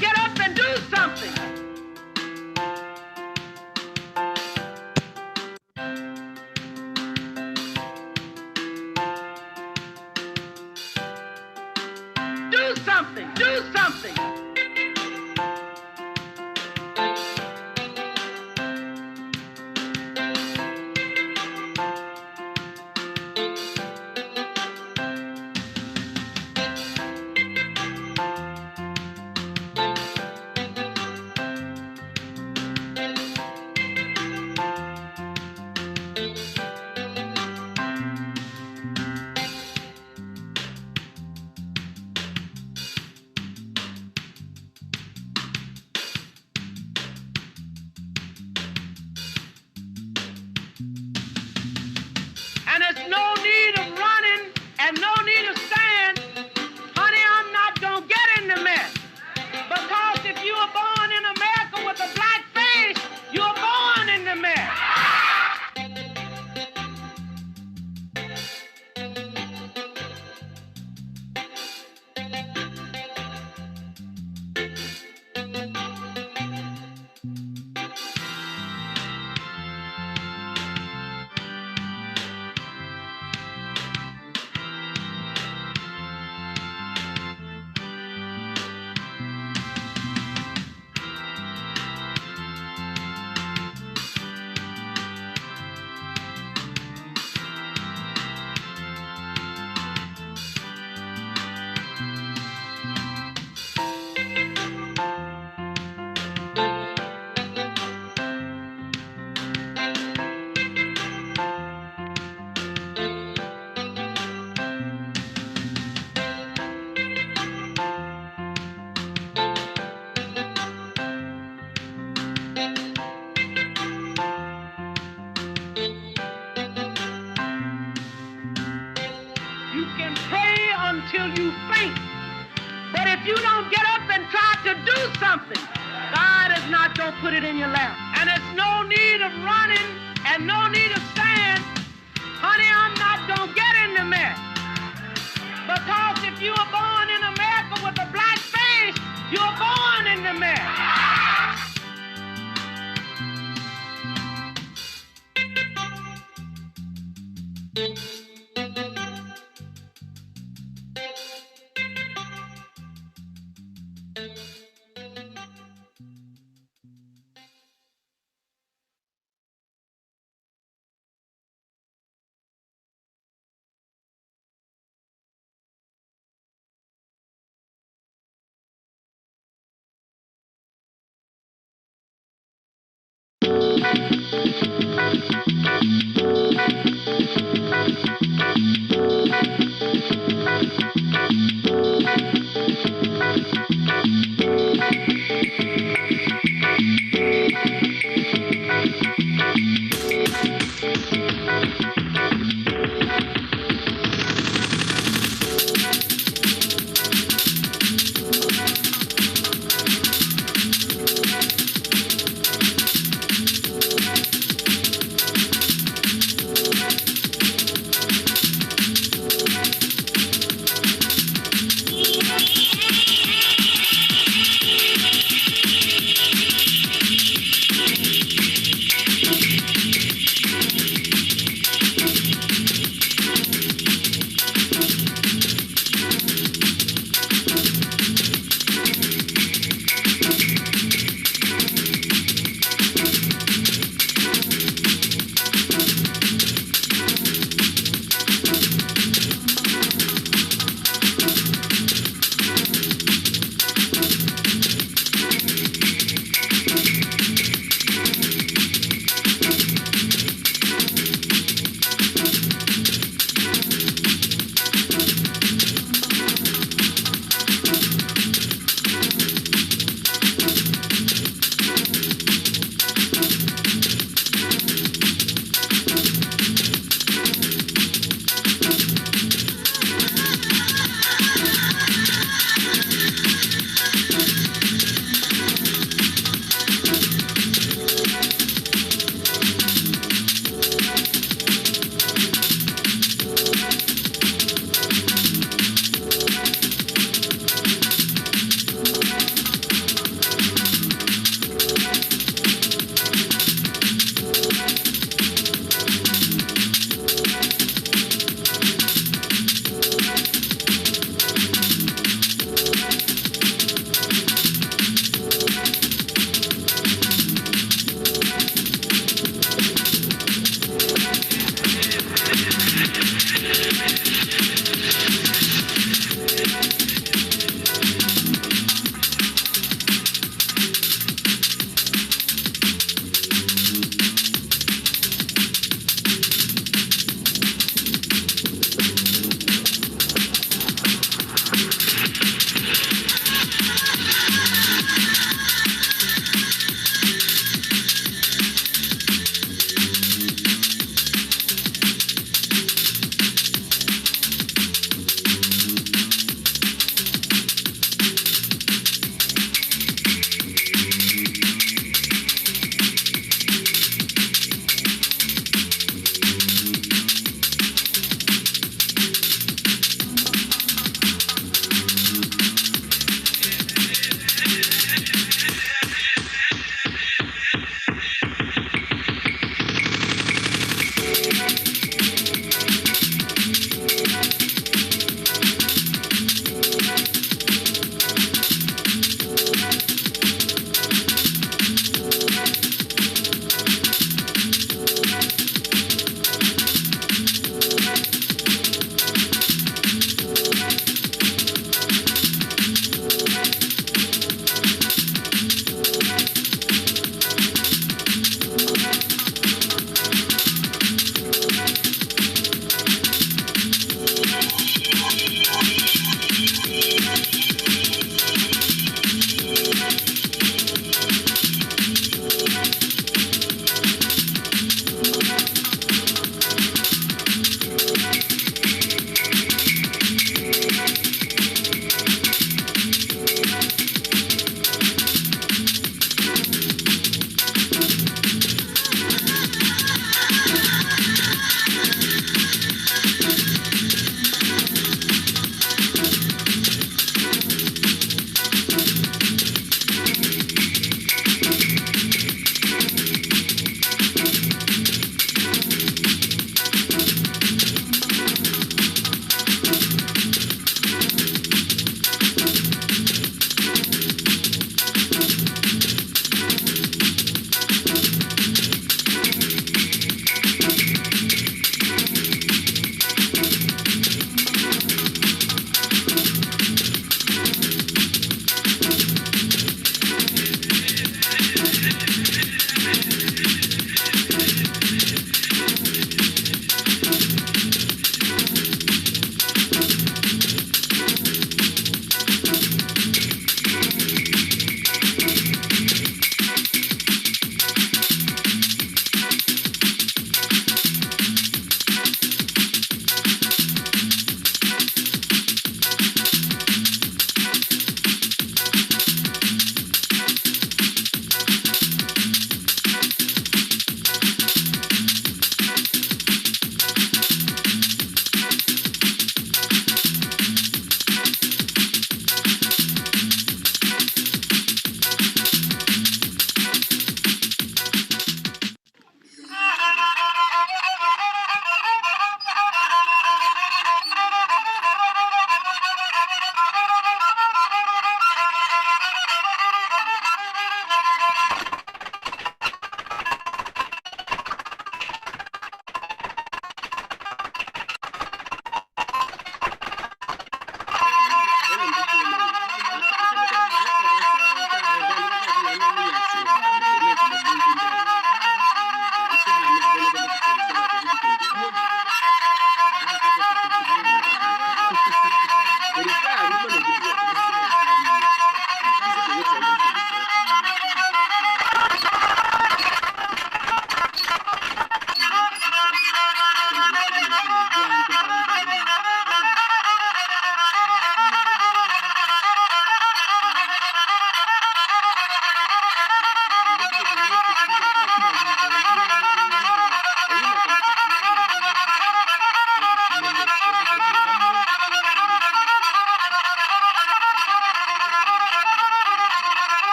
Get up and do something. Do something. Do something. And there's no need of running and no need of saying, honey, I'm not gonna get in the mess. Because if you were born in America with a black face, you're born in the mess. You can pray until you faint. But if you don't get up and try to do something, God is not going to put it in your lap. And there's no need of running and no need of saying, honey, I'm not going to get in the mess. Because if you were born in America with a black face, you're born in the mess.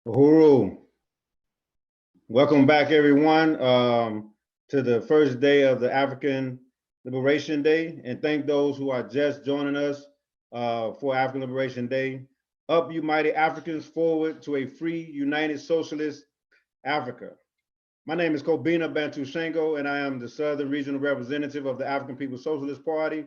Uhuru. Welcome back, everyone, to the first day of the African Liberation Day, and thank those who are just joining us for African Liberation Day. Up, you mighty Africans, forward to a free, united, socialist Africa. My name is Kobina Bantu Shango, and I am the Southern Regional Representative of the African People's Socialist Party.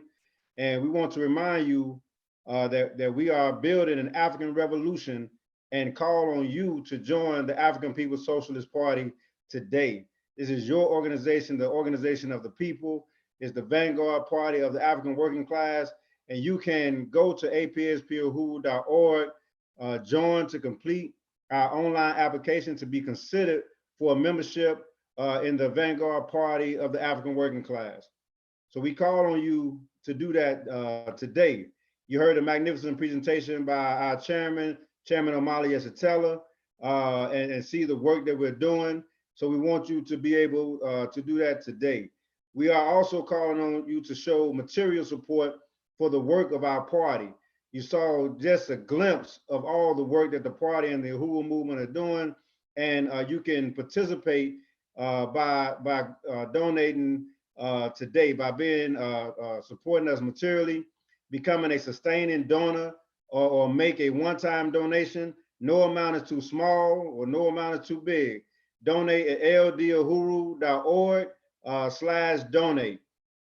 And we want to remind you that we are building an African revolution and call on you to join the African People's Socialist Party today. This is your organization, the organization of the people. It's the vanguard party of the African working class. And you can go to apsp.org, join to complete our online application to be considered for a membership in the vanguard party of the African working class. So we call on you to do that today. You heard a magnificent presentation by our Chairman Omali Yesatella, and see the work that we're doing. So we want you to be able to do that today. We are also calling on you to show material support for the work of our party. You saw just a glimpse of all the work that the party and the Uhuru movement are doing, and you can participate by donating today, by being supporting us materially, becoming a sustaining donor, or make a one-time donation. No amount is too small or no amount is too big. Donate at ldahuru.org/donate.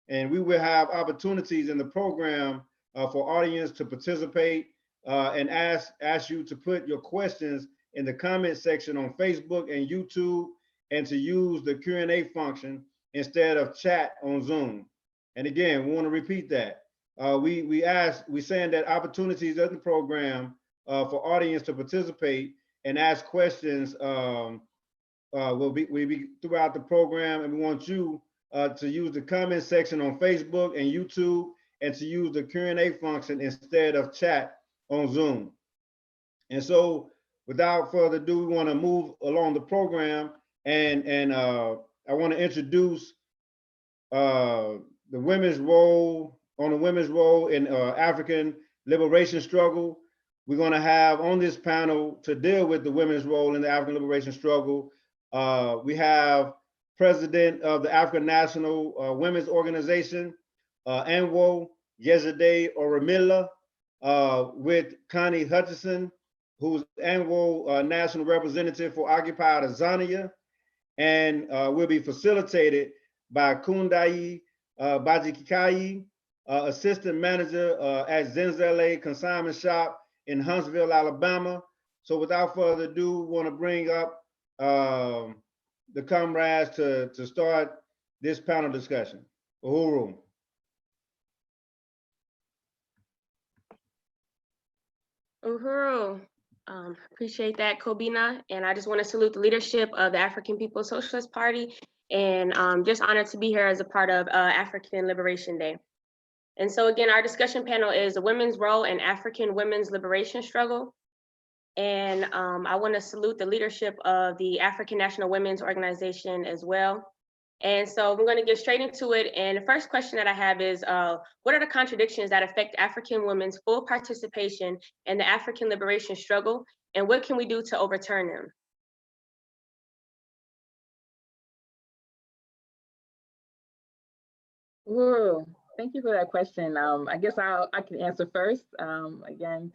And we will have opportunities in the program for audience to participate and ask you to put your questions in the comment section on Facebook and YouTube, and to use the Q&A function instead of chat on Zoom. And again, we want to repeat that. We saying that opportunities in the program for audience to participate and ask questions will be throughout the program, and we want you to use the comment section on Facebook and YouTube, and to use the Q&A function instead of chat on Zoom. And so, without further ado, we want to move along the program, and I want to introduce the women's role. On the women's role in African liberation struggle. We're going to have on this panel to deal with the women's role in the African liberation struggle. We have President of the African National Women's Organization, Anwo Yezide Oramila, with Connie Hutchison, who's Anwo National Representative for Occupied Azania, and will be facilitated by Kundai Bajikikai, assistant manager at Zenzele Consignment Shop in Huntsville, Alabama. So without further ado, we want to bring up the comrades to start this panel discussion. Uhuru. Uhuru. Appreciate that, Kobina. And I just want to salute the leadership of the African People's Socialist Party, and just honored to be here as a part of African Liberation Day. And so again, our discussion panel is the women's role in African women's liberation struggle. And I want to salute the leadership of the African National Women's Organization as well. And so we're going to get straight into it. And the first question that I have is, what are the contradictions that affect African women's full participation in the African liberation struggle? And what can we do to overturn them? Ooh, thank you for that question. I guess I can answer first again.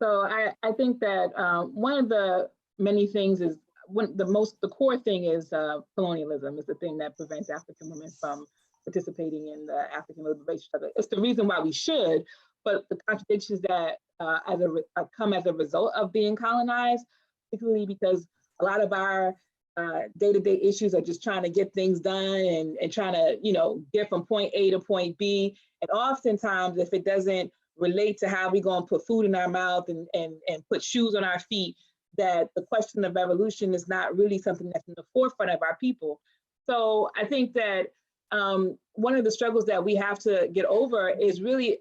So I think that one of the many things is the core thing is colonialism is the thing that prevents African women from participating in the African liberation struggle. It's the reason why we should, but the contradictions that come as a result of being colonized, particularly because a lot of our day-to-day issues are just trying to get things done and trying to, get from point A to point B. And oftentimes, if it doesn't relate to how we're going to put food in our mouth and put shoes on our feet, that the question of evolution is not really something that's in the forefront of our people. So I think that one of the struggles that we have to get over is really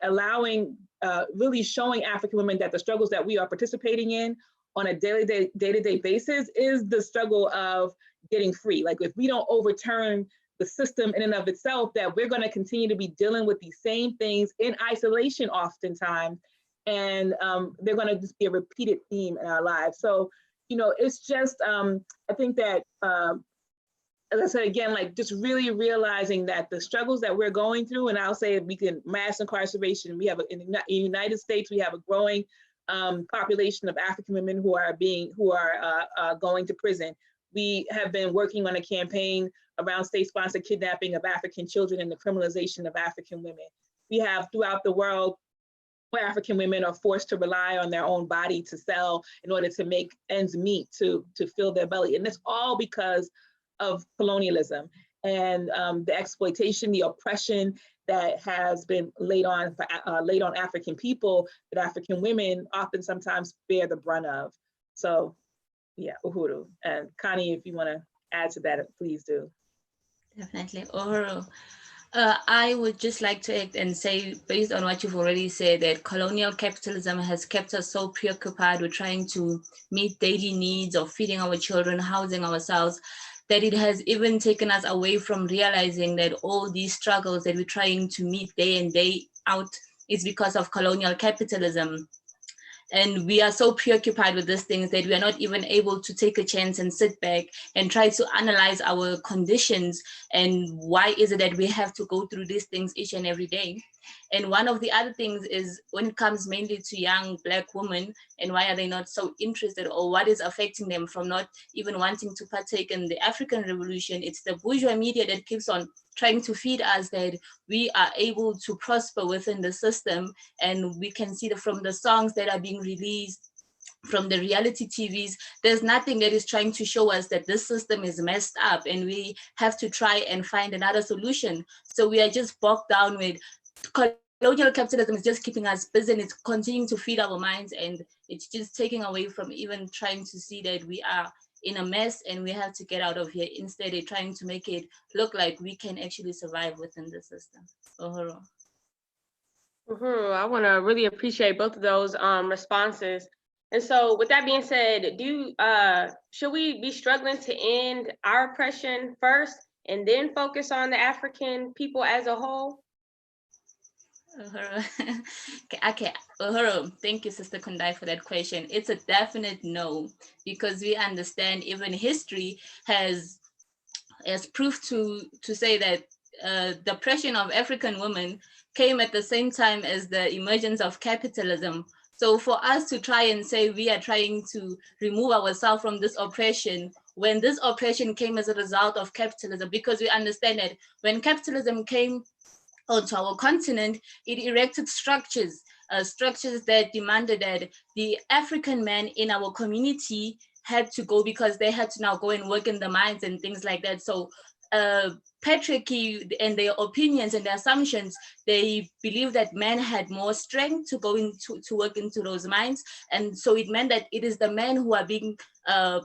really showing African women that the struggles that we are participating in on a day-to-day basis is the struggle of getting free. Like, if we don't overturn the system in and of itself, that we're going to continue to be dealing with these same things in isolation oftentimes, and they're going to just be a repeated theme in our lives. So it's just, I think that, as I said again, like just really realizing that the struggles that we're going through, and I'll say we can mass incarceration, we have in the United States, we have a growing population of African women who are going to prison. We have been working on a campaign around state-sponsored kidnapping of African children and the criminalization of African women. We have throughout the world where African women are forced to rely on their own body to sell in order to make ends meet, to fill their belly. And it's all because of colonialism and the exploitation, the oppression that has been laid on African people, that African women often sometimes bear the brunt of. So yeah, Uhuru. And Connie, if you want to add to that, please do. Definitely, Uhuru. I would just like to add and say, based on what you've already said, that colonial capitalism has kept us so preoccupied with trying to meet daily needs of feeding our children, housing ourselves, that it has even taken us away from realizing that all these struggles that we're trying to meet day in, day out is because of colonial capitalism. And we are so preoccupied with these things that we are not even able to take a chance and sit back and try to analyze our conditions and why is it that we have to go through these things each and every day. And one of the other things is when it comes mainly to young Black women, and why are they not so interested, or what is affecting them from not even wanting to partake in the African Revolution? It's the bourgeois media that keeps on trying to feed us that we are able to prosper within the system. And we can see that from the songs that are being released, from the reality TVs, there's nothing that is trying to show us that this system is messed up and we have to try and find another solution. So we are just bogged down with colonial capitalism is just keeping us busy, and it's continuing to feed our minds, and it's just taking away from even trying to see that we are in a mess and we have to get out of here. Instead, they're trying to make it look like we can actually survive within the system. Uhuru. I want to really appreciate both of those responses. And so with that being said, should we be struggling to end our oppression first and then focus on the African people as a whole? Okay, Uhuru, thank you, Sister Kundai, for that question. It's a definite no, because we understand even history has proved to say that the oppression of African women came at the same time as the emergence of capitalism. So for us to try and say we are trying to remove ourselves from this oppression, when this oppression came as a result of capitalism, because we understand that when capitalism came onto our continent, it erected structures that demanded that the African man in our community had to go, because they had to now go and work in the mines and things like that. So patriarchy and their opinions and their assumptions, they believe that men had more strength to go into to work into those mines. And so it meant that it is the men who are being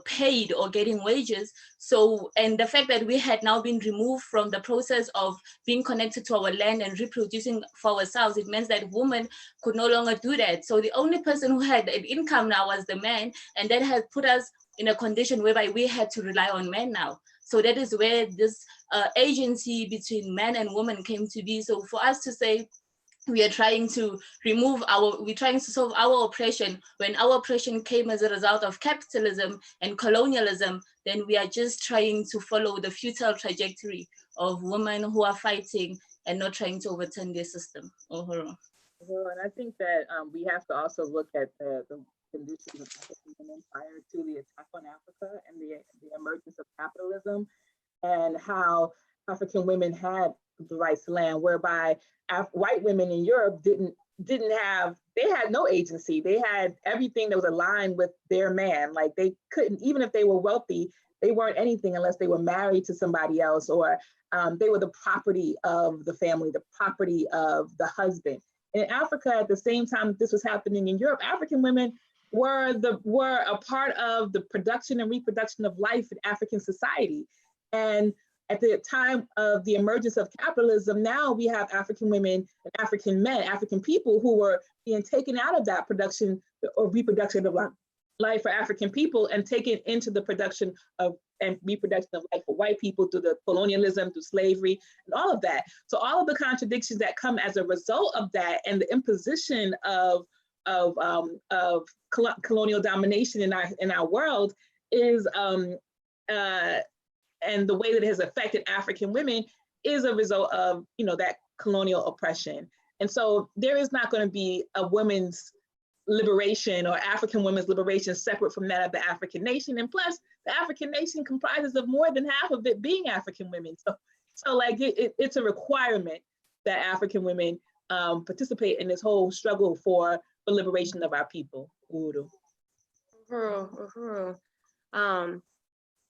paid or getting wages. So, and the fact that we had now been removed from the process of being connected to our land and reproducing for ourselves, it meant that women could no longer do that. So the only person who had an income now was the man, and that has put us in a condition whereby we had to rely on men now. So that is where this agency between men and women came to be. So for us to say we are trying to we're trying to solve our oppression, when our oppression came as a result of capitalism and colonialism, then we are just trying to follow the futile trajectory of women who are fighting and not trying to overturn their system. Uhuru. Well, and I think that we have to also look at the conditions of African prior to the attack on Africa and the emergence of capitalism, and how African women had the rights to land, whereby white women in Europe they had no agency. They had everything that was aligned with their man. Like they couldn't, even if they were wealthy, they weren't anything unless they were married to somebody else, or they were the property of the family, the property of the husband. In Africa, at the same time that this was happening in Europe, African women were a part of the production and reproduction of life in African society. And at the time of the emergence of capitalism, now we have African women and African men, African people who were being taken out of that production or reproduction of life for African people and taken into the production of and reproduction of life for white people through the colonialism, through slavery, and all of that. So all of the contradictions that come as a result of that and the imposition of colonial domination in our world is and the way that it has affected African women is a result of, that colonial oppression. And so there is not going to be a women's liberation or African women's liberation separate from that of the African nation. And plus, the African nation comprises of more than half of it being African women. So like it's a requirement that African women participate in this whole struggle for the liberation of our people. Uhuru.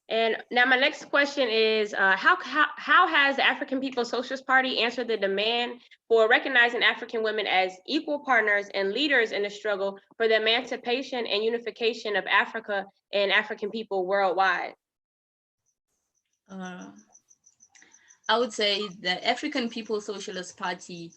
And now my next question is, how has the African People's Socialist Party answered the demand for recognizing African women as equal partners and leaders in the struggle for the emancipation and unification of Africa and African people worldwide? I would say the African People's Socialist Party,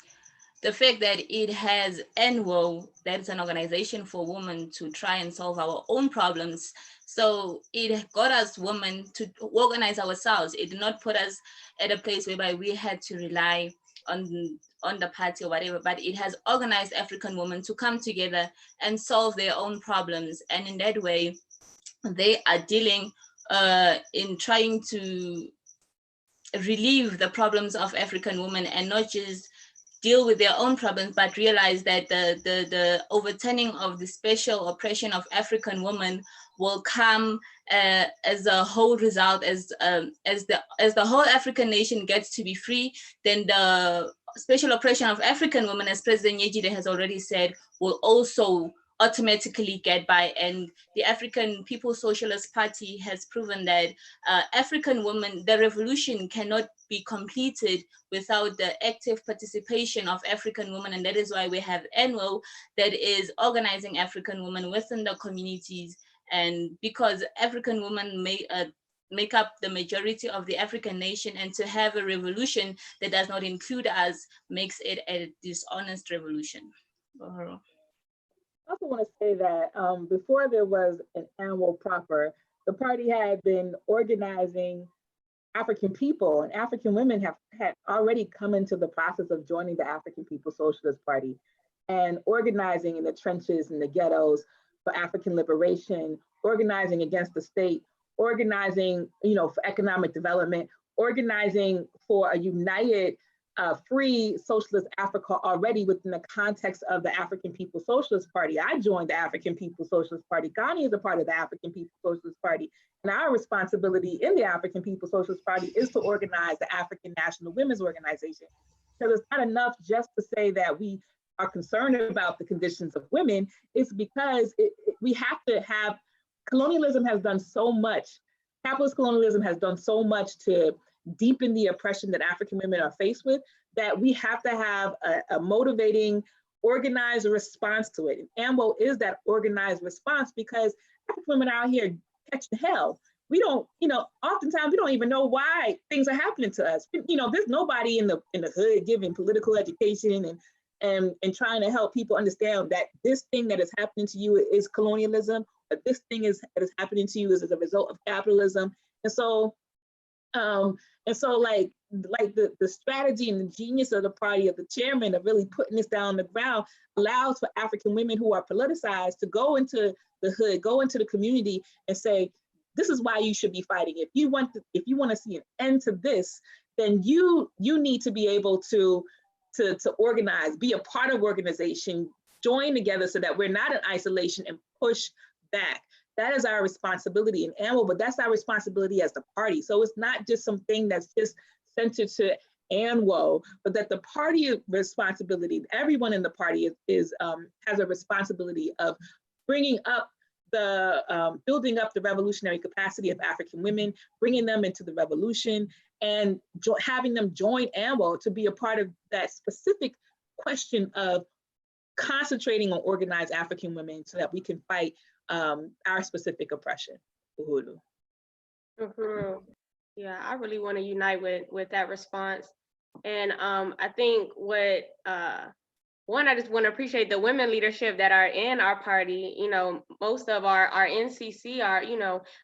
the fact that it has ANWO, that is an organization for women to try and solve our own problems. So it got us women to organize ourselves. It did not put us at a place whereby we had to rely on the party or whatever, but it has organized African women to come together and solve their own problems. And in that way, they are dealing in trying to relieve the problems of African women and not just deal with their own problems, but realize that the overturning of the special oppression of African women will come as a whole result, as the whole African nation gets to be free, then the special oppression of African women, as President Nyejide has already said, will also automatically get by. And the African People's Socialist Party has proven that African women, the revolution cannot be completed without the active participation of African women. And that is why we have ANWO that is organizing African women within the communities. And because African women make up the majority of the African nation, and to have a revolution that does not include us makes it a dishonest revolution. I also want to say that before there was an ANWO proper, the party had been organizing African people, and African women had already come into the process of joining the African People's Socialist Party and organizing in the trenches and the ghettos for African liberation, organizing against the state, organizing, for economic development, organizing for a united, free socialist Africa already within the context of the African People's Socialist Party. I joined the African People's Socialist Party. Ghani is a part of the African People's Socialist Party. And our responsibility in the African People's Socialist Party is to organize the African National Women's Organization. Because it's not enough just to say that we are concerned about the conditions of women. It's because we have to have, colonialism has done so much, capitalist colonialism has done so much to deepen the oppression that African women are faced with, that we have to have a motivating, organized response to it. And ANWO is that organized response, because African women out here catching hell. We don't, oftentimes we don't even know why things are happening to us. There's nobody in the hood giving political education and trying to help people understand that this thing that is happening to you is colonialism, but this thing that is happening to you is as a result of capitalism. And so like the strategy and the genius of the party, of the chairman, of really putting this down on the ground, allows for African women who are politicized to go into the hood, go into the community and say, this is why you should be fighting. If you want to see an end to this, then you need to be able to organize, be a part of organization, join together so that we're not in isolation and push back. That is our responsibility in ANWO, but that's our responsibility as the party. So it's not just something that's just centered to ANWO, but that the party responsibility, everyone in the party has a responsibility of bringing up building up the revolutionary capacity of African women, bringing them into the revolution, and having them join ANWO to be a part of that specific question of concentrating on organized African women so that we can fight our specific oppression. Uhuru. Uhuru. Yeah, I really want to unite with that response. And I think I just want to appreciate the women leadership that are in our party. Most of our NCC are,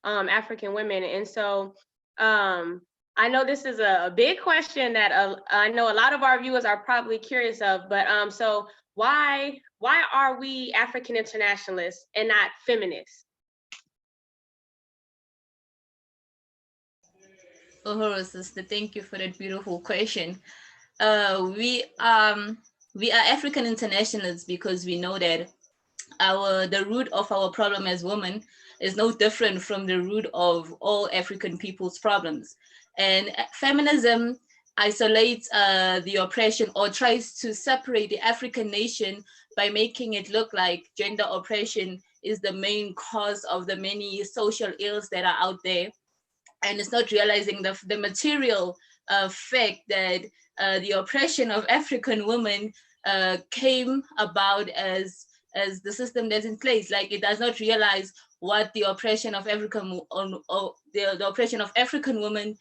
African women. And so I know this is a big question that I know a lot of our viewers are probably curious of, but so why why are we African internationalists and not feminists? Oh, sister, thank you for that beautiful question. We are African internationalists because we know that the root of our problem as women is no different from the root of all African people's problems. And feminism isolates the oppression or tries to separate the African nation by making it look like gender oppression is the main cause of the many social ills that are out there. And it's not realizing the material fact that the oppression of African women came about as the system that's in place. Like, it does not realize what the oppression of African the oppression of African women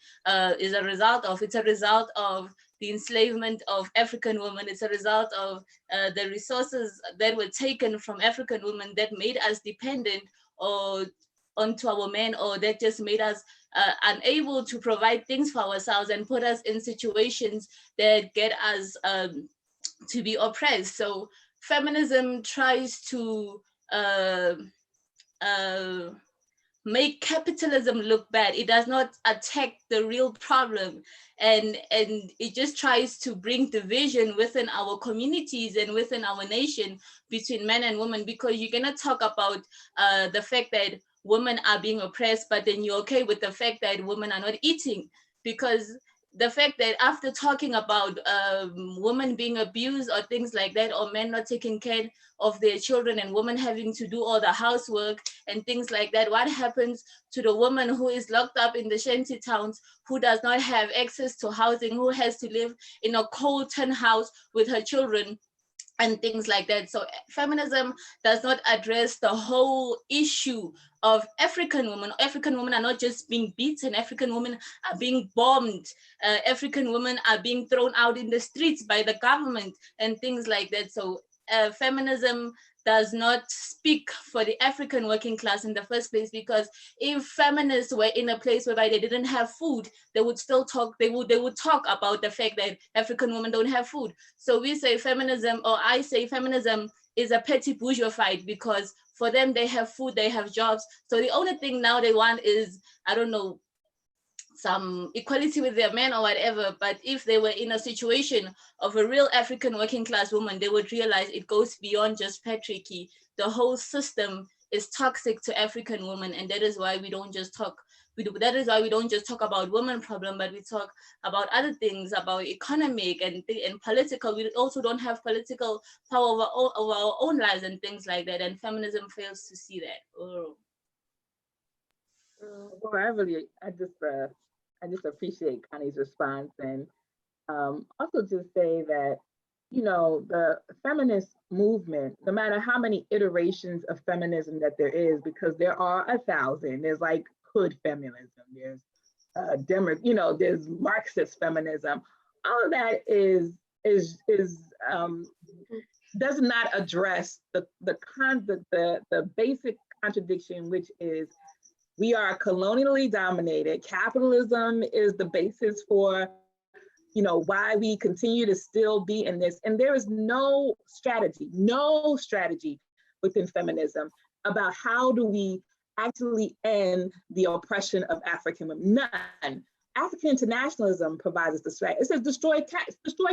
is a result of. It's a result of the enslavement of African women. It's a result of the resources that were taken from African women that made us dependent or onto our men, or that just made us unable to provide things for ourselves and put us in situations that get us to be oppressed. So feminism tries to make capitalism look bad. It does not attack the real problem, and it just tries to bring division within our communities and within our nation between men and women, because you cannot talk about the fact that women are being oppressed, but then you're okay with the fact that women are not eating. Because the fact that after talking about women being abused or things like that, or men not taking care of their children and women having to do all the housework and things like that, what happens to the woman who is locked up in the shanty towns, who does not have access to housing, who has to live in a cold tin house with her children and things like that? So feminism does not address the whole issue of African women. African women are not just being beaten, African women are being bombed, African women are being thrown out in the streets by the government and things like that. So feminism does not speak for the African working class in the first place, because if feminists were in a place whereby they didn't have food, they would still talk, they would talk about the fact that African women don't have food. So we say feminism, or I say feminism is a petty bourgeois fight, because for them, they have food, they have jobs. So the only thing now they want is, I don't know, some equality with their men or whatever. But if they were in a situation of a real African working class woman, they would realize it goes beyond just patriarchy. The whole system is toxic to African women, and that is why we don't just talk. That is why we don't just talk about women problem, but we talk about other things, about economic and political. We also don't have political power over our own lives and things like that. And feminism fails to see that. Oh. Well, I just appreciate Connie's response, and also just say that, you know, the feminist movement, no matter how many iterations of feminism that there is, because there are 1,000, there's like hood feminism, there's there's Marxist feminism. All of that does not address the basic contradiction, which is we are colonially dominated. Capitalism is the basis for, you know, why we continue to still be in this. And there is no strategy within feminism about how do we actually end the oppression of African women. None. African internationalism provides us the strategy. It says destroy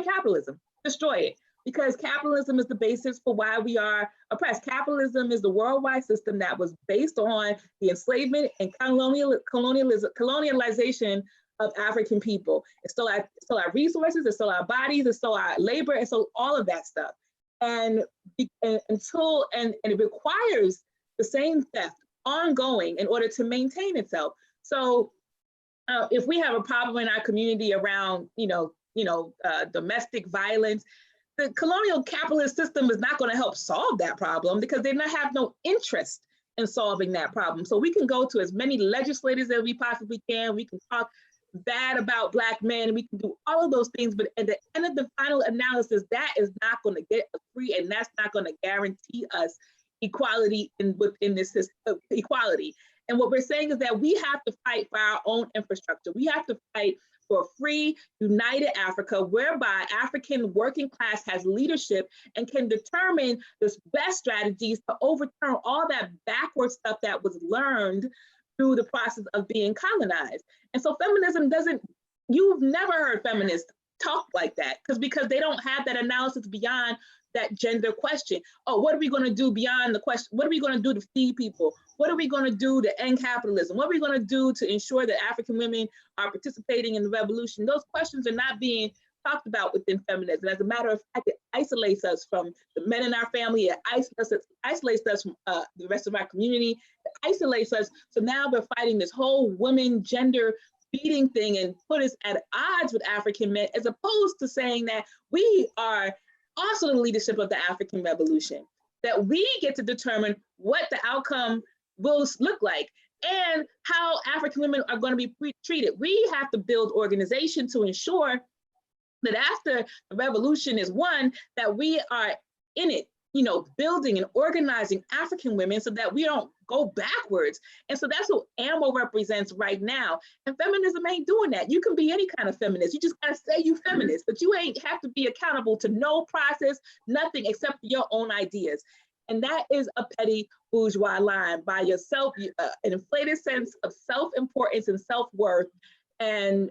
capitalism, destroy it. Because capitalism is the basis for why we are oppressed. Capitalism is the worldwide system that was based on the enslavement and colonialization of African people. It's still our resources, it's still our bodies, it's still our labor, and so all of that stuff. And it requires the same theft ongoing in order to maintain itself. So if we have a problem in our community around, domestic violence, the colonial capitalist system is not going to help solve that problem, because they have no interest in solving that problem. So we can go to as many legislators as we possibly can. We can talk bad about Black men. We can do all of those things. But at the end of the final analysis, that is not going to get us free, and that's not going to guarantee us equality within this system, equality. And what we're saying is that we have to fight for our own infrastructure. We have to fight for a free, united Africa, whereby African working class has leadership and can determine the best strategies to overturn all that backward stuff that was learned through the process of being colonized. And so feminism doesn't, you've never heard feminists talk like that because they don't have that analysis beyond that gender question. Oh, what are we going to do beyond the question? What are we going to do to feed people? What are we going to do to end capitalism? What are we going to do to ensure that African women are participating in the revolution? Those questions are not being talked about within feminism. As a matter of fact, it isolates us from the men in our family. It isolates us from the rest of our community. It isolates us. So now we're fighting this whole women gender beating thing and put us at odds with African men, as opposed to saying that we are also the leadership of the African Revolution, that we get to determine what the outcome will look like and how African women are going to be treated. We have to build organization to ensure that after the revolution is won, that we are in it, you know, building and organizing African women so that we don't go backwards. And so that's what AMO represents right now. And feminism ain't doing that. You can be any kind of feminist. You just gotta say you feminist, but you ain't have to be accountable to no process, nothing except your own ideas. And that is a petty bourgeois line by yourself, an inflated sense of self-importance and self-worth, and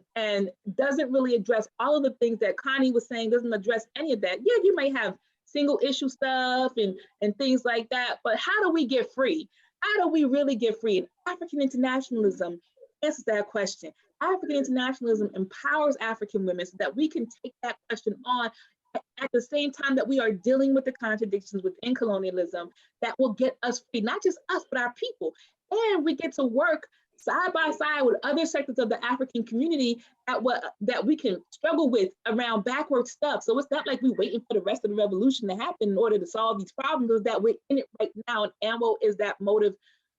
doesn't really address all of the things that Connie was saying, doesn't address any of that. Yeah, you may have single issue stuff and things like that, but how do we get free? How do we really get free? And African internationalism answers that question. African internationalism empowers African women so that we can take that question on at the same time that we are dealing with the contradictions within colonialism that will get us free, not just us, but our people. And we get to work side by side with other sectors of the African community that we can struggle with around backward stuff. So it's not like we're waiting for the rest of the revolution to happen in order to solve these problems, is that we're in it right now, and AMO is that mode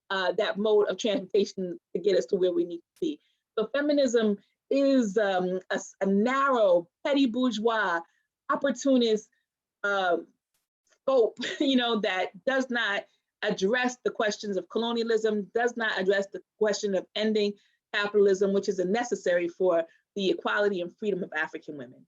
of transportation to get us to where we need to be. So feminism is a narrow, petty bourgeois, opportunist scope, you know, that does not address the questions of colonialism, does not address the question of ending capitalism, which is necessary for the equality and freedom of African women.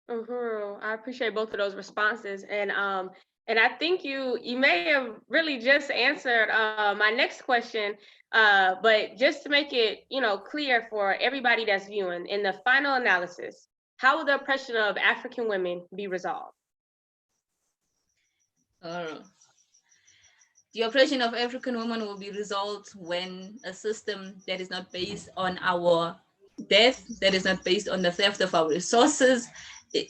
I appreciate both of those responses, and I think you may have really just answered my next question, but just to make it clear for everybody that's viewing, in the final analysis, how will the oppression of African women be resolved? The oppression of African women will be resolved when a system that is not based on our death, that is not based on the theft of our resources,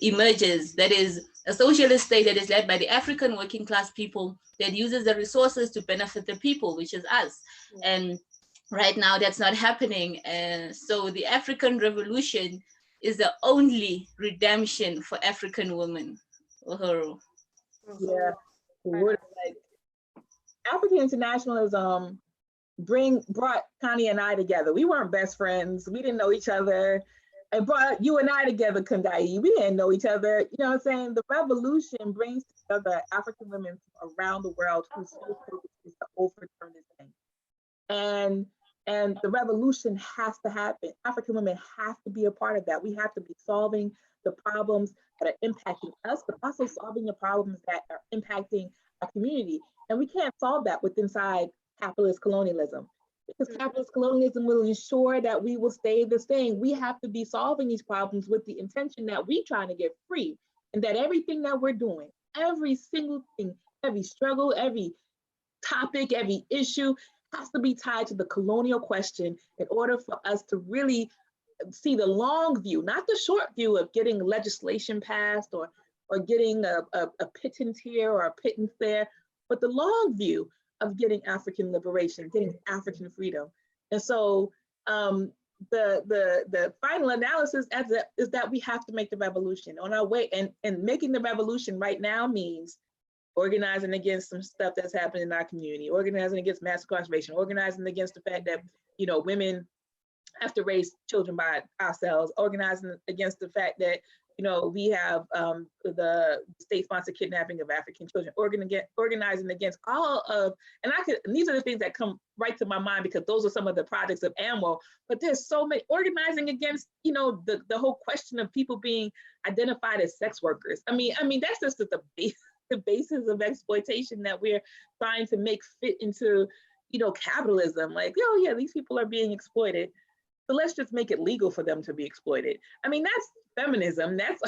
emerges. That is a socialist state that is led by the African working class people, that uses the resources to benefit the people, which is us. And right now that's not happening. So the African Revolution is the only redemption for African women. Yeah. Like, African internationalism brought Connie and I together. We weren't best friends. We didn't know each other. It brought you and I together, Kundai. We didn't know each other. You know what I'm saying? The revolution brings together African women from around the world whose sole purpose is to overturn this thing. And the revolution has to happen. African women have to be a part of that. We have to be solving the problems that are impacting us, but also solving the problems that are impacting our community. And we can't solve that with inside capitalist colonialism, because capitalist colonialism will ensure that we will stay the same. We have to be solving these problems with the intention that we trying to get free, and that everything that we're doing, every single thing, every struggle, every topic, every issue has to be tied to the colonial question in order for us to really see the long view, not the short view of getting legislation passed or getting a pittance here or a pittance there, but the long view of getting African liberation, getting African freedom. And so the final analysis is that we have to make the revolution on our way, and making the revolution right now means organizing against some stuff that's happening in our community, organizing against mass incarceration, organizing against the fact that women have to raise children by ourselves, organizing against the fact that We have the state-sponsored kidnapping of African children, organizing against all of, and these are the things that come right to my mind because those are some of the projects of AMWO, but there's so many, organizing against, the whole question of people being identified as sex workers. I mean, that's just the basis of exploitation that we're trying to make fit into, capitalism. Like, oh yeah, these people are being exploited. So let's just make it legal for them to be exploited. I mean, that's feminism. That's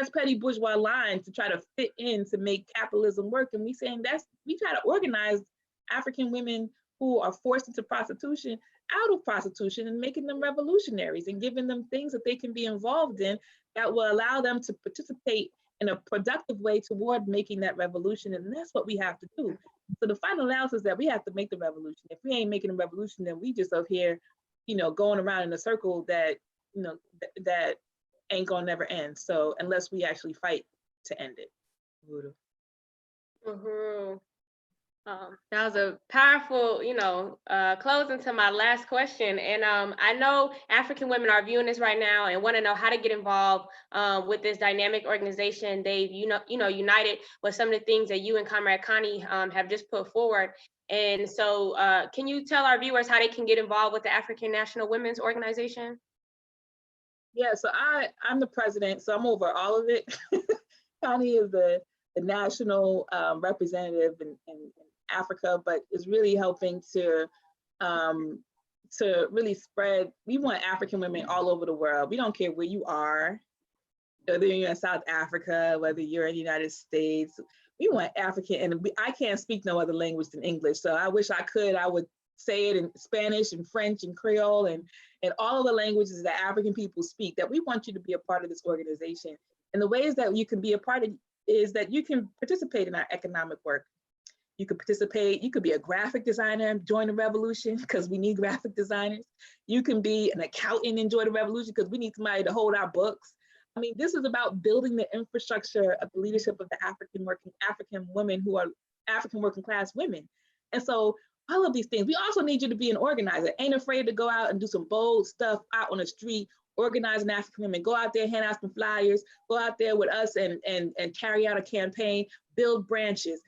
petty bourgeois line to try to fit in to make capitalism work. And we try to organize African women who are forced into prostitution out of prostitution and making them revolutionaries and giving them things that they can be involved in that will allow them to participate in a productive way toward making that revolution. And that's what we have to do. So the final analysis is that we have to make the revolution. If we ain't making a revolution, then we just up here, going around in a circle that, that ain't gonna never end. So unless we actually fight to end it. That was a powerful, closing to my last question. And I know African women are viewing this right now and want to know how to get involved with this dynamic organization. They've, united with some of the things that you and Comrade Connie have just put forward. And so can you tell our viewers how they can get involved with the African National Women's Organization? Yeah, so I'm the president, so I'm over all of it. Connie is the national representative in Africa, but is really helping to really spread. We want African women all over the world. We don't care where you are, whether you're in South Africa, whether you're in the United States. We want African, and I can't speak no other language than English. So I wish I could. I would say it in Spanish and French and Creole and all of the languages that African people speak, that we want you to be a part of this organization. And the ways that you can be a part of is that you can participate in our economic work. You could participate, you could be a graphic designer and join the revolution because we need graphic designers. You can be an accountant and join the revolution because we need somebody to hold our books. I mean, this is about building the infrastructure of the leadership of the African women who are African working class women. And so all of these things, we also need you to be an organizer. Ain't afraid to go out and do some bold stuff out on the street, organizing African women, go out there, hand out some flyers, go out there with us and carry out a campaign, build branches,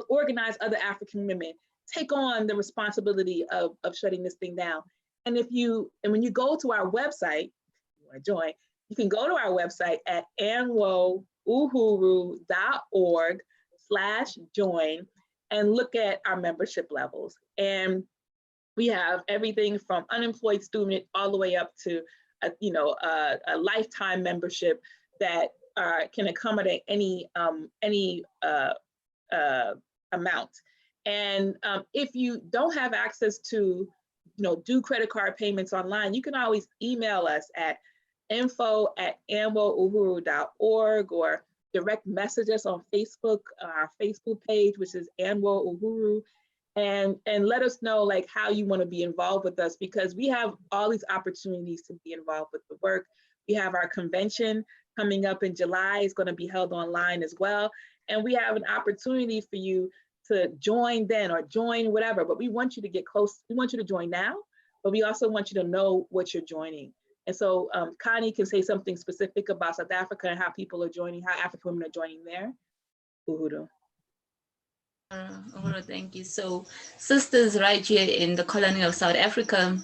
organize other African women, take on the responsibility of shutting this thing down. And when you go to our website, if you want to join, you can go to our website at anwouhuru.org/join and look at our membership levels. And we have everything from unemployed student all the way up to a lifetime membership that can accommodate any amount. And if you don't have access to do credit card payments online, you can always email us at info@anwouhuru.org or direct message us on Facebook, our Facebook page, which is ANWO Uhuru, and let us know like how you want to be involved with us, because we have all these opportunities to be involved with the work. We have our convention coming up in July. It's going to be held online as well. And we have an opportunity for you to join then or join whatever, but we want you to get close. We want you to join now, but we also want you to know what you're joining. And so Connie can say something specific about South Africa and how people are joining, how African women are joining there. Uhuru. Uhuru, thank you. So sisters right here in the colony of South Africa,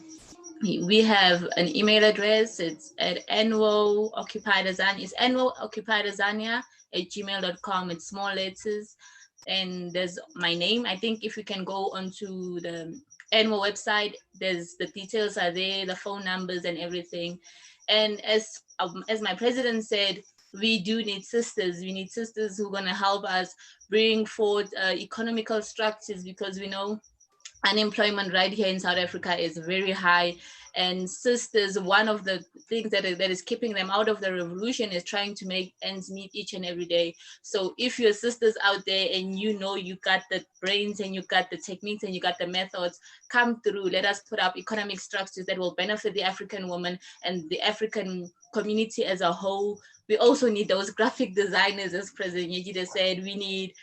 we have an email address. It's at anwouoccupiedazania@gmail.com. It's small letters. And there's my name. I think if you can go onto the ANWO website, there's the details are there, the phone numbers and everything. And as my president said, we do need sisters. We need sisters who are going to help us bring forth economical structures, because we know unemployment right here in South Africa is very high. And sisters, one of the things that is keeping them out of the revolution is trying to make ends meet each and every day. So if you're sisters out there and you got the brains and you got the techniques and you got the methods, come through. Let us put up economic structures that will benefit the African woman and the African community as a whole. We also need those graphic designers, as President Yejide said. We need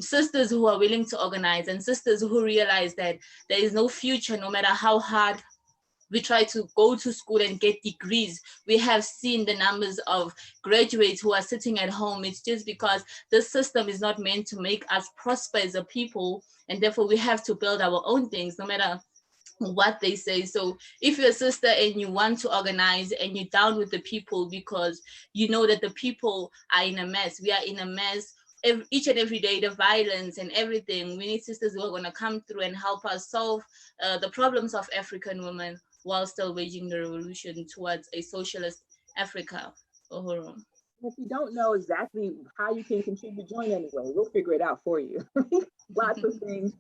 sisters who are willing to organize and sisters who realize that there is no future, no matter how hard we try to go to school and get degrees. We have seen the numbers of graduates who are sitting at home. It's just because the system is not meant to make us prosper as a people, and therefore we have to build our own things, no matter what they say. So if you're a sister and you want to organize and you're down with the people because you know that the people are in a mess, we are in a mess, each and every day, the violence and everything, we need sisters who are going to come through and help us solve the problems of African women while still waging the revolution towards a socialist Africa. Uhuru. If you don't know exactly how you can contribute, join anyway. We'll figure it out for you. Lots of things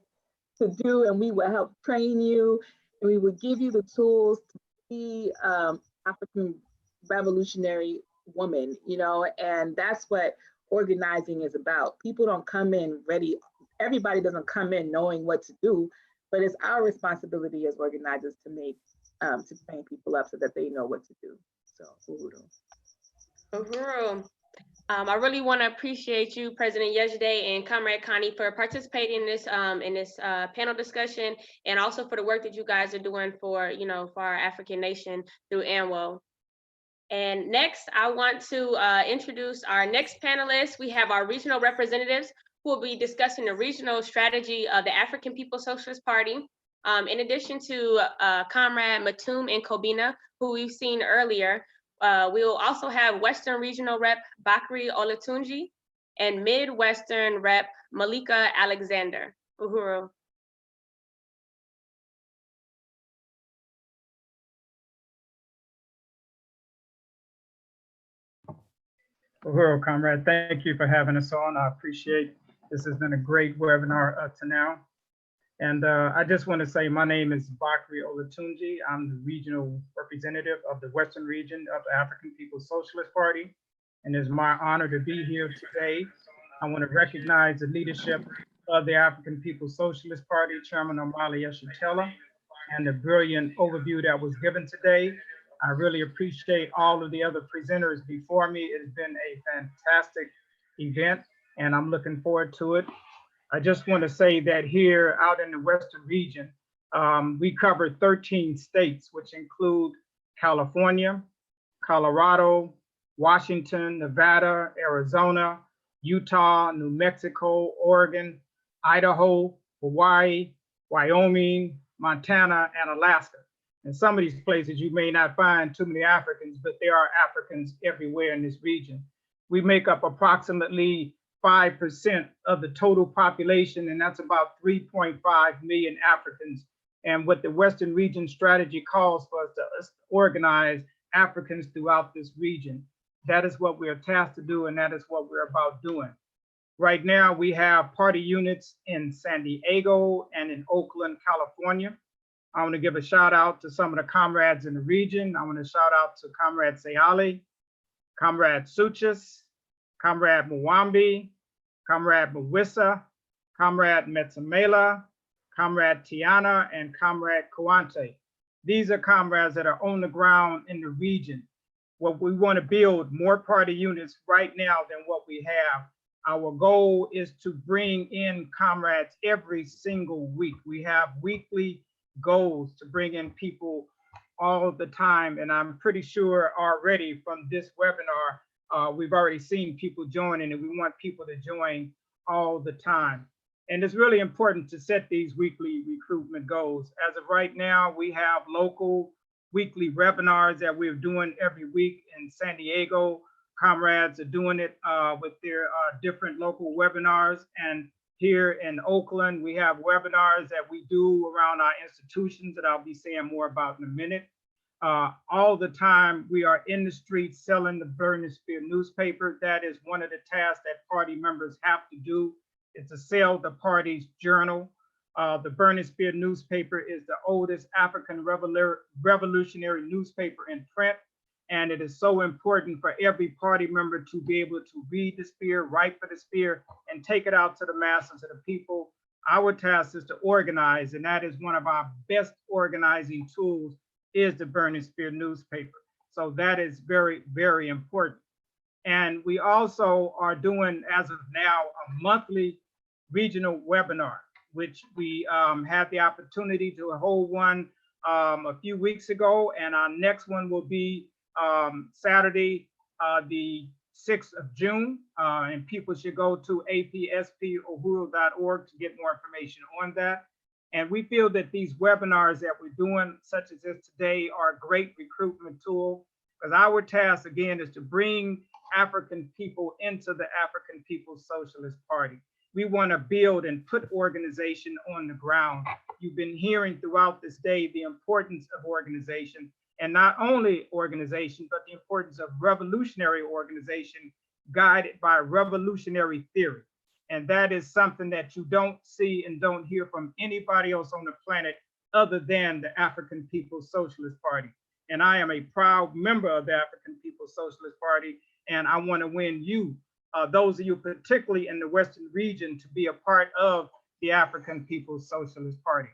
to do, and we will help train you, and we will give you the tools to be African revolutionary woman, you know, and that's what organizing is about. People don't come in ready. Everybody doesn't come in knowing what to do, but it's our responsibility as organizers to make, to train people up so that they know what to do. So, Uhuru. Uhuru. I really want to appreciate you, President Yejide and Comrade Connie, for participating in this panel discussion, and also for the work that you guys are doing for, you know, for our African nation through ANWO. And next, I want to introduce our next panelists. We have our regional representatives who will be discussing the regional strategy of the African People's Socialist Party. In addition to Comrade Matum and Kobina, who we've seen earlier, we will also have Western Regional Rep Bakri Olatunji and Midwestern Rep Malika Alexander. Uhuru. Uhuru, comrade, thank you for having us on. I appreciate this. Has been a great webinar up to now. And I just want to say my name is Bakri Olatunji. I'm the regional representative of the Western region of the African People's Socialist Party. And it's my honor to be here today. I want to recognize the leadership of the African People's Socialist Party, Chairman Omali Yeshitela, and the brilliant overview that was given today. I really appreciate all of the other presenters before me. It has been a fantastic event, and I'm looking forward to it. I just want to say that here out in the Western region, we cover 13 states, which include California, Colorado, Washington, Nevada, Arizona, Utah, New Mexico, Oregon, Idaho, Hawaii, Wyoming, Montana, and Alaska. In some of these places, you may not find too many Africans, but there are Africans everywhere in this region. We make up approximately 5% of the total population, and that's about 3.5 million Africans. And what the Western region strategy calls for us to organize Africans throughout this region. That is what we're tasked to do, and that is what we're about doing. Right now, we have party units in San Diego and in Oakland, California. I want to give a shout out to some of the comrades in the region. I want to shout out to Comrade Sayali, Comrade Suchis, Comrade Mwambi, Comrade Mwissa, Comrade Metsamela, Comrade Tiana, and Comrade Kawante. These are comrades that are on the ground in the region. What we want to build more party units right now than what we have. Our goal is to bring in comrades every single week. We have weekly goals to bring in people all the time. And I'm pretty sure already from this webinar, we've already seen people joining, and we want people to join all the time. And it's really important to set these weekly recruitment goals. As of right now, we have local weekly webinars that we're doing every week in San Diego. Comrades are doing it with their different local webinars. And here in Oakland, we have webinars that we do around our institutions that I'll be saying more about in a minute. All the time, we are in the streets selling the Burning Spear newspaper. That is one of the tasks that party members have to do, is to sell the party's journal. The Burning Spear newspaper is the oldest African revolutionary newspaper in print. And it is so important for every party member to be able to read the spear, write for the spear, and take it out to the masses of the people. Our task is to organize, and that is one of our best organizing tools, is the Burning Spear newspaper. So that is very, very important. And we also are doing, as of now, a monthly regional webinar, which we had the opportunity to hold one a few weeks ago, and our next one will be Saturday, the 6th of June, and people should go to apsp.uhuru.org to get more information on that. And we feel that these webinars that we're doing, such as this today, are a great recruitment tool, because our task, again, is to bring African people into the African People's Socialist Party. We want to build and put organization on the ground. You've been hearing throughout this day the importance of organization, and not only organization, but the importance of revolutionary organization guided by revolutionary theory. And that is something that you don't see and don't hear from anybody else on the planet other than the African People's Socialist Party. And I am a proud member of the African People's Socialist Party, and I want to win you, those of you particularly in the Western region, to be a part of the African People's Socialist Party.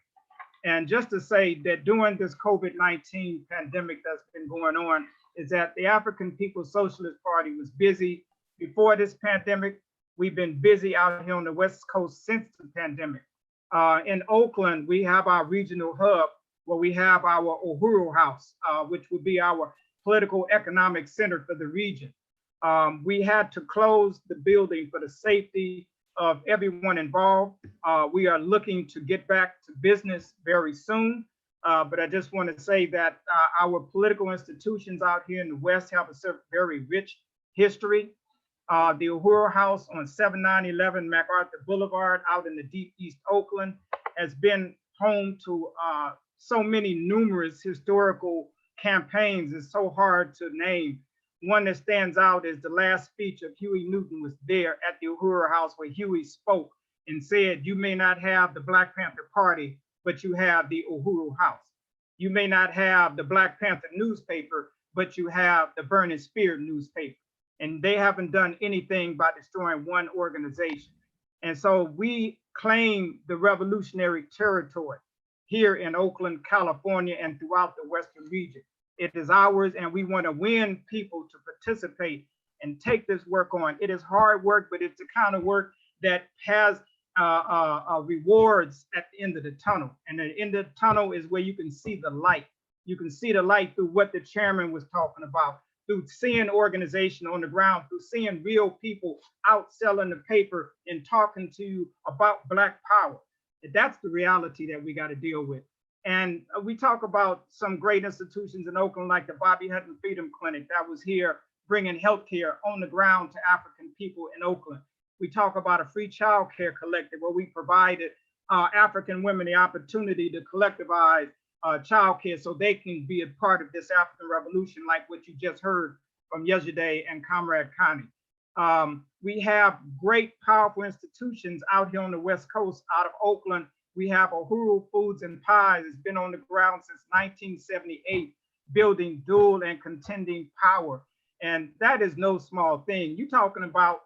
And just to say that during this COVID-19 pandemic that's been going on, is that the African People's Socialist Party was busy before this pandemic. We've been busy out here on the West Coast since the pandemic. In Oakland, we have our regional hub where we have our Uhuru House, which will be our political economic center for the region. We had to close the building for the safety of everyone involved. We are looking to get back to business very soon. But I just want to say that our political institutions out here in the West have a very rich history. The Uhuru House on 7911 MacArthur Boulevard out in the deep East Oakland has been home to so many numerous historical campaigns. It's so hard to name. One that stands out is the last speech of Huey Newton was there at the Uhuru House, where Huey spoke and said, you may not have the Black Panther Party, but you have the Uhuru House. You may not have the Black Panther newspaper, but you have the Burning Spear newspaper. And they haven't done anything by destroying one organization. And so we claim the revolutionary territory here in Oakland, California, and throughout the Western region. It is ours, and we want to win people to participate and take this work on. It is hard work, but it's the kind of work that has rewards at the end of the tunnel. And the end of the tunnel is where you can see the light. You can see the light through what the chairman was talking about, through seeing organization on the ground, through seeing real people out selling the paper and talking to you about Black power. That's the reality that we got to deal with. And we talk about some great institutions in Oakland, like the Bobby Hutton Freedom Clinic that was here bringing healthcare on the ground to African people in Oakland. We talk about a free child care collective where we provided African women the opportunity to collectivize child care so they can be a part of this African revolution, like what you just heard from yesterday and Comrade Connie. We have great, powerful institutions out here on the West Coast, out of Oakland. We have Uhuru Foods and Pies. It's been on the ground since 1978, building dual and contending power. And that is no small thing. You're talking about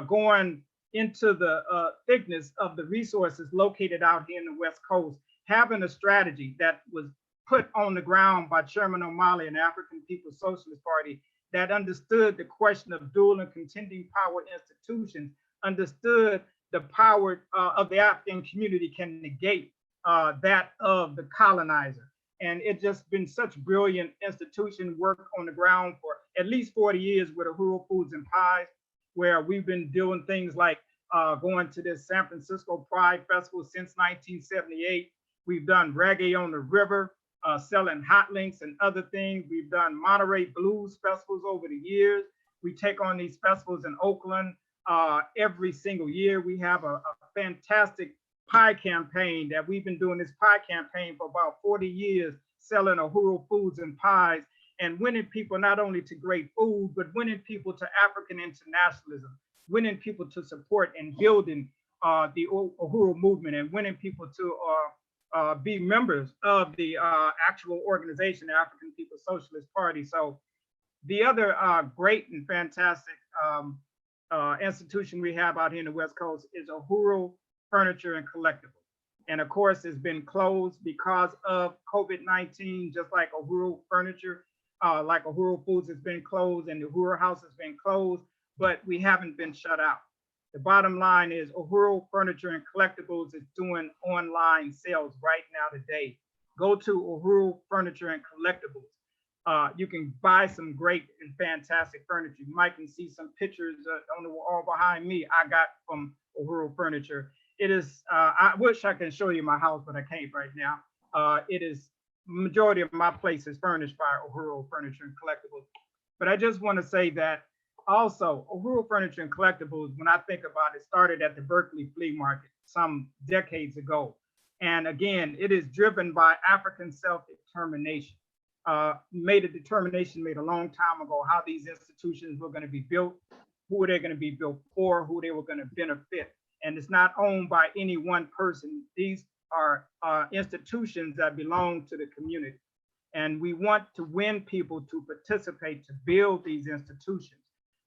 going into the thickness of the resources located out here in the West Coast, having a strategy that was put on the ground by Chairman O'Malley and the African People's Socialist Party that understood the question of dual and contending power institutions, understood the power of the African community can negate that of the colonizer. And it's just been such brilliant institution work on the ground for at least 40 years with Uhuru Foods and Pies, where we've been doing things like going to this San Francisco Pride Festival since 1978. We've done Reggae on the River, selling hot links and other things. We've done Monterey Blues festivals over the years. We take on these festivals in Oakland every single year. We have a fantastic pie campaign that we've been doing this pie campaign for about 40 years, selling Uhuru Foods and Pies and winning people not only to great food, but winning people to African internationalism, winning people to support and building the Uhuru movement, and winning people to be members of the actual organization, the African People's Socialist Party. So the other great and fantastic institution we have out here in the West Coast is Uhuru Furniture and Collectibles. And of course, it's been closed because of COVID-19, just like Uhuru Furniture, like Uhuru Foods has been closed and the Uhuru House has been closed, but we haven't been shut out. The bottom line is Uhuru Furniture and Collectibles is doing online sales right now today. go to Uhuru Furniture and Collectibles. You can buy some great and fantastic furniture. You might can see some pictures on the wall behind me I got from Uhuru Furniture. It is, I wish I can show you my house, but I can't right now. It is, majority of my place is furnished by Uhuru Furniture and Collectibles. But I just want to say that also, Uhuru Furniture and Collectibles, when I think about it, started at the Berkeley Flea Market some decades ago. And again, it is driven by African self-determination. Made a long time ago how these institutions were going to be built, who they're going to be built for, who they were going to benefit. And it's not owned by any one person. These are institutions that belong to the community. And we want to win people to participate to build these institutions.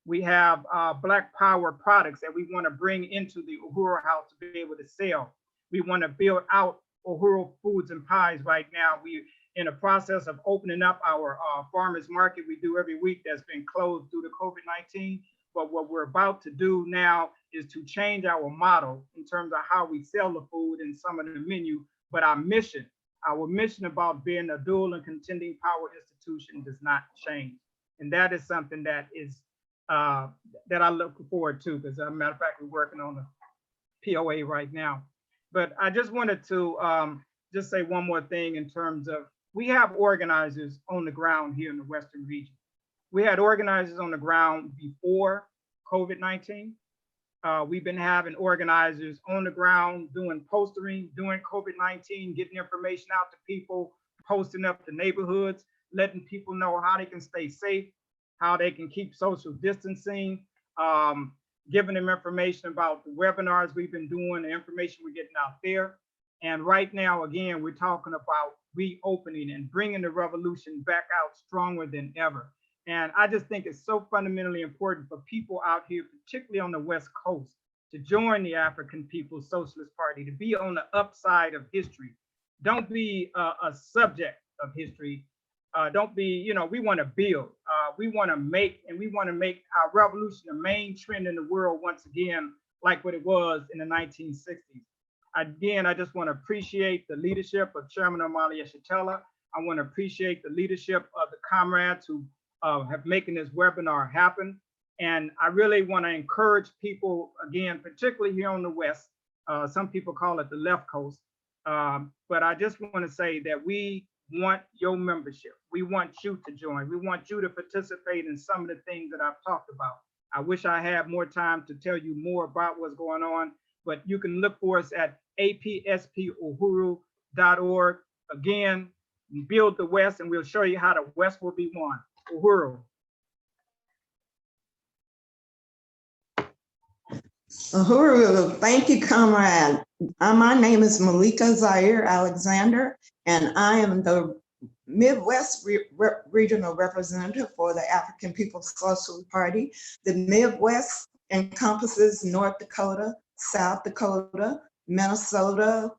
We have Black Power products that we want to bring into the Uhuru House to be able to sell. We want to build out Uhuru Foods and Pies right now. We in a process of opening up our farmers market we do every week that's been closed due to COVID-19. But what we're about to do now is to change our model in terms of how we sell the food and some of the menu. But our mission about being a dual and contending power institution does not change. And that is something that is that I look forward to, because as a matter of fact, we're working on the POA right now. But I just wanted to just say one more thing in terms of, we have organizers on the ground here in the Western region. We had organizers on the ground before COVID-19. We've been having organizers on the ground doing postering, doing COVID-19, getting information out to people, posting up the neighborhoods, letting people know how they can stay safe, how they can keep social distancing, giving them information about the webinars we've been doing, the information we're getting out there. And right now, again, we're talking about reopening and bringing the revolution back out stronger than ever. And I just think it's so fundamentally important for people out here, particularly on the West Coast, to join the African People's Socialist Party, to be on the upside of history. Don't be a subject of history. Don't be, we want to build. We want to make our revolution the main trend in the world once again, like what it was in the 1960s. Again, I just want to appreciate the leadership of Chairman Omali Yeshitela. I want to appreciate the leadership of the comrades who have making this webinar happen. And I really want to encourage people, again, particularly here on the West, some people call it the left coast, but I just want to say that we want your membership. We want you to join. We want you to participate in some of the things that I've talked about. I wish I had more time to tell you more about what's going on, but you can look for us at apspUhuru.org. Again, build the West, and we'll show you how the West will be won. Uhuru. Uhuru, thank you, comrade. My name is Malika Zaire Alexander, and I am the Midwest regional representative for the African People's Socialist Party. The Midwest encompasses North Dakota, South Dakota, Minnesota,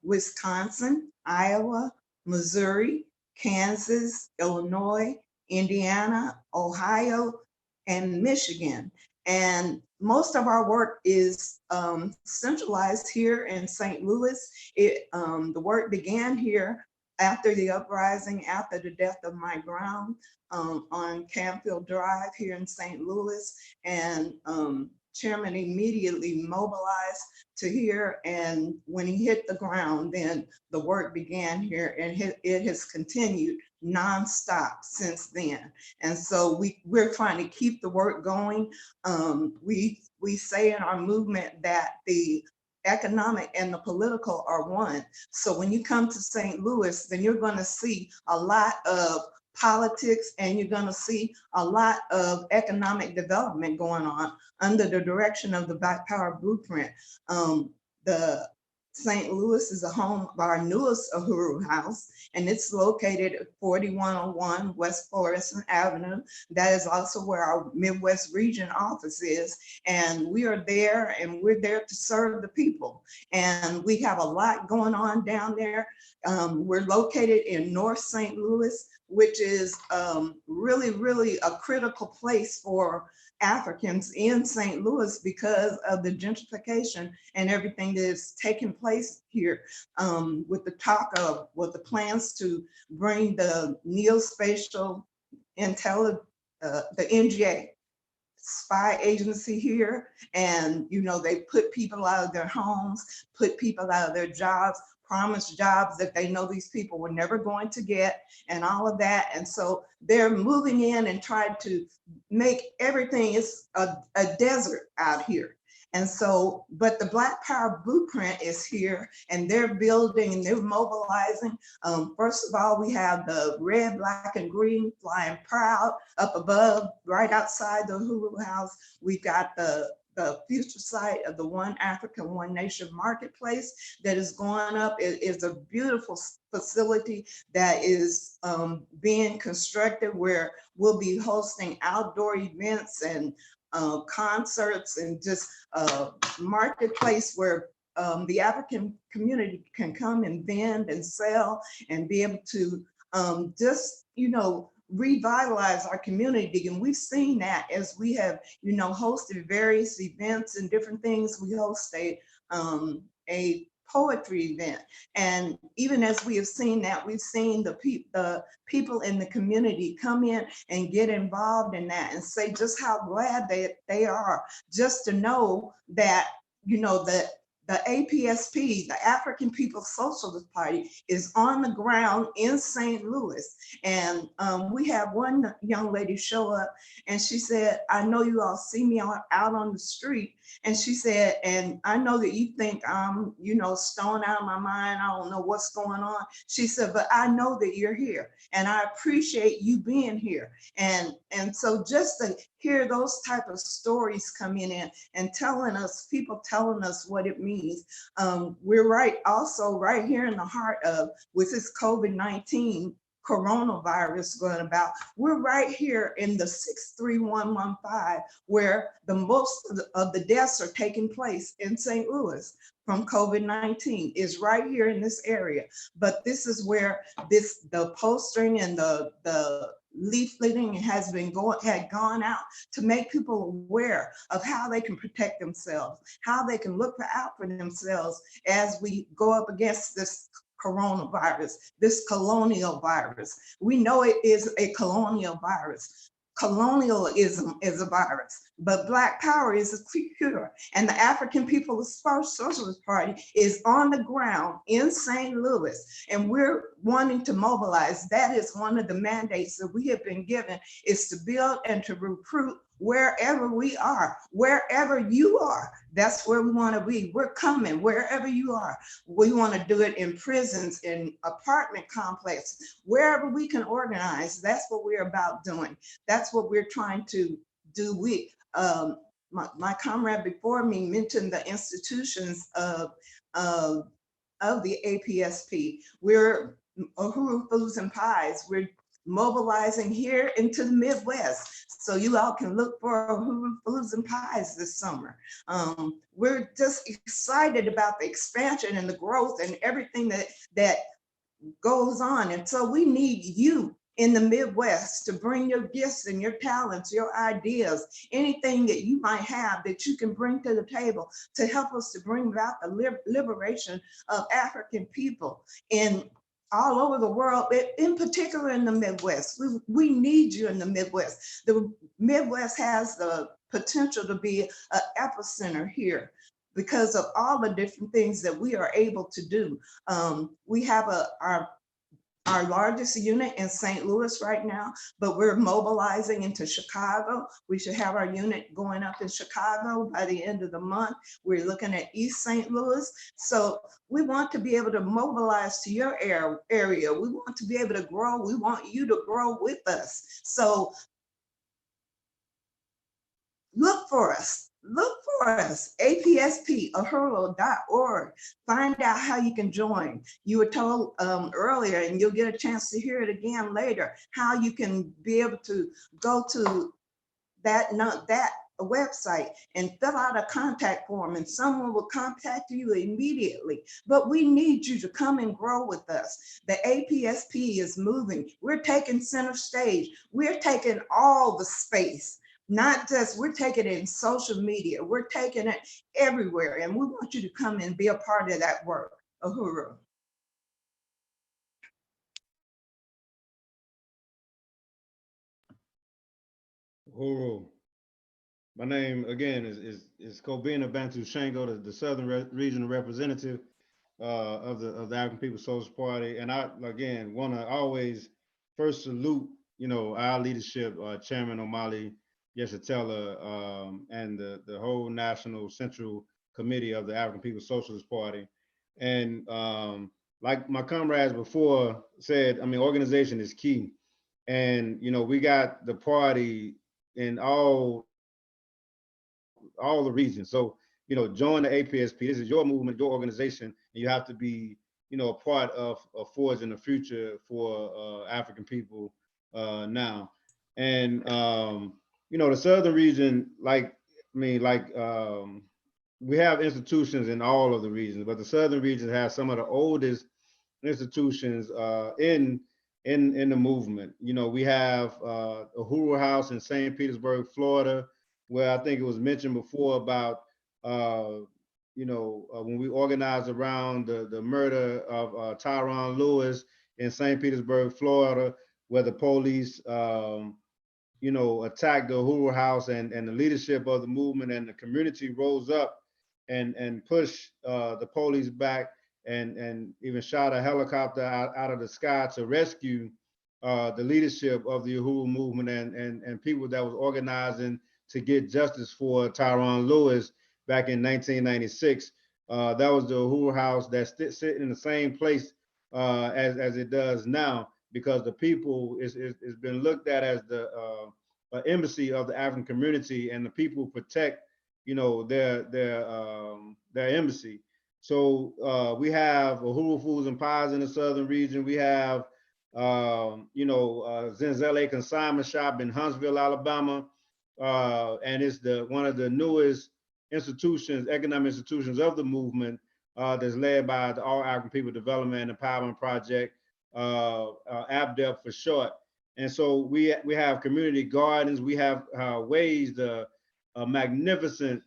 Wisconsin, Iowa, Missouri, Kansas, Illinois, Indiana, Ohio, and Michigan. And most of our work is centralized here in St. Louis. The work began here after the uprising, after the death of Mike Brown on Campfield Drive here in St. Louis. And Chairman immediately mobilized to here, and when he hit the ground, then the work began here, and it has continued nonstop since then. And so we're trying to keep the work going. We say in our movement that the economic and the political are one. So when you come to St. Louis, then you're going to see a lot of politics, and you're going to see a lot of economic development going on under the direction of the Black Power Blueprint. The St. Louis is the home of our newest Uhuru House, and it's located at 4101 West Florissant Avenue. That is also where our Midwest region office is. And we are there, and we're there to serve the people. And we have a lot going on down there. We're located in North St. Louis, which is really, really a critical place for Africans in St. Louis because of the gentrification and everything that is taking place here, with the talk of the plans to bring the neospatial the NGA spy agency here. And, they put people out of their homes, put people out of their jobs, promised jobs that they know these people were never going to get, and all of that. And so they're moving in and trying to make everything is a desert out here. And so, but the Black Power blueprint is here, and they're building and they're mobilizing. First of all, we have the red, black, and green flying proud up above, right outside the Uhuru House. We've got the future site of the One Africa, One Nation marketplace that is going up. It is a beautiful facility that is being constructed, where we'll be hosting outdoor events and concerts, and just a marketplace where the African community can come and vend and sell and be able to just, revitalize our community. And we've seen that as we have, hosted various events and different things. We host a poetry event. And even as we have seen that, we've seen the people in the community come in and get involved in that and say just how glad they are just to know that, that the APSP, the African People's Socialist Party, is on the ground in St. Louis. And we have one young lady show up, and she said, I know you all see me out on the street. And she said, and I know that you think I'm, stoned out of my mind, I don't know what's going on. She said, but I know that you're here, and I appreciate you being here. And so just to hear those type of stories coming in and people telling us what it means. We're also right here in the heart of, with this COVID-19 coronavirus going about, we're right here in the 63115, where the most of the deaths are taking place in St. Louis from COVID-19 is right here in this area. But this is where the postering and the leafleting had gone out to make people aware of how they can protect themselves, how they can look out for themselves as we go up against this coronavirus, this colonial virus. We know it is a colonial virus. Colonialism is a virus, but Black Power is a cure. And the African People's Socialist Party is on the ground in St. Louis, and we're wanting to mobilize. That is one of the mandates that we have been given, is to build and to recruit wherever we are, wherever you are. That's where we want to be. We're coming wherever you are. We want to do it in prisons, in apartment complexes, wherever we can organize. That's what we're about doing. That's what we're trying to do. My comrade before me mentioned the institutions of the APSP. We're Uhuru Foods and Pies. We're mobilizing here into the Midwest, so you all can look for Uhuru Foods and Pies this summer. We're just excited about the expansion and the growth and everything that goes on. And so we need you in the Midwest to bring your gifts and your talents, your ideas, anything that you might have that you can bring to the table to help us to bring about the liberation of African people in all over the world, but in particular in the Midwest. We need you in the Midwest. The Midwest has the potential to be an epicenter here because of all the different things that we are able to do. We have our largest unit in St. Louis right now, but we're mobilizing into Chicago. We should have our unit going up in Chicago by the end of the month. We're looking at East St. Louis. So we want to be able to mobilize to your area. We want to be able to grow. We want you to grow with us. So look for us. Look for us, APSP, ahuro.org. Find out how you can join. You were told earlier, and you'll get a chance to hear it again later, how you can be able to go to that website and fill out a contact form, and someone will contact you immediately. But we need you to come and grow with us. The APSP is moving. We're taking center stage. We're taking all the space. not just, we're taking it in social media, we're taking it everywhere, and we want you to come and be a part of that work. Uhuru. Uhuru. My name again is Kobina Bantu Shango, the Southern Regional Representative of the African People's Socialist Party, and I again want to always first salute our leadership, Chairman Omali Yeshitela, and the whole National Central Committee of the African People's Socialist Party, and like my comrades before said, I mean, organization is key, and we got the party in all the regions. So, join the APSP. This is your movement, your organization, and you have to be, a part of forging the future for African people now. And, the Southern region, we have institutions in all of the regions, but the Southern region has some of the oldest institutions in the movement. We have Uhuru House in St. Petersburg, Florida, where I think it was mentioned before about, when we organized around the murder of Tyron Lewis in St. Petersburg, Florida, where the police, attacked the Uhuru House, and the leadership of the movement and the community rose up and pushed the police back and even shot a helicopter out of the sky to rescue the leadership of the Uhuru movement and people that was organizing to get justice for Tyron Lewis back in 1996. That was the Uhuru House that's sitting in the same place as it does now, because the people is been looked at as the embassy of the African community, and the people protect, their embassy. So we have Uhuru Foods and Pies in the Southern region. We have, Zenzele Consignment Shop in Huntsville, Alabama. And it's one of the newest institutions, economic institutions of the movement, that's led by the All African People Development and Empowerment Project, APDEP for short. And so we have community gardens. We have waged a magnificent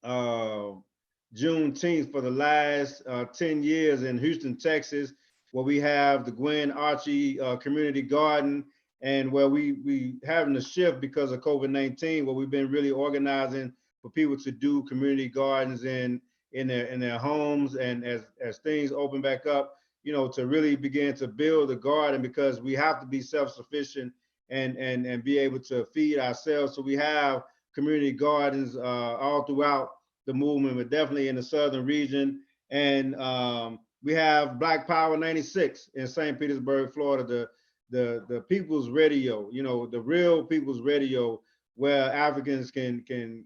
Juneteenth for the last 10 years in Houston, Texas, where we have the Gwen Archie Community Garden, and where we having a shift because of COVID-19, where we've been really organizing for people to do community gardens in their homes, and as things open back up, to really begin to build a garden, because we have to be self-sufficient and be able to feed ourselves. So we have community gardens all throughout the movement, but definitely in the Southern region. And we have Black Power 96 in St. Petersburg, Florida, the People's Radio, the real People's Radio, where Africans can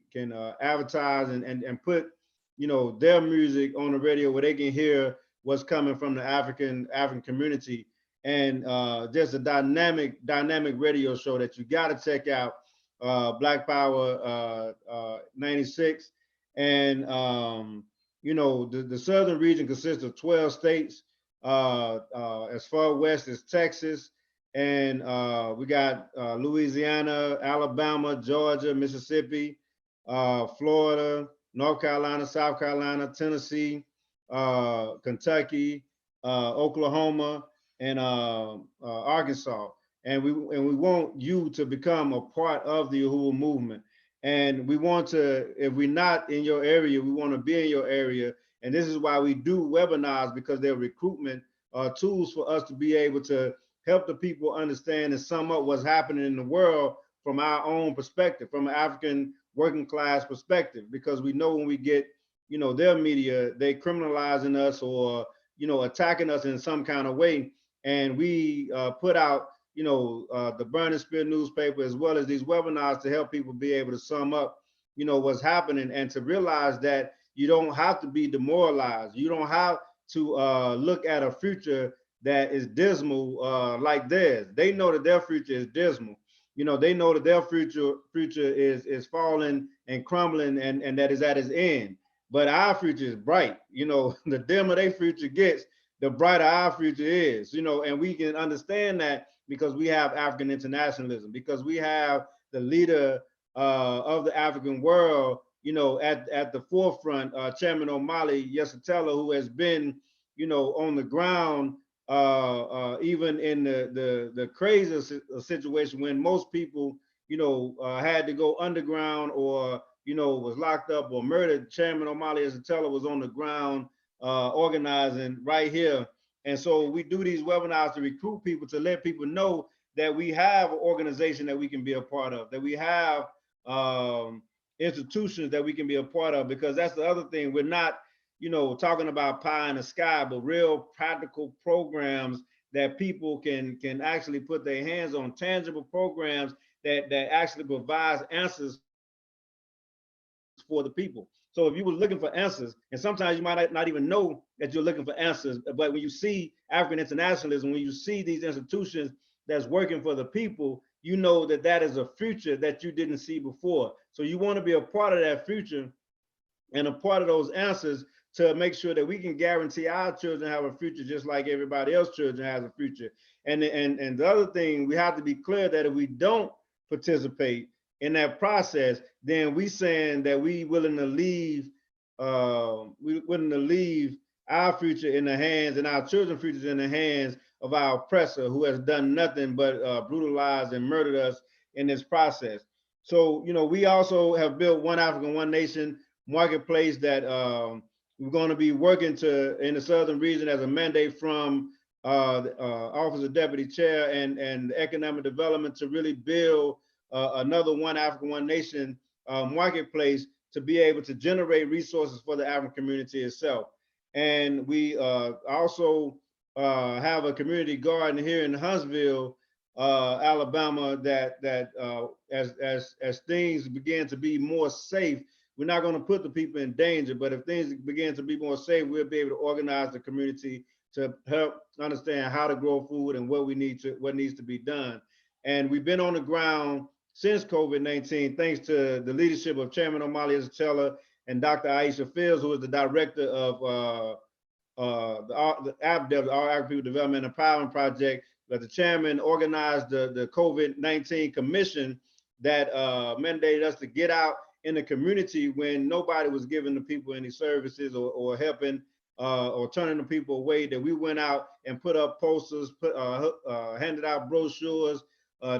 advertise and put, their music on the radio, where they can hear what's coming from the African community. And just a dynamic radio show that you got to check out, Black Power 96. And the Southern region consists of 12 states, as far west as Texas, and we got Louisiana, Alabama, Georgia, Mississippi, Florida, North Carolina, South Carolina, Tennessee, Kentucky, Oklahoma, and Arkansas. And we want you to become a part of the Uhuru movement. And we want to, if we're not in your area, we want to be in your area. And this is why we do webinars, because they're recruitment tools for us to be able to help the people understand and sum up what's happening in the world from our own perspective, from an African working class perspective. Because we know when we get, their media, they criminalizing us or, attacking us in some kind of way. And we put out, the Burn and Spear newspaper, as well as these webinars, to help people be able to sum up, what's happening, and to realize that you don't have to be demoralized. You don't have to look at a future that is dismal like theirs. They know that their future is dismal. They know that their future is falling and crumbling, and that is at its end. But our future is bright. The dimmer their future gets, the brighter our future is. And we can understand that because we have African internationalism, because we have the leader of the African world, you know, at the forefront, Chairman Omali Yesatela, who has been, you know, on the ground, even in the craziest situation when most people, you know, had to go underground or, you know, was locked up or murdered. Chairman Omali Yesatela was on the ground organizing right here. And so we do these webinars to recruit people, to let people know that we have an organization that we can be a part of, that we have institutions that we can be a part of, because that's the other thing. We're not, you know, talking about pie in the sky, but real practical programs that people can actually put their hands on, tangible programs that actually provides answers for the people. So if you were looking for answers, and sometimes you might not even know that you're looking for answers, but when you see African internationalism, when you see these institutions that's working for the people, you know that that is a future that you didn't see before. So you want to be a part of that future and a part of those answers to make sure that we can guarantee our children have a future just like everybody else's children has a future. And the other thing, we have to be clear that if we don't participate in that process, then we saying that we willing to leave our future in the hands and our children's futures in the hands of our oppressor, who has done nothing but brutalized and murdered us in this process. So, you know, we also have built One Africa, One Nation marketplace that we're going to be working to in the southern region as a mandate from the Office of Deputy Chair and Economic Development to really build another One Africa, One Nation marketplace to be able to generate resources for the African community itself. And we also have a community garden here in Huntsville, Alabama, that as things begin to be more safe, we're not going to put the people in danger, but if things begin to be more safe, we'll be able to organize the community to help understand how to grow food and what needs to be done. And we've been on the ground since COVID-19, thanks to the leadership of Chairman Omali Yesatela and Dr. Aisha Fields, who is the director of the APDEV, our African People Development and Empowerment Project. But the chairman organized the COVID-19 commission that mandated us to get out in the community when nobody was giving the people any services or helping or turning the people away, that we went out and put up posters, handed out brochures,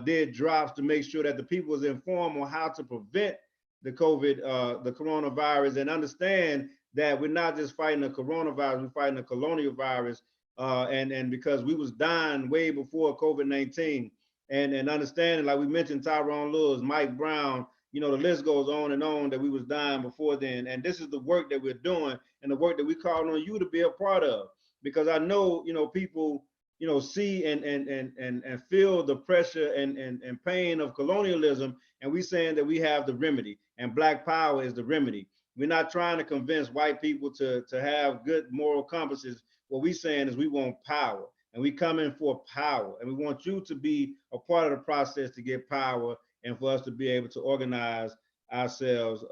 did drops to make sure that the people was informed on how to prevent the coronavirus, and understand that we're not just fighting the coronavirus, we're fighting the colonial virus. And because we was dying way before COVID-19, and understanding, like we mentioned, Tyrone Lewis, Mike Brown, you know, the list goes on, that we was dying before then. And this is the work that we're doing and the work that we call on you to be a part of, because I know, you know, people, you know, see and feel the pressure and pain of colonialism, and we saying that we have the remedy, and Black power is the remedy. We're not trying to convince white people to have good moral compasses. What we saying is we want power, and we come in for power, and we want you to be a part of the process to get power, and for us to be able to organize ourselves.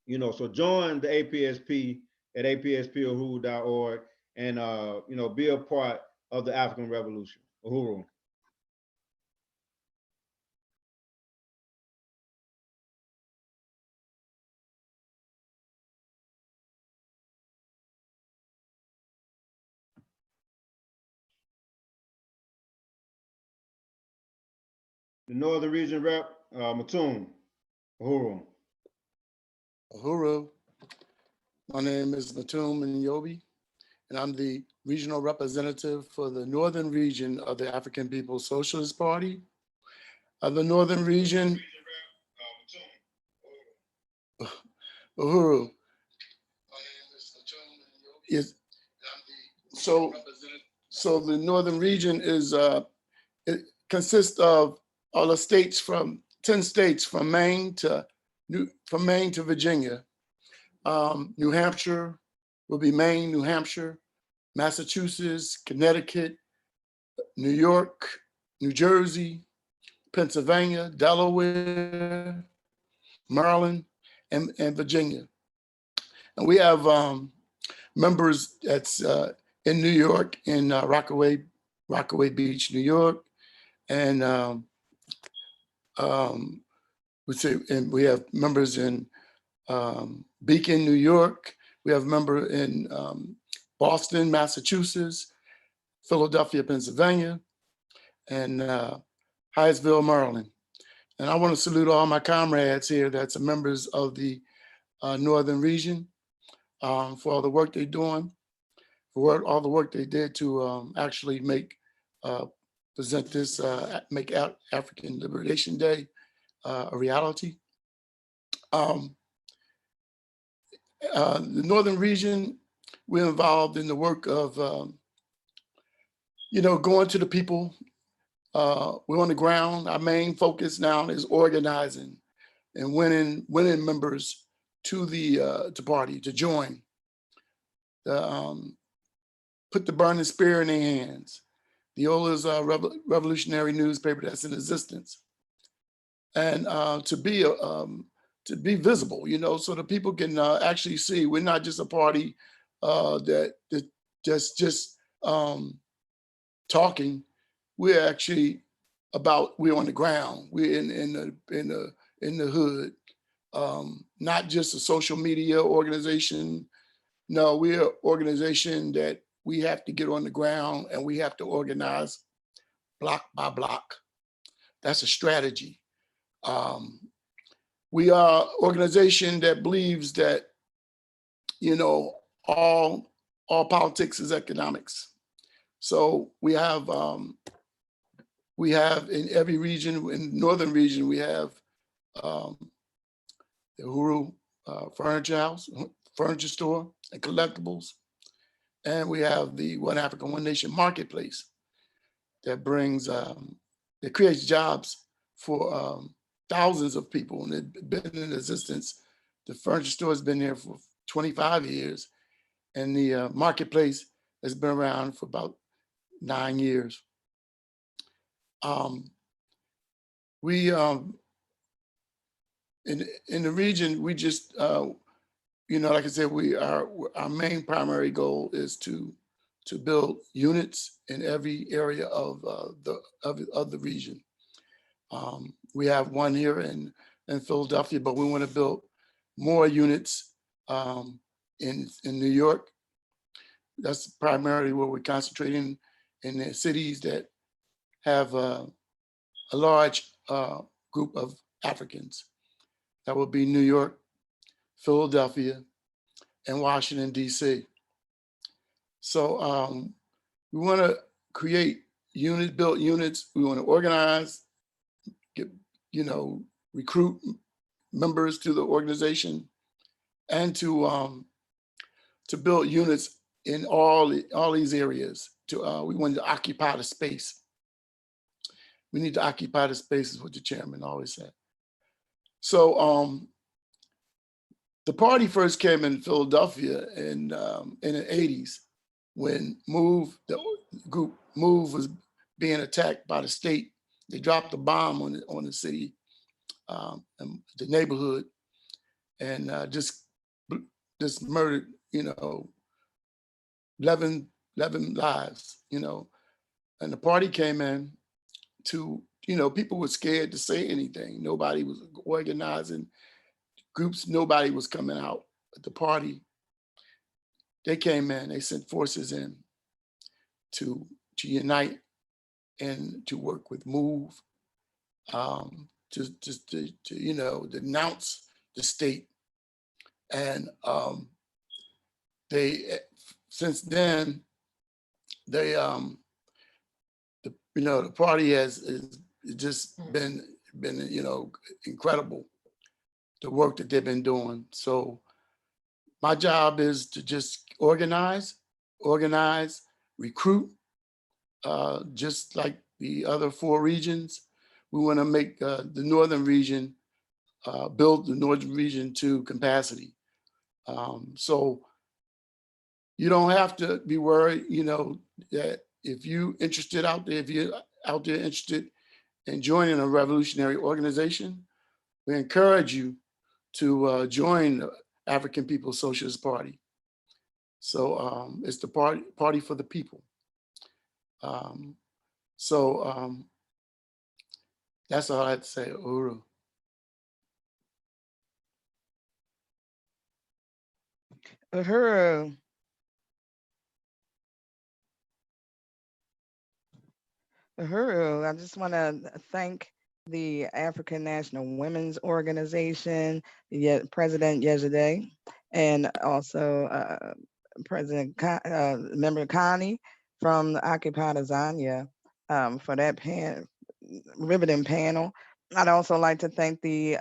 You know, so join the APSP at apsp.org and you know, be a part of the African Revolution. Uhuru. The Northern Region Rep, Mattoon. Uhuru. Uhuru. My name is Mattoon Nyobi, and I'm the regional representative for the Northern Region of the African Peoples Socialist Party. The Northern Region, Uhuru. Yes. So the Northern Region is, it consists of all the states from 10 states from Maine to Virginia. New Hampshire will be Maine, New Hampshire, Massachusetts, Connecticut, New York, New Jersey, Pennsylvania, Delaware, Maryland, and Virginia. And we have members that's in New York, in Rockaway Beach, New York, and And we have members in Beacon, New York. We have a member in Boston, Massachusetts, Philadelphia, Pennsylvania, and Hyattsville, Maryland. And I want to salute all my comrades here that's members of the Northern region for all the work they're doing, for all the work they did to actually present this, make African Liberation Day a reality. The Northern region, we're involved in the work of, going to the people. We're on the ground. Our main focus now is organizing and winning members to the party to join. Put the burning spear in their hands. The oldest revolutionary newspaper that's in existence, and to be visible, so that people can actually see we're not just a party that just talking. We're actually we're on the ground. We're in the hood. Not just a social media organization. No, we're an organization that we have to get on the ground and we have to organize block by block. That's a strategy. We are an organization that believes that, all politics is economics. So we have in every region, in the Northern region, we have the Uhuru furniture store and collectibles. And we have the One Africa, One Nation marketplace that brings, that creates jobs for thousands of people, and it's been in existence. The furniture store has been there for 25 years, and the marketplace has been around for about 9 years. We in the region, we just like I said, our main primary goal is to build units in every area of the region. We have one here in Philadelphia, but we want to build more units in New York. That's primarily where we're concentrating, in the cities that have a large group of Africans. That would be New York, Philadelphia, and Washington, D.C. So we want to create build units. We want to organize, recruit members to the organization, and to build units in all these areas. We want to occupy the space. We need to occupy the space, is what the chairman always said. So the party first came in Philadelphia in the 80s, when the group MOVE was being attacked by the state. They dropped a bomb on the city, and the neighborhood, and just murdered, 11 lives, and the party came in to, people were scared to say anything. Nobody was organizing groups. Nobody was coming out at the party. They came in, they sent forces in to unite and to work with MOVE, to denounce the state. And since then, the party has just been incredible, the work that they've been doing. So my job is to just organize, recruit, just like the other 4 regions. We want to make the Northern region, build the Northern region to capacity. So you don't have to be worried, that if you're interested out there, if you're out there interested in joining a revolutionary organization, we encourage you to join the African People's Socialist Party. So it's the party for the people. That's all I had to say, Uhuru. Uhuru. Uhuru, I just want to thank the African National Women's Organization, President Yesterday, and also Member Connie from the Occupied Azania for that riveting panel. I'd also like to thank the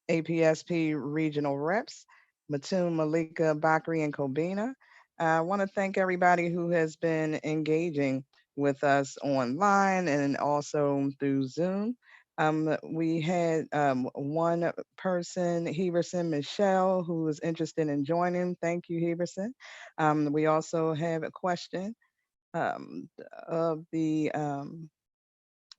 APSP regional reps, Matum, Malika, Bakri, and Kobina. I want to thank everybody who has been engaging with us online and also through Zoom. We had one person, Heberson Michelle, who was interested in joining. Thank you, Heberson. We also have a question of the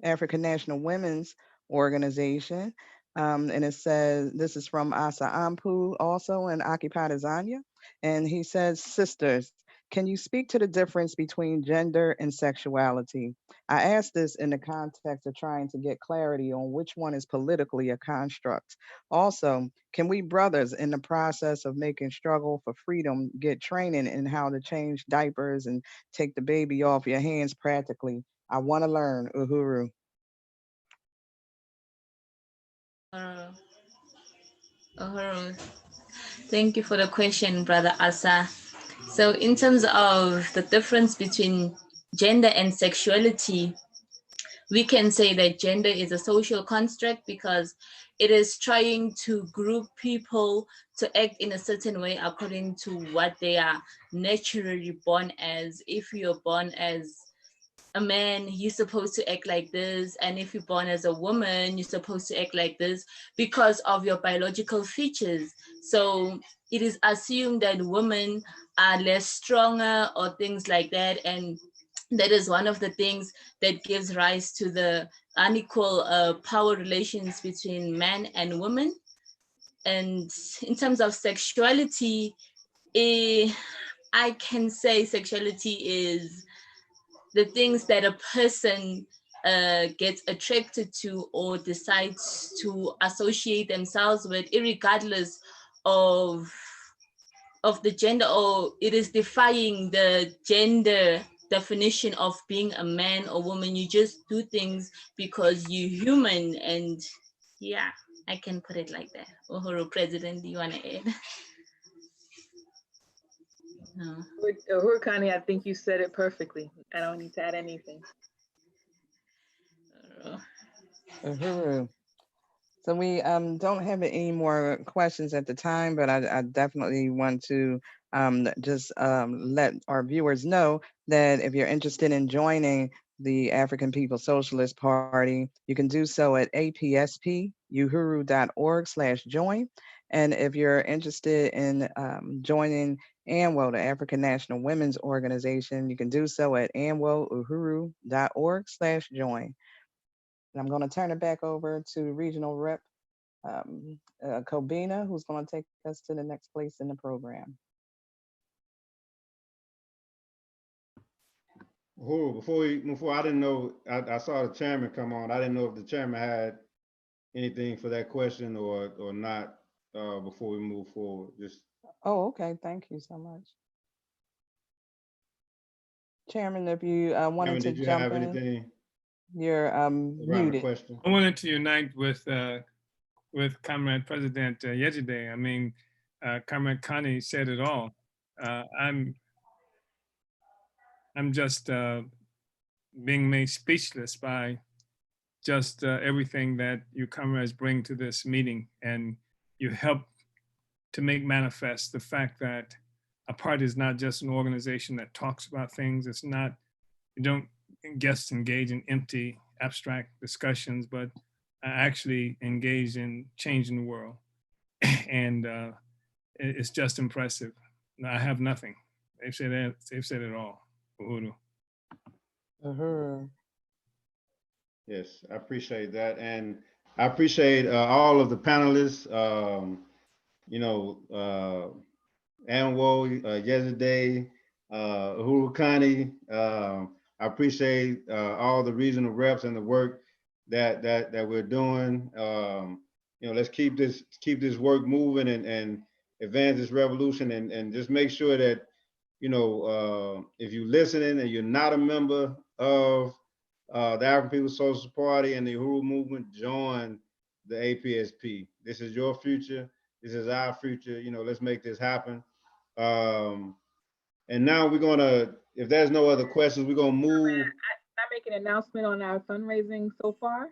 African National Women's Organization. And it says, this is from Asa Ampu, also in Occupied Azania. And he says, sisters, can you speak to the difference between gender and sexuality? I asked this in the context of trying to get clarity on which one is politically a construct. Also, can we brothers in the process of making struggle for freedom get training in how to change diapers and take the baby off your hands practically? I want to learn, Uhuru. Uhuru, thank you for the question, Brother Asa. So in terms of the difference between gender and sexuality, we can say that gender is a social construct because it is trying to group people to act in a certain way according to what they are naturally born as. If you're born as a man, you're supposed to act like this. And if you're born as a woman, you're supposed to act like this because of your biological features. So it is assumed that women are less stronger or things like that. And that is one of the things that gives rise to the unequal power relations between men and women. And in terms of sexuality, I can say sexuality is the things that a person gets attracted to or decides to associate themselves with, irregardless of the gender, or it is defying the gender definition of being a man or woman. You just do things because you're human. And yeah, I can put it like that. Uhuru, President, do you want to add? No. Uhuru Kani, I think you said it perfectly. I don't need to add anything. Uhuru. So we don't have any more questions at the time, but I definitely want to just let our viewers know that if you're interested in joining the African People's Socialist Party, you can do so at apspuhuru.org/join. And if you're interested in joining ANWO, the African National Women's Organization, you can do so at anwouhuru.org/join. And I'm going to turn it back over to Regional Rep Kobina, who's going to take us to the next place in the program. Before I didn't know, I saw the chairman come on. I didn't know if the chairman had anything for that question or not before we move forward. Just. Oh, okay. Thank you so much. Chairman, if you wanted to jump in, anything you're muted. Question? I wanted to unite with Comrade President Yejide. I mean, Comrade Connie said it all. I'm just being made speechless by just everything that you comrades bring to this meeting, and you help to make manifest the fact that a party is not just an organization that talks about things. It's not, you don't just engage in empty, abstract discussions, but actually engage in changing the world. And it's just impressive. I have nothing. They've said it all. Uhuru. Uhuru. Yes, I appreciate that. And I appreciate all of the panelists, Anwo, Yesterday, Uhuru Kani. I appreciate all the regional reps and the work that we're doing. You know, let's keep this work moving and advance this revolution, and just make sure that, you know, if you're listening and you're not a member of the African People's Socialist Party and the Uhuru movement, join the APSP. This is your future. This is our future. You know, let's make this happen. And now we're gonna, if there's no other questions, we're gonna move. Can I make an announcement on our fundraising so far?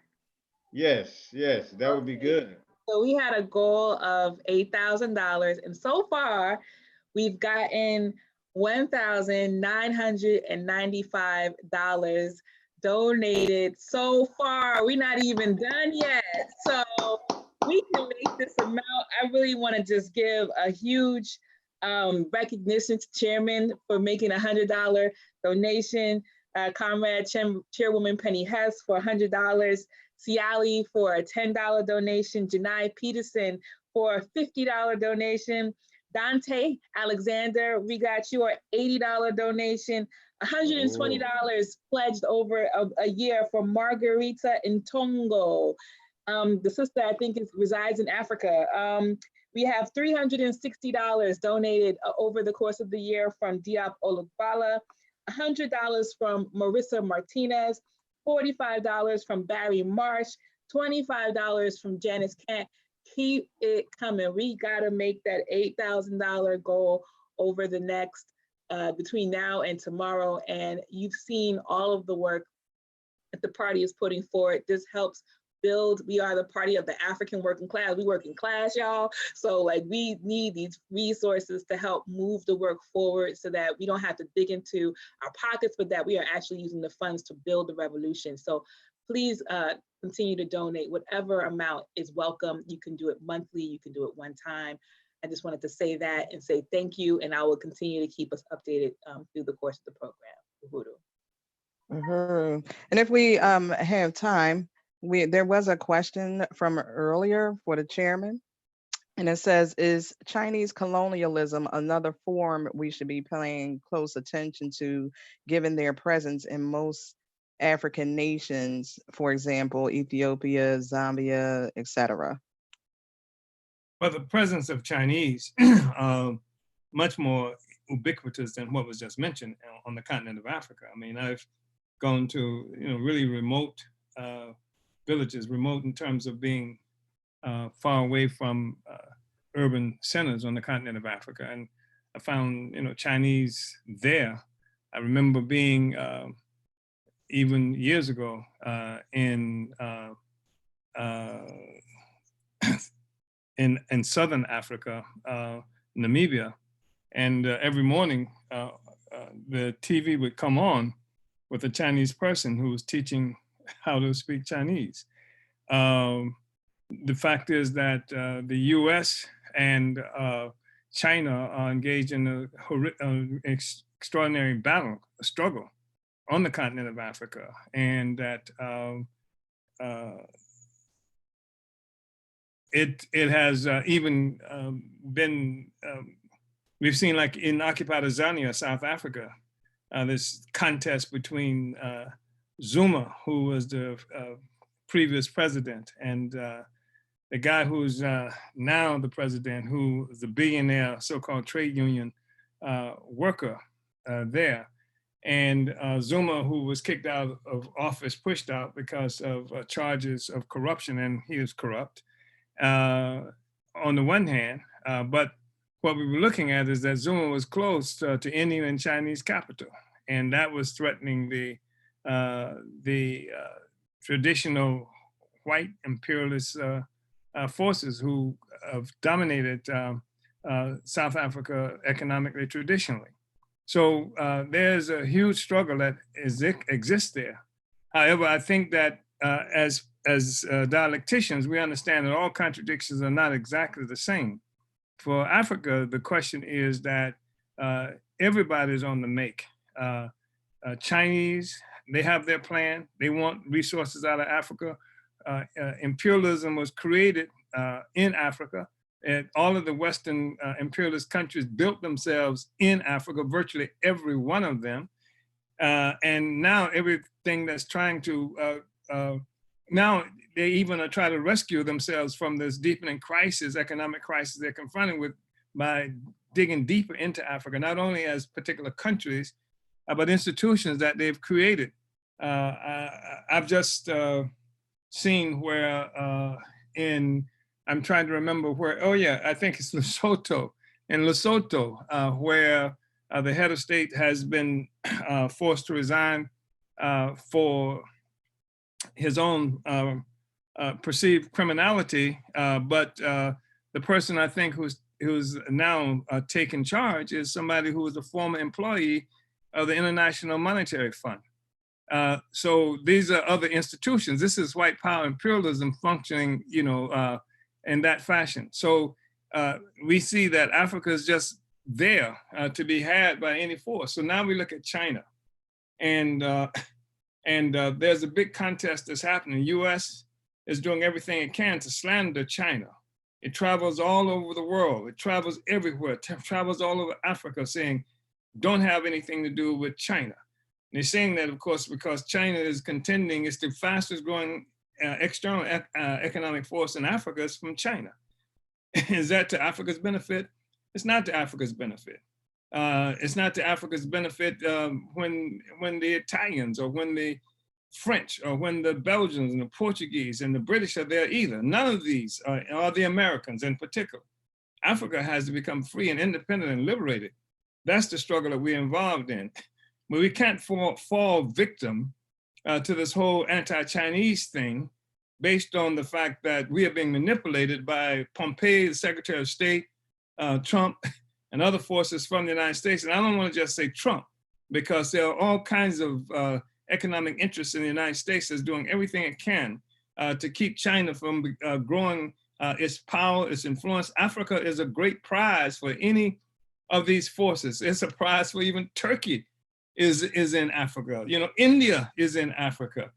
Yes, that would be good. So we had a goal of $8,000, and so far we've gotten $1,995 donated so far. We're not even done yet. So we can make this amount. I really want to just give a huge recognition to Chairman for making a $100 donation, Comrade Chairwoman Penny Hess for $100, Ciali for a $10 donation, Janai Peterson for a $50 donation, Dante Alexander, we got your $80 donation, $120 pledged over a year for Margarita Ntongo. The sister, I think, resides in Africa. We have $360 donated over the course of the year from Diop Olugbala, $100 from Marissa Martinez, $45 from Barry Marsh, $25 from Janice Kent. Keep it coming. We gotta make that $8,000 goal over the next, between now and tomorrow. And you've seen all of the work that the party is putting forward. This helps build, we are the party of the African working class. We working class, y'all. So like we need these resources to help move the work forward so that we don't have to dig into our pockets, but that we are actually using the funds to build the revolution. So please continue to donate. Whatever amount is welcome. You can do it monthly, you can do it one time. I just wanted to say that and say thank you, and I will continue to keep us updated through the course of the program. Uhuru. Uhuru. And if we have time, there was a question from earlier for the chairman, and it says, is Chinese colonialism another form we should be paying close attention to, given their presence in most African nations, for example, Ethiopia, Zambia, etc.? Well, the presence of Chinese, much more ubiquitous than what was just mentioned on the continent of Africa. I mean, I've gone to really remote villages, remote in terms of being far away from urban centers on the continent of Africa, and I found Chinese there. I remember being even years ago in Southern Africa, Namibia, and every morning the TV would come on with a Chinese person who was teaching how to speak Chinese. The fact is that the US and China are engaged in an extraordinary struggle on the continent of Africa, and that it has even been, we've seen, like in occupied Tanzania, South Africa, this contest between Zuma, who was the previous president, and the guy who's now the president, who is a billionaire so-called trade union worker there. And Zuma, who was kicked out of office, pushed out because of charges of corruption, and he was corrupt on the one hand, but what we were looking at is that Zuma was close to Indian and Chinese capital, and that was threatening the traditional white imperialist forces who have dominated South Africa economically traditionally. So there's a huge struggle that exists there. However, I think that as dialecticians, we understand that all contradictions are not exactly the same. For Africa, the question is that everybody's on the make. Chinese, they have their plan. They want resources out of Africa. Imperialism was created in Africa, and all of the Western imperialist countries built themselves in Africa, virtually every one of them. And now everything that's trying to now they even try to rescue themselves from this deepening crisis, economic crisis they're confronted with by digging deeper into Africa, not only as particular countries, but institutions that they've created. I've just seen where I'm trying to remember where, oh yeah, I think it's Lesotho. In Lesotho, where the head of state has been forced to resign for his own perceived criminality, but the person I think who's now taking charge is somebody who was a former employee of the International Monetary Fund. So these are other institutions. This is white power imperialism functioning, you know, in that fashion. So we see that Africa is just there to be had by any force. So now we look at China, and there's a big contest that's happening. U.S. is doing everything it can to slander China. It travels all over the world. It travels everywhere. It travels all over Africa saying, don't have anything to do with China. And they're saying that, of course, because China is contending, it's the fastest growing external economic force in Africa is from China. Is that to Africa's benefit? It's not to Africa's benefit. It's not to Africa's benefit when the Italians or when the French or when the Belgians and the Portuguese and the British are there either. None of these are the Americans in particular. Africa has to become free and independent and liberated. That's the struggle that we're involved in. But we can't fall victim to this whole anti-Chinese thing based on the fact that we are being manipulated by Pompeo, the Secretary of State, Trump, and other forces from the United States. And I don't want to just say Trump, because there are all kinds of economic interests in the United States that's doing everything it can to keep China from growing its power, its influence. Africa is a great prize for any of these forces. It's a prize for even Turkey is in Africa. You know, India is in Africa.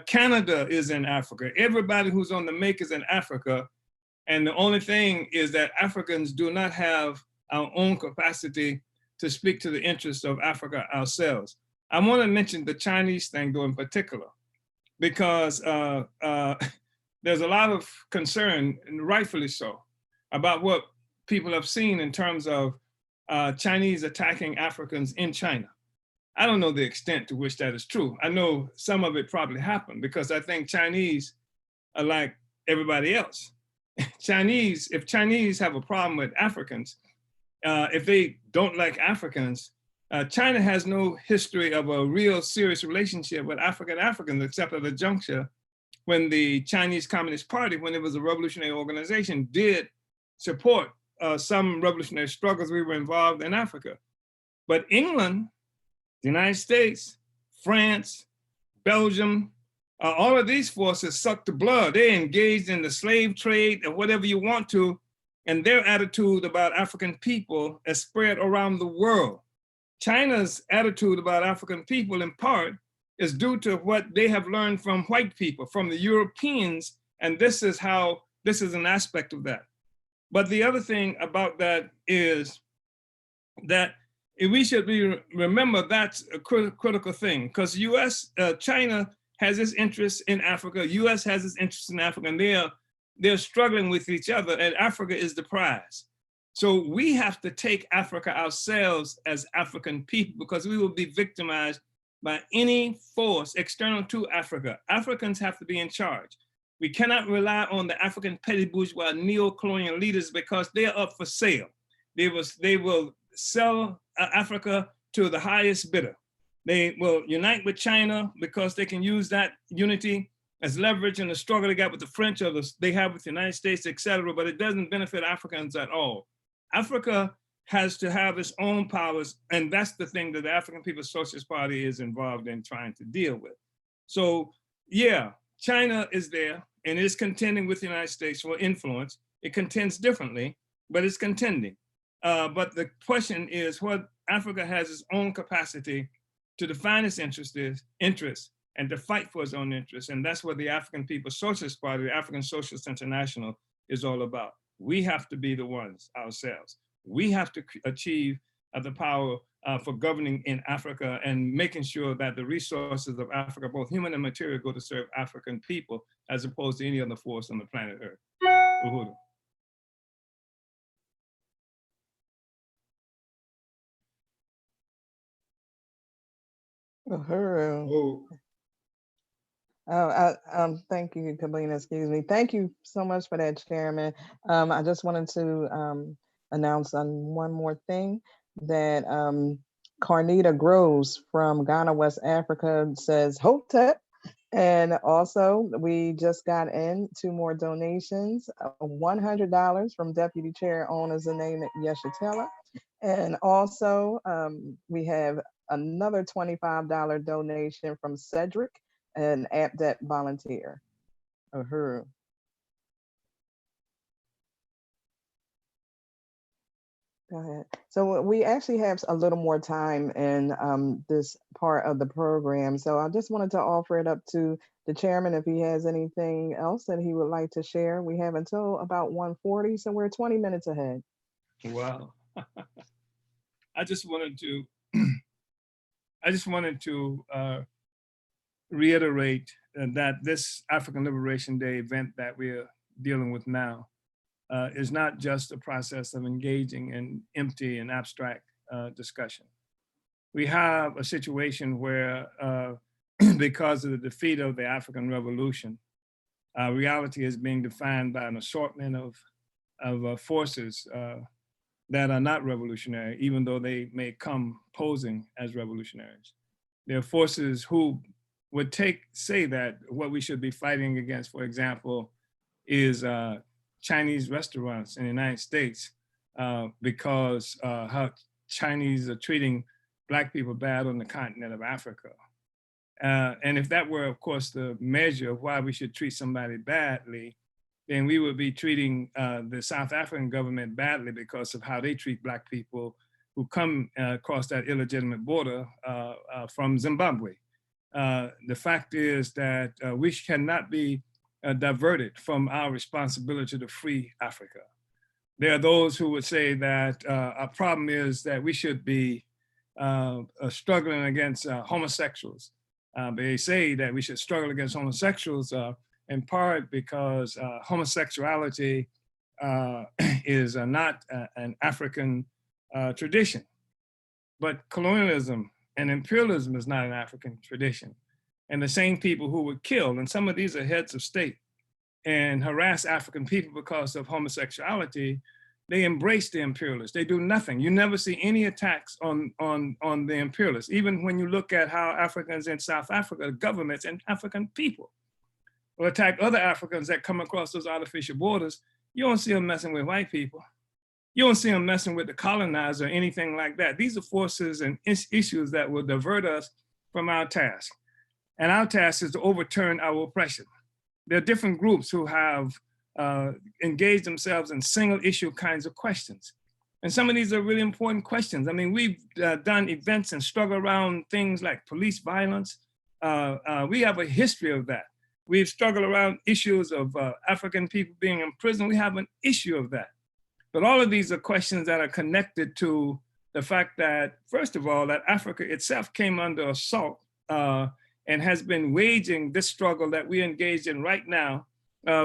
Canada is in Africa. Everybody who's on the make is in Africa. And the only thing is that Africans do not have our own capacity to speak to the interests of Africa ourselves. I want to mention the Chinese thing though in particular, because there's a lot of concern, and rightfully so, about what people have seen in terms of Chinese attacking Africans in China. I don't know the extent to which that is true. I know some of it probably happened because I think Chinese are like everybody else. If Chinese have a problem with Africans, if they don't like Africans, China has no history of a real serious relationship with African Africans, except at a juncture when the Chinese Communist Party, when it was a revolutionary organization, did support some revolutionary struggles we were involved in Africa. But England, the United States, France, Belgium, all of these forces sucked the blood. They engaged in the slave trade or whatever you want to, and their attitude about African people is spread around the world. China's attitude about African people in part is due to what they have learned from white people, from the Europeans, and this is an aspect of that. But the other thing about that is that we should remember that's a critical thing, because China has its interests in Africa, US has its interests in Africa, and they're struggling with each other, and Africa is the prize. So we have to take Africa ourselves as African people, because we will be victimized by any force external to Africa. Africans have to be in charge. We cannot rely on the African petty bourgeois neo-colonial leaders because they are up for sale. They will sell Africa to the highest bidder. They will unite with China because they can use that unity as leverage in the struggle they got with the French or they have with the United States, et cetera, but it doesn't benefit Africans at all. Africa has to have its own powers, and that's the thing that the African People's Socialist Party is involved in trying to deal with. So yeah, China is there and is contending with the United States for influence. It contends differently, but it's contending. But the question is what Africa has its own capacity to define its interests and to fight for its own interests. And that's what the African People's Socialist Party, the African Socialist International, is all about. We have to be the ones ourselves. We have to achieve the power for governing in Africa and making sure that the resources of Africa, both human and material, go to serve African people as opposed to any other force on the planet Earth. Uhuru. Uhuru. Thank you, Kalina, excuse me. Thank you so much for that, Chairman. I just wanted to announce on one more thing that Carnita Groves from Ghana, West Africa says Hotep. And also we just got in 2 more donations, $100 from Deputy Chair Owners Name Yeshatella. And also we have another $25 donation from Cedric, an APDET volunteer. Uhuru. Go ahead. So we actually have a little more time in this part of the program. So I just wanted to offer it up to the chairman if he has anything else that he would like to share. We have until about 1:40, so we're 20 minutes ahead. Wow. I just wanted to reiterate that this African Liberation Day event that we're dealing with now is not just a process of engaging in empty and abstract discussion. We have a situation where, because of the defeat of the African Revolution, reality is being defined by an assortment of forces that are not revolutionary, even though they may come posing as revolutionaries. There are forces who would say that what we should be fighting against, for example, is Chinese restaurants in the United States because how Chinese are treating Black people bad on the continent of Africa. And if that were, of course, the measure of why we should treat somebody badly, then we would be treating the South African government badly because of how they treat Black people who come across that illegitimate border from Zimbabwe. The fact is that we cannot be diverted from our responsibility to free Africa. There are those who would say that our problem is that we should be struggling against homosexuals. They say that we should struggle against homosexuals in part because homosexuality is not an African tradition. But colonialism and imperialism is not an African tradition. And the same people who would kill, and some of these are heads of state, and harass African people because of homosexuality, they embrace the imperialists. They do nothing. You never see any attacks on the imperialists. Even when you look at how Africans in South Africa, governments and African people will attack other Africans that come across those artificial borders, you don't see them messing with white people. You don't see them messing with the colonizer or anything like that. These are forces and issues that will divert us from our task. And our task is to overturn our oppression. There are different groups who have engaged themselves in single issue kinds of questions. And some of these are really important questions. I mean, we've done events and struggled around things like police violence. We have a history of that. We've struggled around issues of African people being in prison. We have an issue of that. But all of these are questions that are connected to the fact that, first of all, that Africa itself came under assault and has been waging this struggle that we engaged in right now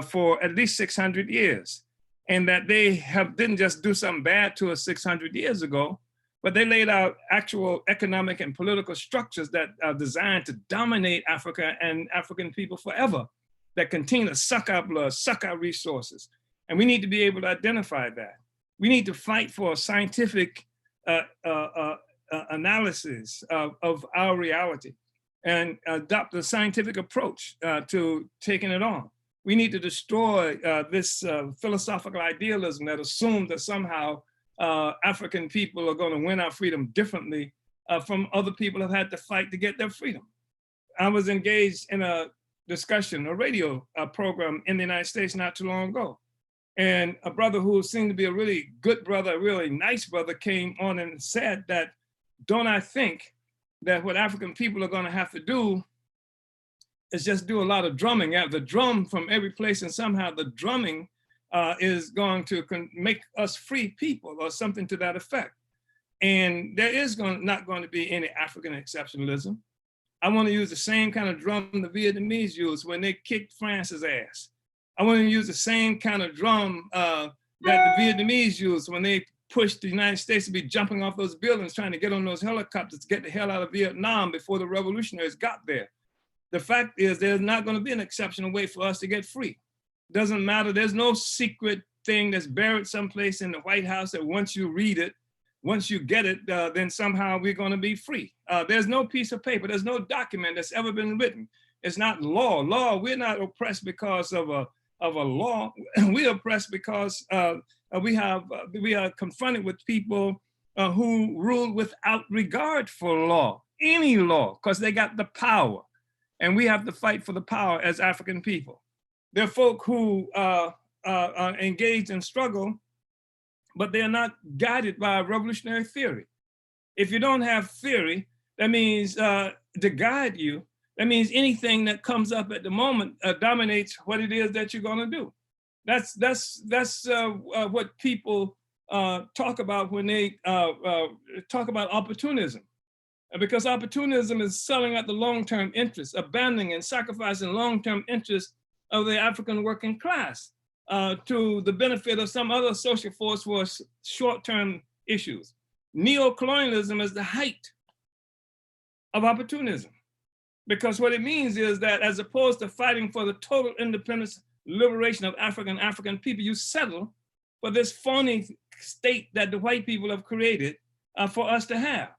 for at least 600 years. And that they didn't just do something bad to us 600 years ago, but they laid out actual economic and political structures that are designed to dominate Africa and African people forever, that continue to suck our blood, suck our resources. And we need to be able to identify that. We need to fight for a scientific analysis of our reality and adopt a scientific approach to taking it on. We need to destroy this philosophical idealism that assumes that somehow African people are going to win our freedom differently from other people who have had to fight to get their freedom. I was engaged in a discussion, a radio program in the United States not too long ago. And a brother who seemed to be a really good brother, a really nice brother, came on and said that, don't I think that what African people are going to have to do is just do a lot of drumming. The drum from every place, and somehow the drumming is going to make us free people or something to that effect. And there is not going to be any African exceptionalism. I want to use the same kind of drum the Vietnamese used when they kicked France's ass. I want to use the same kind of drum that the Vietnamese used when they pushed the United States to be jumping off those buildings, trying to get on those helicopters to get the hell out of Vietnam before the revolutionaries got there. The fact is there's not going to be an exceptional way for us to get free. Doesn't matter. There's no secret thing that's buried someplace in the White House that once you read it, once you get it, then somehow we're going to be free. There's no piece of paper, there's no document that's ever been written. It's not law. We're not oppressed because of a law. We're oppressed because we are confronted with people who rule without regard for law, any law, because they got the power. And we have to fight for the power as African people. There are folk who are engaged in struggle, but they are not guided by a revolutionary theory. If you don't have theory, that means to guide you, that means anything that comes up at the moment dominates what it is that you're gonna do. That's what people talk about when they talk about opportunism. Because opportunism is selling at the long-term interests, abandoning and sacrificing long-term interests of the African working class to the benefit of some other social force for short-term issues. Neo-colonialism is the height of opportunism, because what it means is that as opposed to fighting for the total independence, liberation of African people, you settle for this phony state that the white people have created for us to have.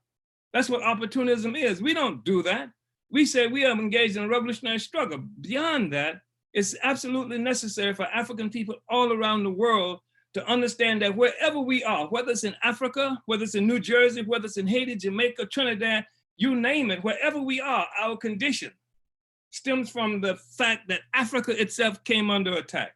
That's what opportunism is. We don't do that. We say we are engaged in a revolutionary struggle. Beyond that, it's absolutely necessary for African people all around the world to understand that wherever we are, whether it's in Africa, whether it's in New Jersey, whether it's in Haiti, Jamaica, Trinidad, you name it, wherever we are, our condition stems from the fact that Africa itself came under attack.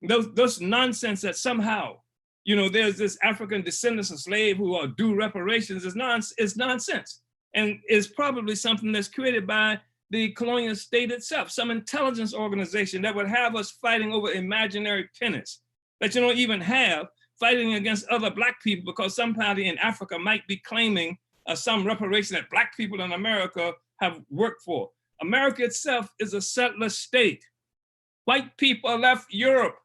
Those nonsense that somehow, you know, there's this African descendants of slaves who are due reparations is nonsense. And is probably something that's created by the colonial state itself, some intelligence organization that would have us fighting over imaginary penance that you don't even have, fighting against other Black people because somebody in Africa might be claiming some reparation that Black people in America have worked for. America itself is a settler state. White people left Europe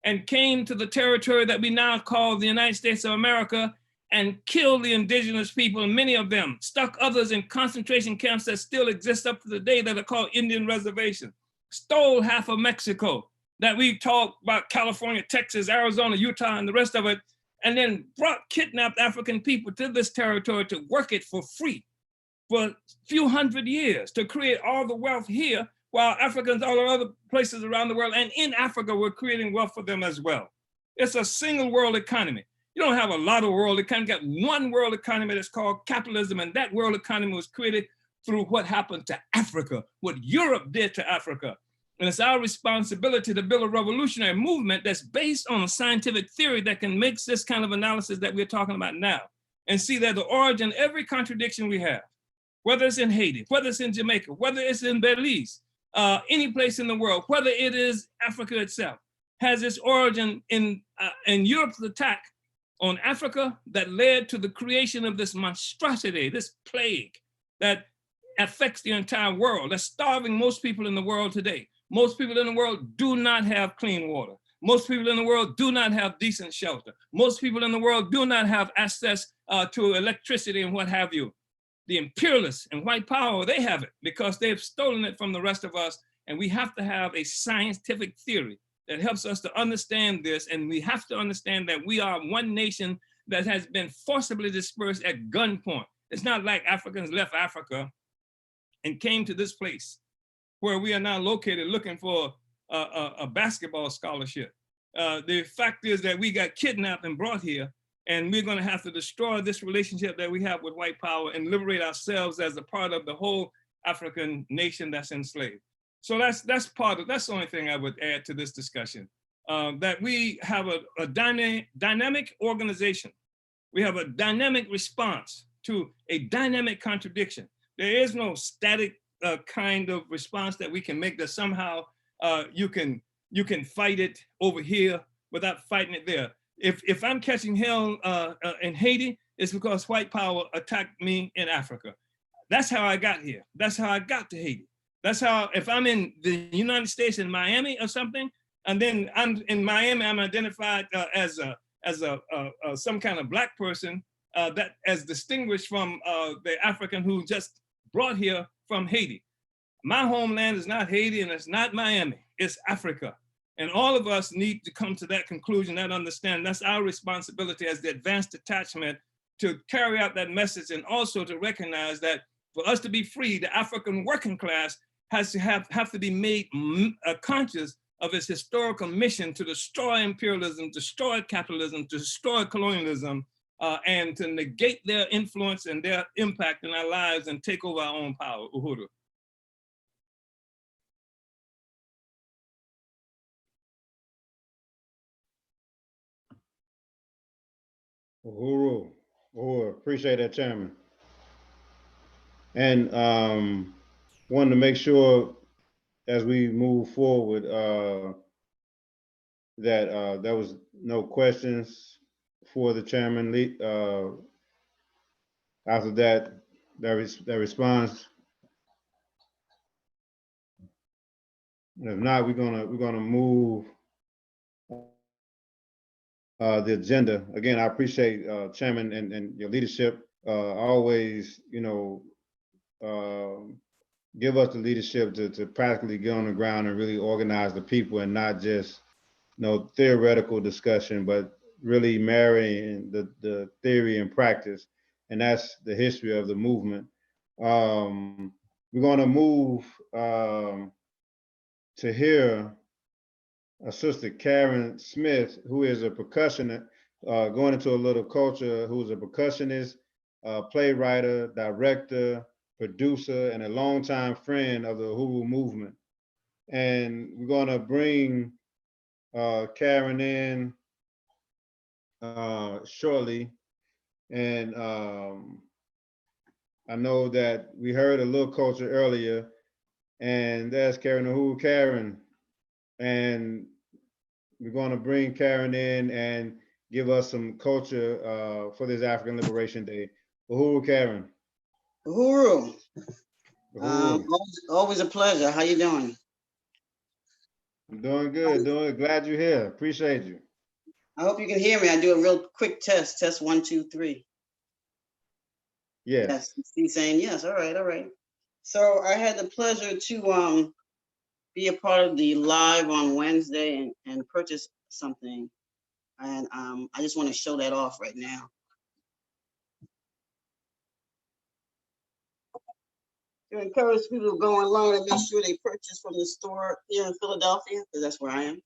and came to the territory that we now call the United States of America and killed the indigenous people, and many of them stuck others in concentration camps that still exist up to the day that are called Indian reservations, stole half of Mexico that we talk about, California, Texas, Arizona, Utah, and the rest of it, and then kidnapped African people to this territory to work it for free for a few hundred years to create all the wealth here, while Africans all other places around the world and in Africa were creating wealth for them as well. It's a single world economy. You don't have a lot of world economy, you got one world economy that's called capitalism, and that world economy was created through what happened to Africa, what Europe did to Africa. And it's our responsibility to build a revolutionary movement that's based on a scientific theory that can make this kind of analysis that we're talking about now and see that the origin, every contradiction we have, whether it's in Haiti, whether it's in Jamaica, whether it's in Belize, any place in the world, whether it is Africa itself, has its origin in Europe's attack on Africa that led to the creation of this monstrosity, this plague that affects the entire world, that's starving most people in the world today. Most people in the world do not have clean water. Most people in the world do not have decent shelter. Most people in the world do not have access to electricity and what have you. The imperialists and white power, they have it because they've stolen it from the rest of us. And we have to have a scientific theory that helps us to understand this. And we have to understand that we are one nation that has been forcibly dispersed at gunpoint. It's not like Africans left Africa and came to this place where we are now located looking for a basketball scholarship. The fact is that we got kidnapped and brought here, and we're gonna have to destroy this relationship that we have with white power and liberate ourselves as a part of the whole African nation that's enslaved. So that's the only thing I would add to this discussion, that we have a dynamic organization. We have a dynamic response to a dynamic contradiction. There is no static kind of response that we can make that somehow you can fight it over here without fighting it there. If I'm catching hell in Haiti, it's because white power attacked me in Africa. That's how I got here. That's how I got to Haiti. That's how, if I'm in the United States in Miami or something, and then I'm in Miami, I'm identified as some kind of Black person that as distinguished from the African who just brought here from Haiti. My homeland is not Haiti and it's not Miami, it's Africa. And all of us need to come to that conclusion, that understand that's our responsibility as the advanced detachment to carry out that message, and also to recognize that for us to be free, the African working class has to have to be made conscious of its historical mission to destroy imperialism, destroy capitalism, to destroy colonialism, and to negate their influence and their impact in our lives and take over our own power. Uhuru. Uhuru. Uhuru. Appreciate that, Chairman. And wanted to make sure as we move forward that there was no questions for the chairman. After that response. If not, we're gonna move the agenda. Again, I appreciate Chairman and your leadership. Always, give us the leadership to practically get on the ground and really organize the people, and not just theoretical discussion, but really marrying the theory and practice. And that's the history of the movement. We're going to move to hear Sister Karen Smith, who is a percussionist, going into a little culture, who's a percussionist, playwright, director, producer, and a longtime friend of the Uhuru movement. And we're going to bring Karen in shortly. And I know that we heard a little culture earlier, and that's Karen Uhuru. Karen. And we're going to bring Karen in and give us some culture for this African Liberation Day. Uhuru, Karen. Uhuru. Uhuru. Always a pleasure. How you doing? I'm doing good. Glad you're here. Appreciate you. I hope you can hear me. I do a real quick test. Test 1, 2, 3. Yes. He's saying yes. All right. So I had the pleasure to be a part of the live on Wednesday and purchase something, and I just want to show that off right now. To encourage people to go online and make sure they purchase from the store here in Philadelphia, because that's where I am.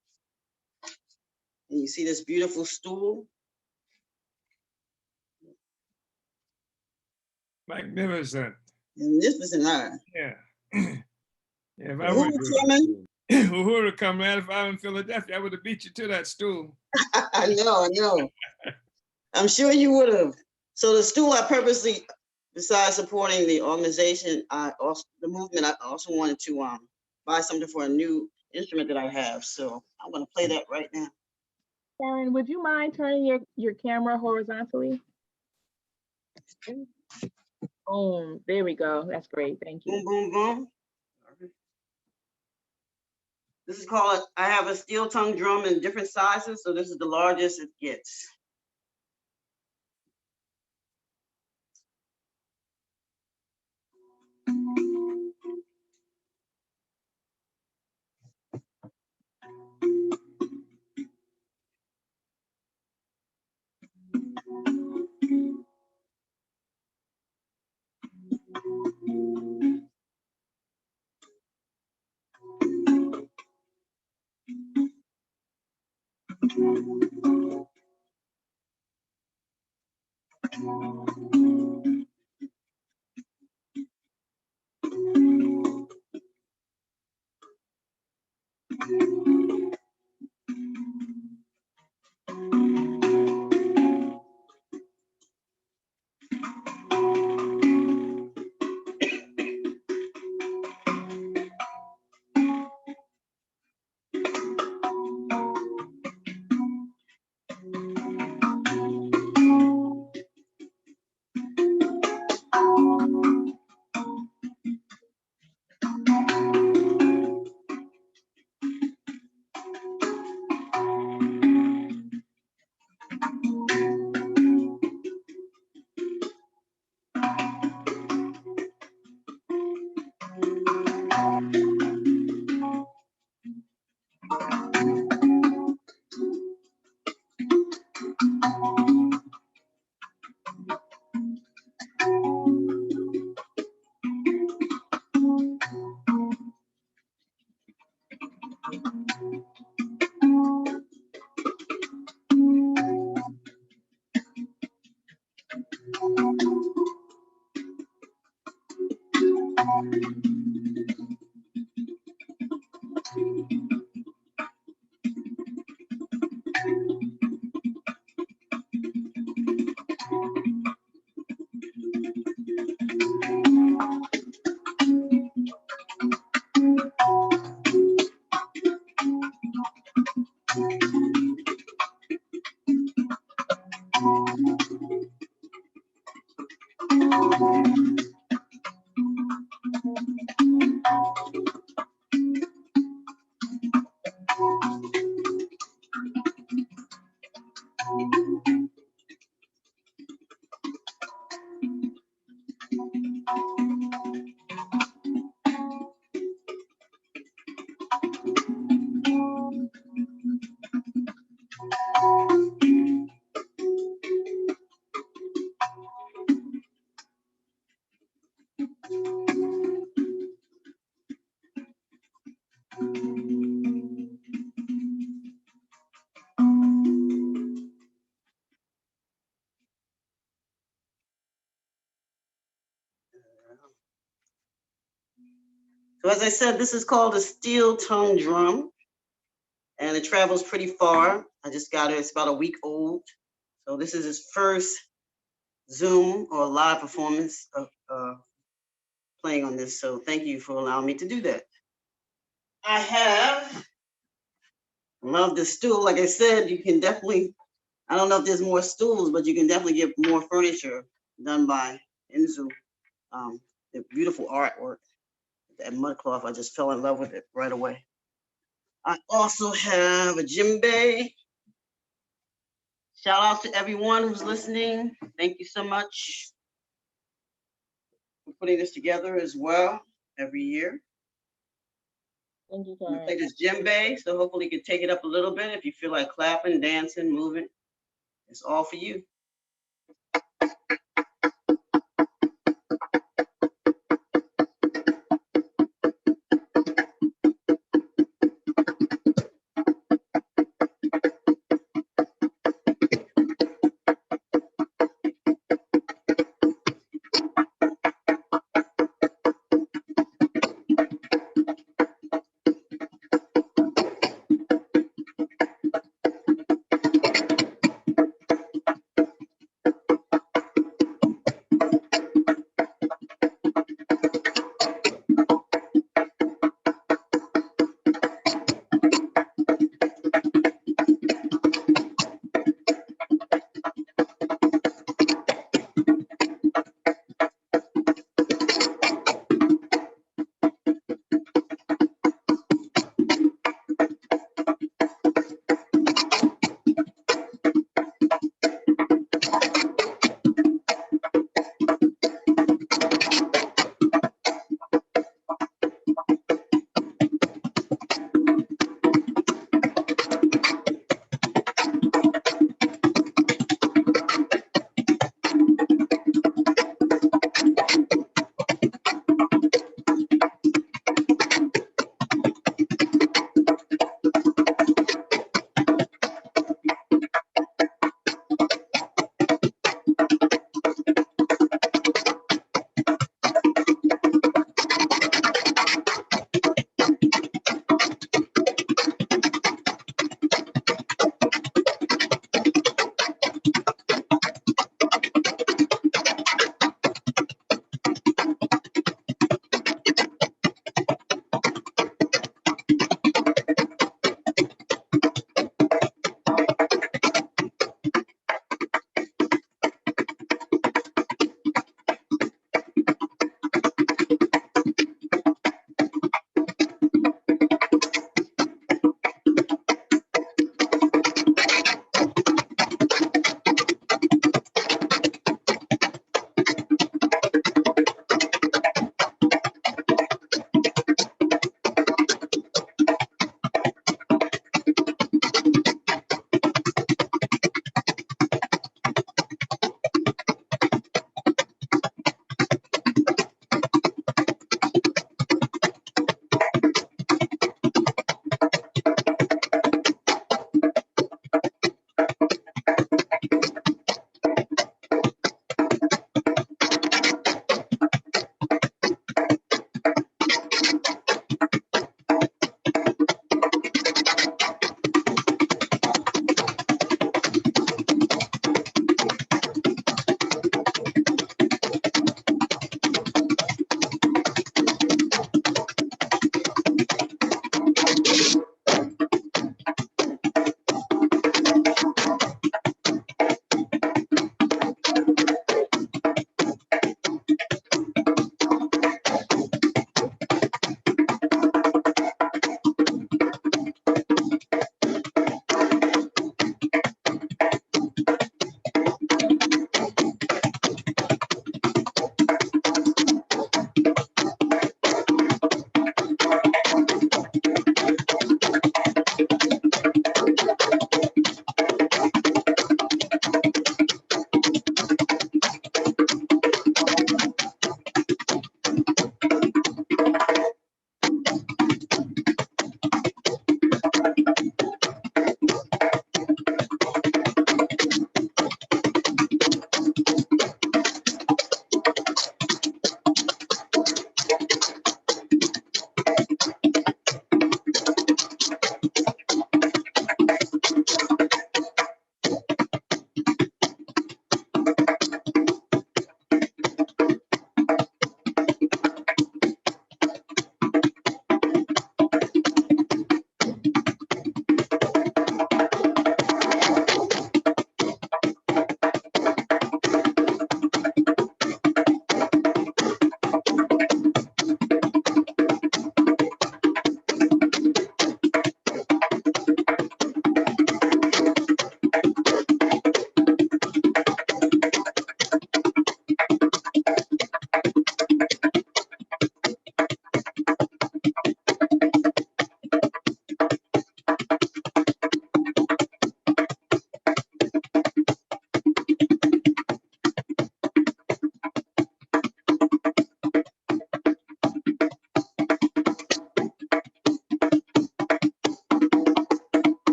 And you see this beautiful stool. Magnificent. And this was an eye. Yeah. Yeah, if I would Uhuru, comrade, if I were in Philadelphia, I would have beat you to that stool. I know. I'm sure you would have. So the stool, I purposely, besides supporting the organization, the movement, I also wanted to buy something for a new instrument that I have. So I'm going to play that right now. Karen, would you mind turning your camera horizontally? Boom, there we go. That's great. Thank you. Boom, boom, boom. This is called, I have a steel tongue drum in different sizes. So this is the largest it gets. So as I said, this is called a steel tongue drum, and it travels pretty far. I just got it, it's about a week old. So this is his first Zoom or live performance of playing on this. So thank you for allowing me to do that. Love this stool. Like I said, you can definitely, I don't know if there's more stools, but you can definitely get more furniture done by Enzo. The beautiful artwork. That mud cloth, I just fell in love with it right away. I also have a djembe. Shout out to everyone who's listening. Thank you so much for putting this together as well every year. Thank you, I'm gonna Karen. play this djembe, so hopefully you can take it up a little bit if you feel like clapping, dancing, moving. It's all for you.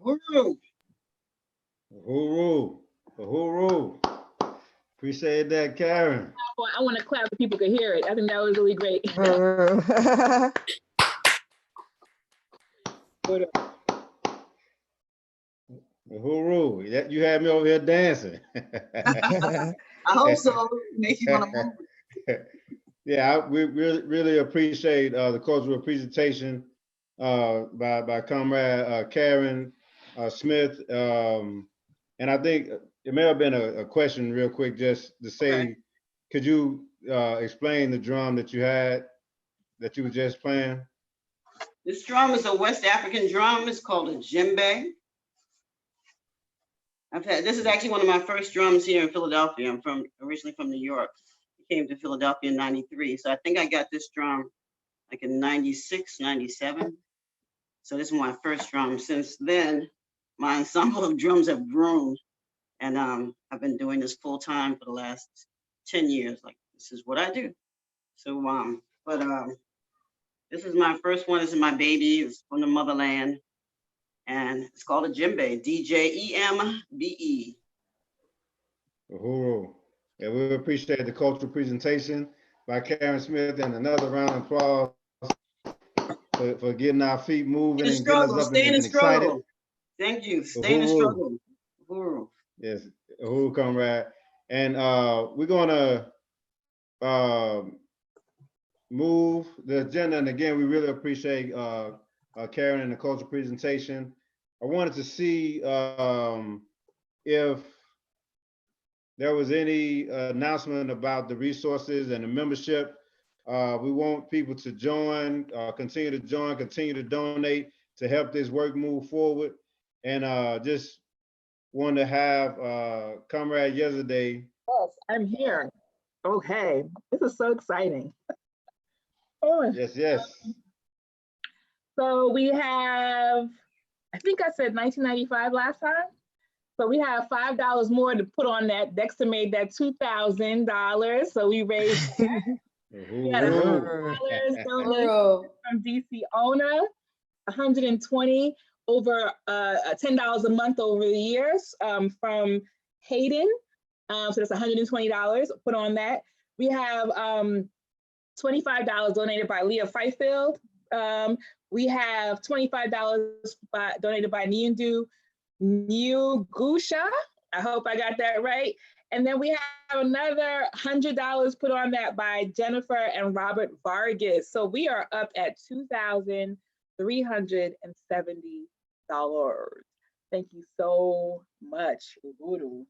Uhuru. Uhuru, uhuru. Appreciate that, Karen. I want to clap so people could hear it. I think that was really great. Uhuru, you had me over here dancing. I hope so. Make you want to move. Yeah, we really appreciate the cultural presentation by Comrade Karen Smith. And I think it may have been a question real quick, just to say, Okay. could you explain the drum that you had, that you were just playing? This drum is a West African drum. It's called a djembe. This is actually one of my first drums here in Philadelphia. I'm originally from New York. I came to Philadelphia in '93. So I think I got this drum like in '96, '97. So this is my first drum. Since then, my ensemble of drums have grown. And I've been doing this full time for the last 10 years. Like, this is what I do. So, this is my first one. This is my baby. It's from the motherland. And it's called a djembe, D-J-E-M-B-E. Uhuru. Yeah, we appreciate the cultural presentation by Karen Smith, and another round of applause for getting our feet moving and getting us up and excited. Thank you. Stay in the struggle. Uhuru. Yes, Uhuru, comrade. And we're gonna move the agenda. And again, we really appreciate Karen and the cultural presentation. I wanted to see if there was any announcement about the resources and the membership. We want people to join, continue to donate to help this work move forward. And just want to have Comrade Yesterday. Yes, I'm here. Okay, this is so exciting. Oh. Yes. So we have, I think I said 1995 last time. So we have $5 more to put on that. Dexter made that $2,000. So we raised that. We had $100 donated from DC owner, 120 over $10 a month over the years from Hayden. So that's $120 put on that. We have $25 donated by Leah Fifield. We have $25 donated by Niundu Gusha. I hope I got that right. And then we have another $100 put on that by Jennifer and Robert Vargas. So we are up at $2,370. Thank you so much, Uhuru.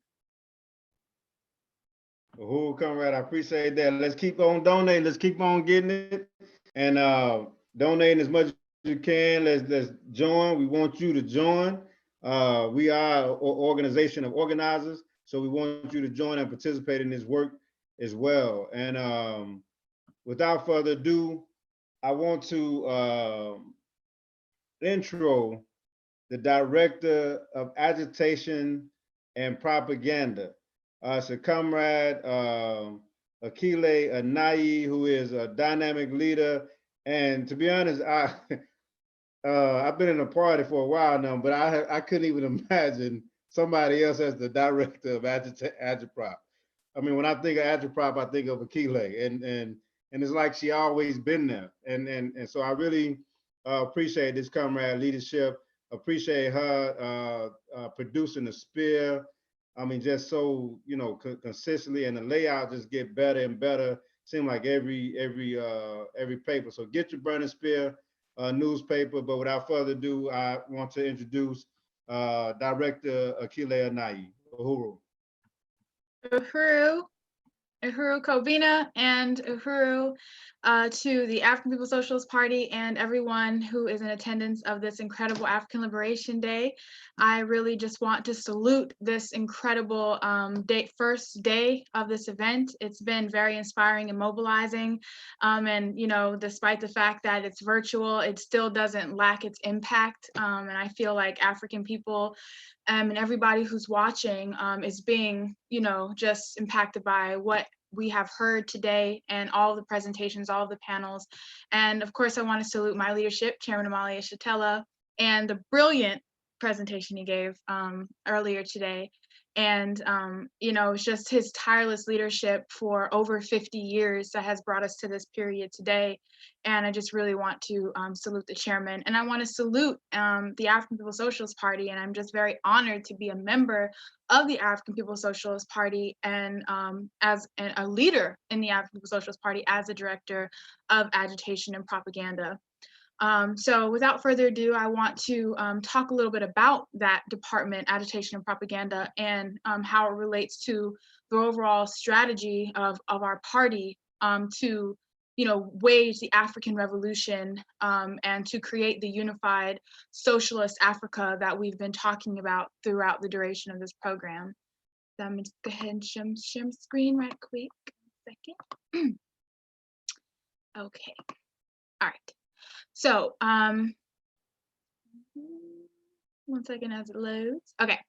Uhuru, comrade, I appreciate that. Let's keep on donating. Let's keep on getting it, and donating as much as you can. Let's join. We want you to join. We are an organization of organizers, so we want you to join and participate in this work as well. And without further ado, I want to intro the Director of Agitation and Propaganda. So Comrade Akile Anayi, who is a dynamic leader. And to be honest, I've been in a party for a while now, but I couldn't even imagine somebody else as the Director of Agitprop. I mean, when I think of Agitprop, I think of Akile, and it's like she always been there. And so I really appreciate this comrade leadership. Appreciate her producing the spear. I mean, just so, you know, consistently, and the layout just get better and better. Seem like every paper. So get your Burning Spear newspaper. But without further ado, I want to introduce Director Akile Anayi. Uhuru. Uhuru Kobina, and Uhuru to the African People's Socialist Party and everyone who is in attendance of this incredible African Liberation Day. I really just want to salute this incredible first day of this event. It's been very inspiring and mobilizing. And, you know, despite the fact that it's virtual, it still doesn't lack its impact. And I feel like African people and everybody who's watching is being, you know, just impacted by what we have heard today and all of the presentations, all of the panels. And of course, I want to salute my leadership, Chairman Amalia Shatella, and the brilliant presentation he gave earlier today. And, it's just his tireless leadership for over 50 years that has brought us to this period today. And I just really want to salute the chairman. And I want to salute the African People's Socialist Party. And I'm just very honored to be a member of the African People's Socialist Party and as a leader in the African People's Socialist Party as a director of agitation and propaganda. So without further ado, I want to talk a little bit about that department, agitation and propaganda, and how it relates to the overall strategy of our party to, wage the African revolution and to create the unified socialist Africa that we've been talking about throughout the duration of this program. So I'm gonna just go ahead and share my screen right quick. Second. Okay. All right. So, 1 second as it loads. Okay,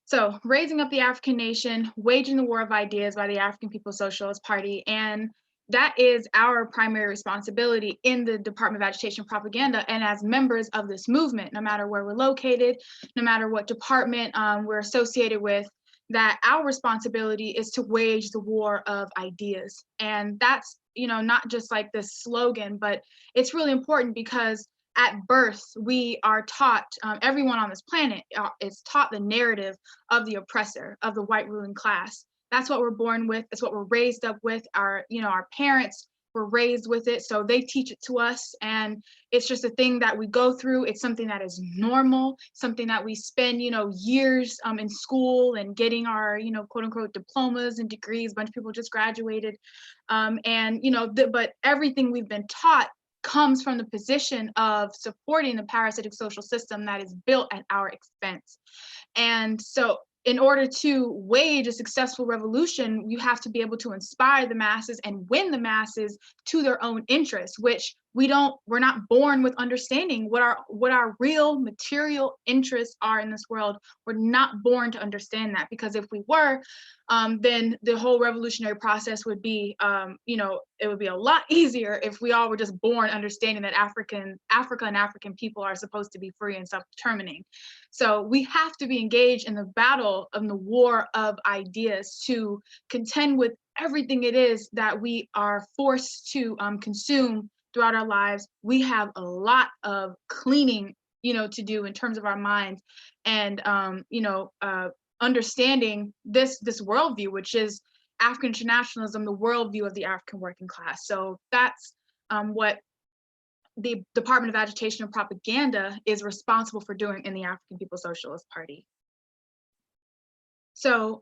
so raising up the African nation, waging the war of ideas by the African People's Socialist Party, and that is our primary responsibility in the Department of Agitation and Propaganda and as members of this movement, no matter where we're located, no matter what department we're associated with, that our responsibility is to wage the war of ideas. And that's, not just like this slogan, but it's really important because at birth, we are taught, everyone on this planet is taught the narrative of the oppressor, of the white ruling class. That's what we're born with. It's what we're raised up with. Our parents were raised with it, so they teach it to us, and it's just a thing that we go through. It's something that is normal, something that we spend, years in school and getting our, quote unquote diplomas and degrees. A bunch of people just graduated, but everything we've been taught comes from the position of supporting the parasitic social system that is built at our expense. And so in order to wage a successful revolution, you have to be able to inspire the masses and win the masses to their own interests, which we're not born with understanding what our real material interests are in this world. We're not born to understand that, because if we were, then the whole revolutionary process would be, it would be a lot easier if we all were just born understanding that Africa and African people are supposed to be free and self-determining. So we have to be engaged in the battle of the war of ideas to contend with everything it is that we are forced to consume throughout our lives. We have a lot of cleaning, to do in terms of our minds and, understanding this worldview, which is African internationalism, the worldview of the African working class. So that's what the Department of Agitation and Propaganda is responsible for doing in the African People's Socialist Party. So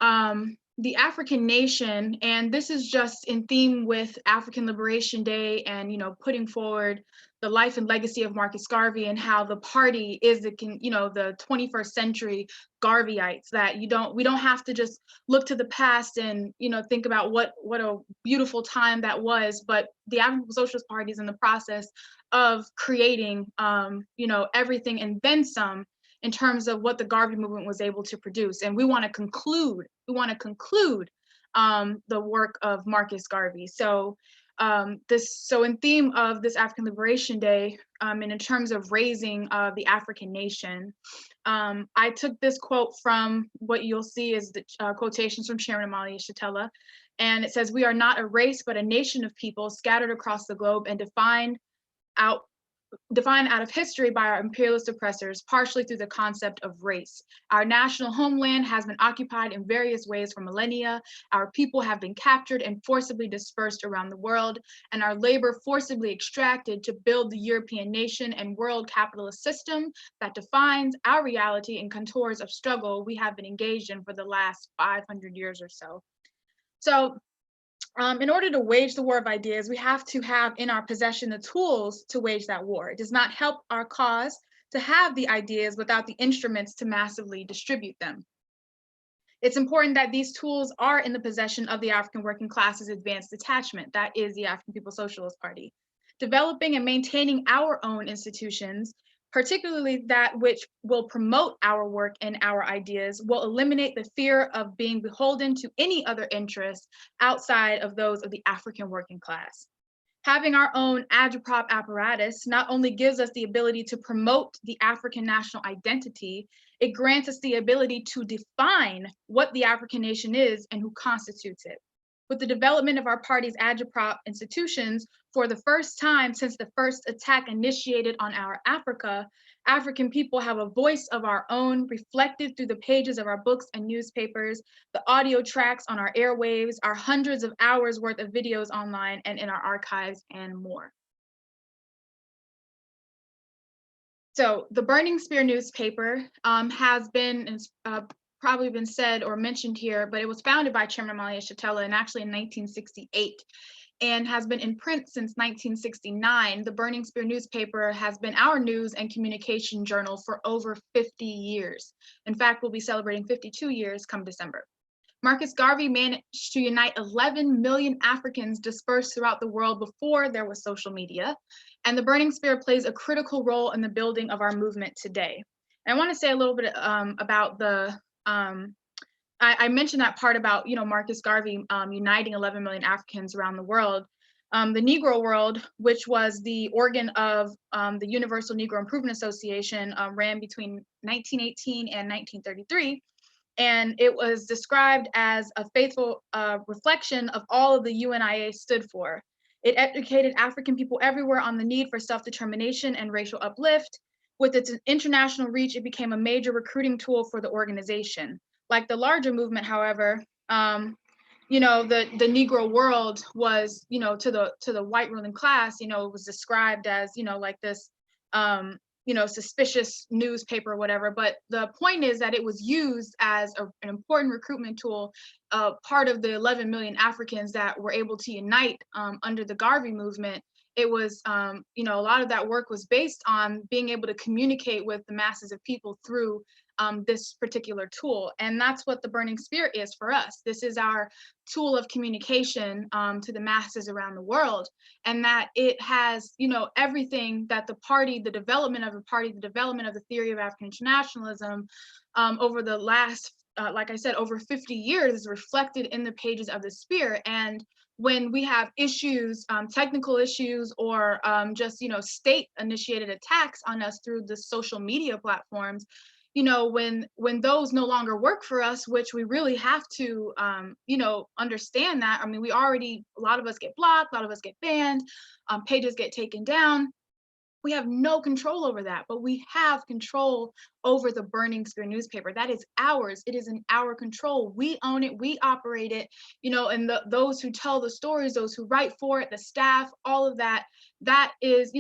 the African nation, and this is just in theme with African Liberation Day and, putting forward the life and legacy of Marcus Garvey and how the party is the 21st century Garveyites, that we don't have to just look to the past and, think about what a beautiful time that was, but the African Socialist Party is in the process of creating, everything and then some in terms of what the Garvey movement was able to produce. And we want to conclude the work of Marcus Garvey. So in theme of this African Liberation Day, and in terms of raising the African nation, I took this quote from what you'll see is the quotations from Chairman Amalia Shatella, and it says, "We are not a race, but a nation of people scattered across the globe and defined out of history by our imperialist oppressors, partially through the concept of race. Our national homeland has been occupied in various ways for millennia. Our people have been captured and forcibly dispersed around the world, and our labor forcibly extracted to build the European nation and world capitalist system that defines our reality and contours of struggle we have been engaged in for the last 500 years or so." So in order to wage the war of ideas, we have to have in our possession the tools to wage that war. It does not help our cause to have the ideas without the instruments to massively distribute them. It's important that these tools are in the possession of the African working class's advanced detachment, that is the African People's Socialist Party. Developing and maintaining our own institutions, particularly that which will promote our work and our ideas, will eliminate the fear of being beholden to any other interests outside of those of the African working class. Having our own agitprop apparatus not only gives us the ability to promote the African national identity, it grants us the ability to define what the African nation is and who constitutes it. With the development of our party's agitprop institutions, for the first time since the first attack initiated on our Africa, African people have a voice of our own reflected through the pages of our books and newspapers, the audio tracks on our airwaves, our hundreds of hours worth of videos online and in our archives, and more. So the Burning Spear newspaper has been probably been said or mentioned here, but it was founded by Chairman Amalia Shatella and actually in 1968 and has been in print since 1969. The Burning Spear newspaper has been our news and communication journal for over 50 years. In fact, we'll be celebrating 52 years come December. Marcus Garvey managed to unite 11 million Africans dispersed throughout the world before there was social media, and the Burning Spear plays a critical role in the building of our movement today. And I want to say a little bit about the I mentioned that part about, Marcus Garvey uniting 11 million Africans around the world. The Negro World, which was the organ of the Universal Negro Improvement Association, ran between 1918 and 1933. And it was described as a faithful reflection of all of the UNIA stood for. It educated African people everywhere on the need for self-determination and racial uplift. With its international reach, it became a major recruiting tool for the organization. Like the larger movement, however, the Negro world was, to the white ruling class, it was described as, like this, suspicious newspaper or whatever. But the point is that it was used as an important recruitment tool, part of the 11 million Africans that were able to unite under the Garvey movement. It was, a lot of that work was based on being able to communicate with the masses of people through this particular tool. And that's what the Burning Spear is for us. This is our tool of communication to the masses around the world. And that it has, everything that the party, the development of the party, the development of the theory of African internationalism over the last, like I said, over 50 years is reflected in the pages of the Spear. And when we have issues, technical issues, or just, state-initiated attacks on us through the social media platforms, when those no longer work for us, which we really have to, understand that. I mean, a lot of us get blocked, a lot of us get banned, pages get taken down. We have no control over that, but we have control over the Burning Spear newspaper. That is ours. It is in our control. We own it. We operate it, and those who tell the stories, those who write for it, the staff, all of that, that is,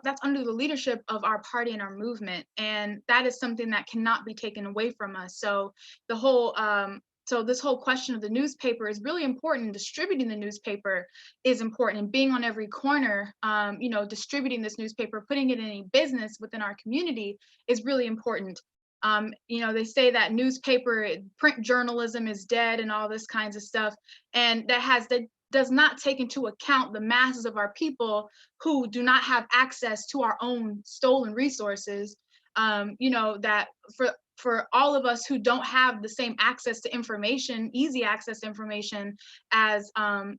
that's under the leadership of our party and our movement. And that is something that cannot be taken away from us. So the whole, so this whole question of the newspaper is really important. Distributing the newspaper is important, and being on every corner, distributing this newspaper, putting it in a business within our community is really important. They say that print journalism is dead and all this kinds of stuff, and that does not take into account the masses of our people who do not have access to our own stolen resources. That for all of us who don't have the same access to information, easy access to information as, the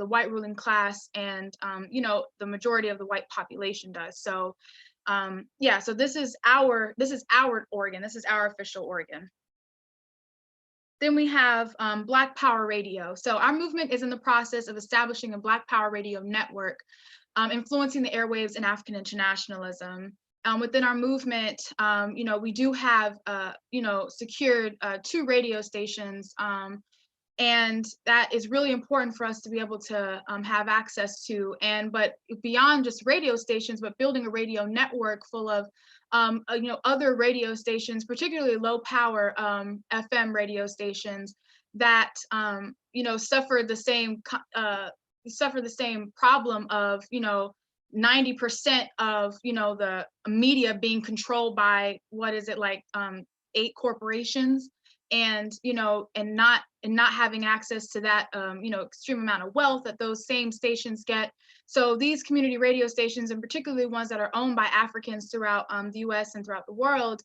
white ruling class and, the majority of the white population does. So, so this is our organ. This is our official organ. Then we have Black Power Radio. So our movement is in the process of establishing a Black Power Radio network, influencing the airwaves in African internationalism. Within our movement, we do have, secured 2 radio stations, and that is really important for us to be able to have access to. But beyond just radio stations, but building a radio network full of, other radio stations, particularly low power FM radio stations that, suffer the same problem of, 90% of, the media being controlled by, 8 corporations, and, and not having access to that, extreme amount of wealth that those same stations get. So these community radio stations, and particularly ones that are owned by Africans throughout the US and throughout the world,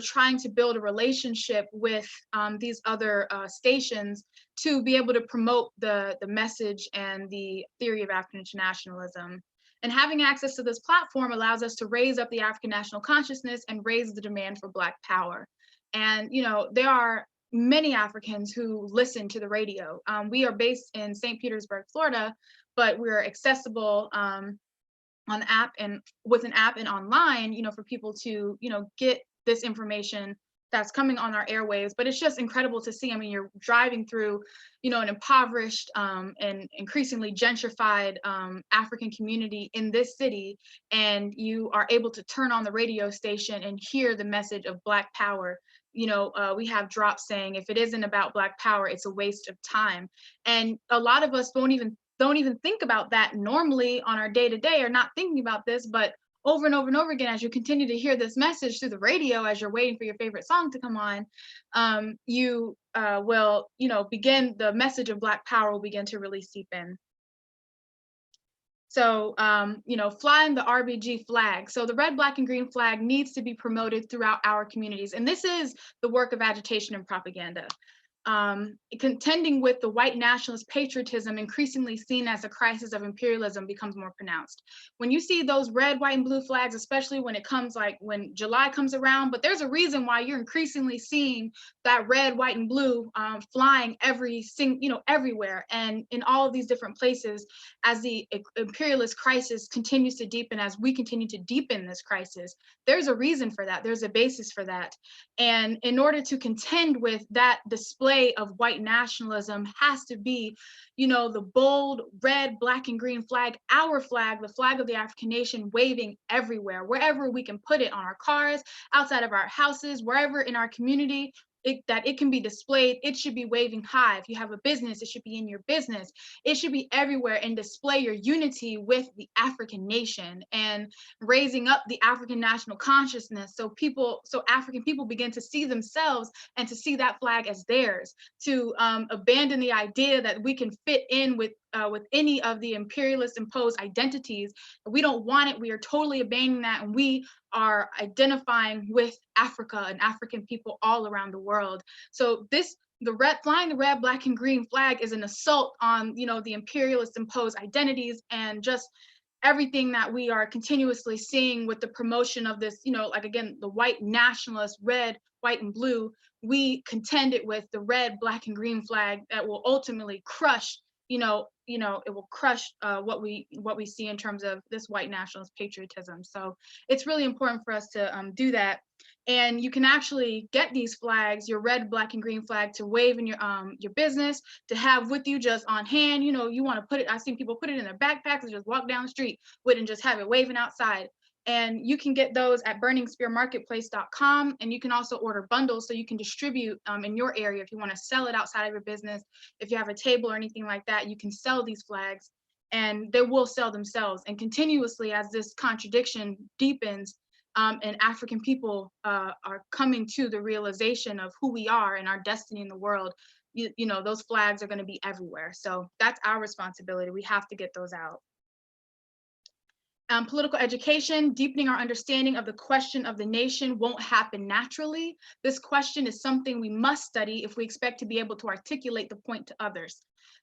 trying to build a relationship with these other stations to be able to promote the message and the theory of African internationalism. And having access to this platform allows us to raise up the African national consciousness and raise the demand for Black power. And, you know, there are many Africans who listen to the radio. We are based in St. Petersburg, Florida, but we're accessible on the app and with an app and online, you know, for people to, you know, get this information that's coming on our airwaves. But it's just incredible to see. I mean, you're driving through, you know, an impoverished and increasingly gentrified African community in this city, and you are able to turn on the radio station and hear the message of Black power. You know, we have drops saying, if it isn't about Black power, it's a waste of time. And a lot of us don't even think about that normally on our day-to-day, or not thinking about this, but over and over and over again, as you continue to hear this message through the radio, as you're waiting for your favorite song to come on, you will, you know, the message of Black power will begin to really seep in. So, you know, flying the RBG flag. So the red, black, and green flag needs to be promoted throughout our communities. And this is the work of agitation and propaganda. Contending with the white nationalist patriotism increasingly seen as a crisis of imperialism becomes more pronounced. When you see those red, white, and blue flags, especially when it comes like when July comes around, but there's a reason why you're increasingly seeing that red, white, and blue flying everywhere and in all of these different places as the imperialist crisis continues to deepen, as we continue to deepen this crisis. There's a reason for that. There's a basis for that. And in order to contend with that display of white nationalism has to be, you know, the bold red, black, and green flag, our flag, the flag of the African nation, waving everywhere, wherever we can put it, on our cars, outside of our houses, wherever in our community, that it can be displayed. It should be waving high. If you have a business, it should be in your business. It should be everywhere and display your unity with the African nation and raising up the African national consciousness. So African people begin to see themselves and to see that flag as theirs, to abandon the idea that we can fit in with any of the imperialist imposed identities. We don't want it. We are totally abandoning that, and we are identifying with Africa and African people all around the world. So flying the red, black, and green flag is an assault on, you know, the imperialist imposed identities and just everything that we are continuously seeing with the promotion of this, you know, like again, the white nationalist red, white, and blue. We contend it with the red, black, and green flag that will ultimately crush, it will crush what we see in terms of this white nationalist patriotism. So it's really important for us to do that. And you can actually get these flags, your red, black, and green flag, to wave in your business, to have with you just on hand. You know, you want to put it, I've seen people put it in their backpacks and just walk down the street with it and just have it waving outside. And you can get those at burningspearmarketplace.com. And you can also order bundles so you can distribute in your area. If you want to sell it outside of your business, if you have a table or anything like that, you can sell these flags and they will sell themselves. And continuously, as this contradiction deepens and African people are coming to the realization of who we are and our destiny in the world, you know, those flags are going to be everywhere. So that's our responsibility. We have to get those out. Political education, deepening our understanding of the question of the nation won't happen naturally. This question is something we must study if we expect to be able to articulate the point to others.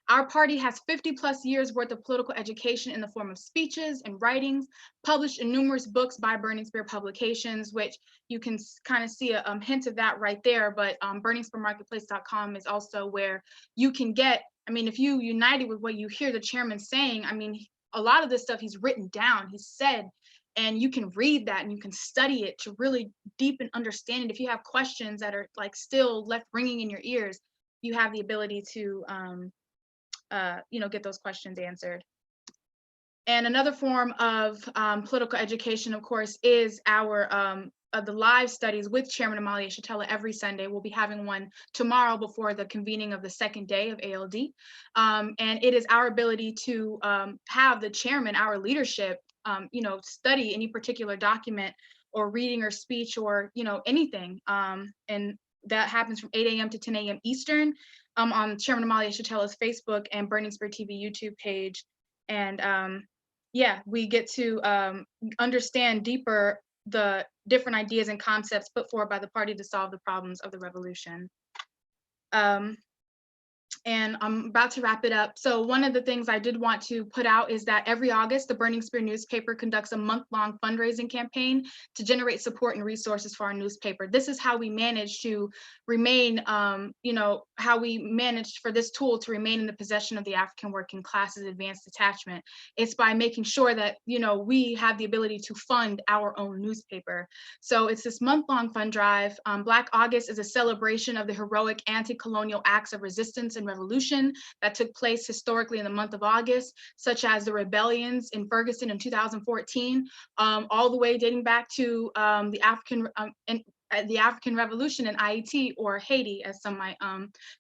Our party has 50+ years worth of political education in the form of speeches and writings published in numerous books by Burning Spear Publications, which you can kind of see a hint of that right there. But burningspearmarketplace.com is also where you can get, I mean, if you united with what you hear the chairman saying, I mean, a lot of this stuff he's written down, he's said, and you can read that and you can study it to really deepen understanding. If you have questions that are like still left ringing in your ears, you have the ability to, get those questions answered. And another form of political education, of course, is our the live studies with Chairman Amalia Shatella every Sunday. We'll be having one tomorrow before the convening of the second day of ALD. And it is our ability to have the chairman, our leadership, study any particular document or reading or speech or, anything. And that happens from 8 a.m. to 10 a.m. Eastern on Chairman Amalia Shatella's Facebook and Burning Spear TV YouTube page. And we get to understand deeper the different ideas and concepts put forward by the party to solve the problems of the revolution. and I'm about to wrap it up. So one of the things I did want to put out is that every August, the Burning Spear newspaper conducts a month-long fundraising campaign to generate support and resources for our newspaper. This is how we manage to remain, how we managed for this tool to remain in the possession of the African working classes advanced detachment. It's by making sure that, we have the ability to fund our own newspaper. So it's this month-long fund drive. Black August is a celebration of the heroic anti-colonial acts of resistance and revolution that took place historically in the month of August, such as the rebellions in Ferguson in 2014, all the way dating back to the African Revolution in IET, or Haiti, as some might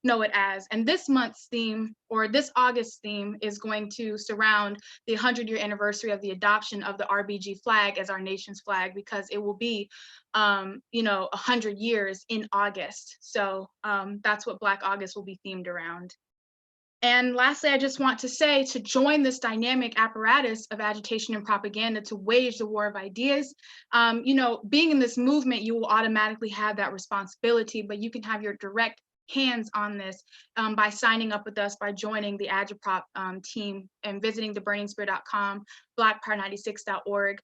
know it as. And this month's theme, or this August theme, is going to surround the 100-year anniversary of the adoption of the RBG flag as our nation's flag, because it will be 100 years in August. So that's what Black August will be themed around. And lastly, I just want to say, to join this dynamic apparatus of agitation and propaganda to wage the war of ideas, being in this movement, you will automatically have that responsibility, but you can have your direct hands on this by signing up with us, by joining the Agiprop team and visiting theburningspear.com, blackpower96.org.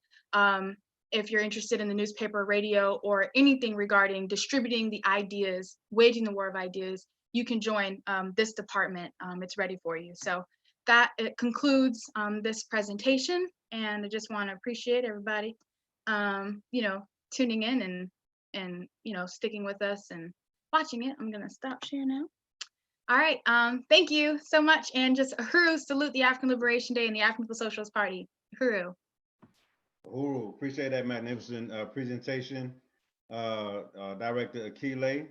If you're interested in the newspaper, radio, or anything regarding distributing the ideas, waging the war of ideas, you can join this department. It's ready for you. So that concludes this presentation, and I just want to appreciate everybody, tuning in and sticking with us and watching it. I'm gonna stop sharing now. All right, thank you so much, and just uhuru, salute the African Liberation Day and the African People's Socialist Party. Uhuru. Uhuru, appreciate that magnificent presentation, Director Akile.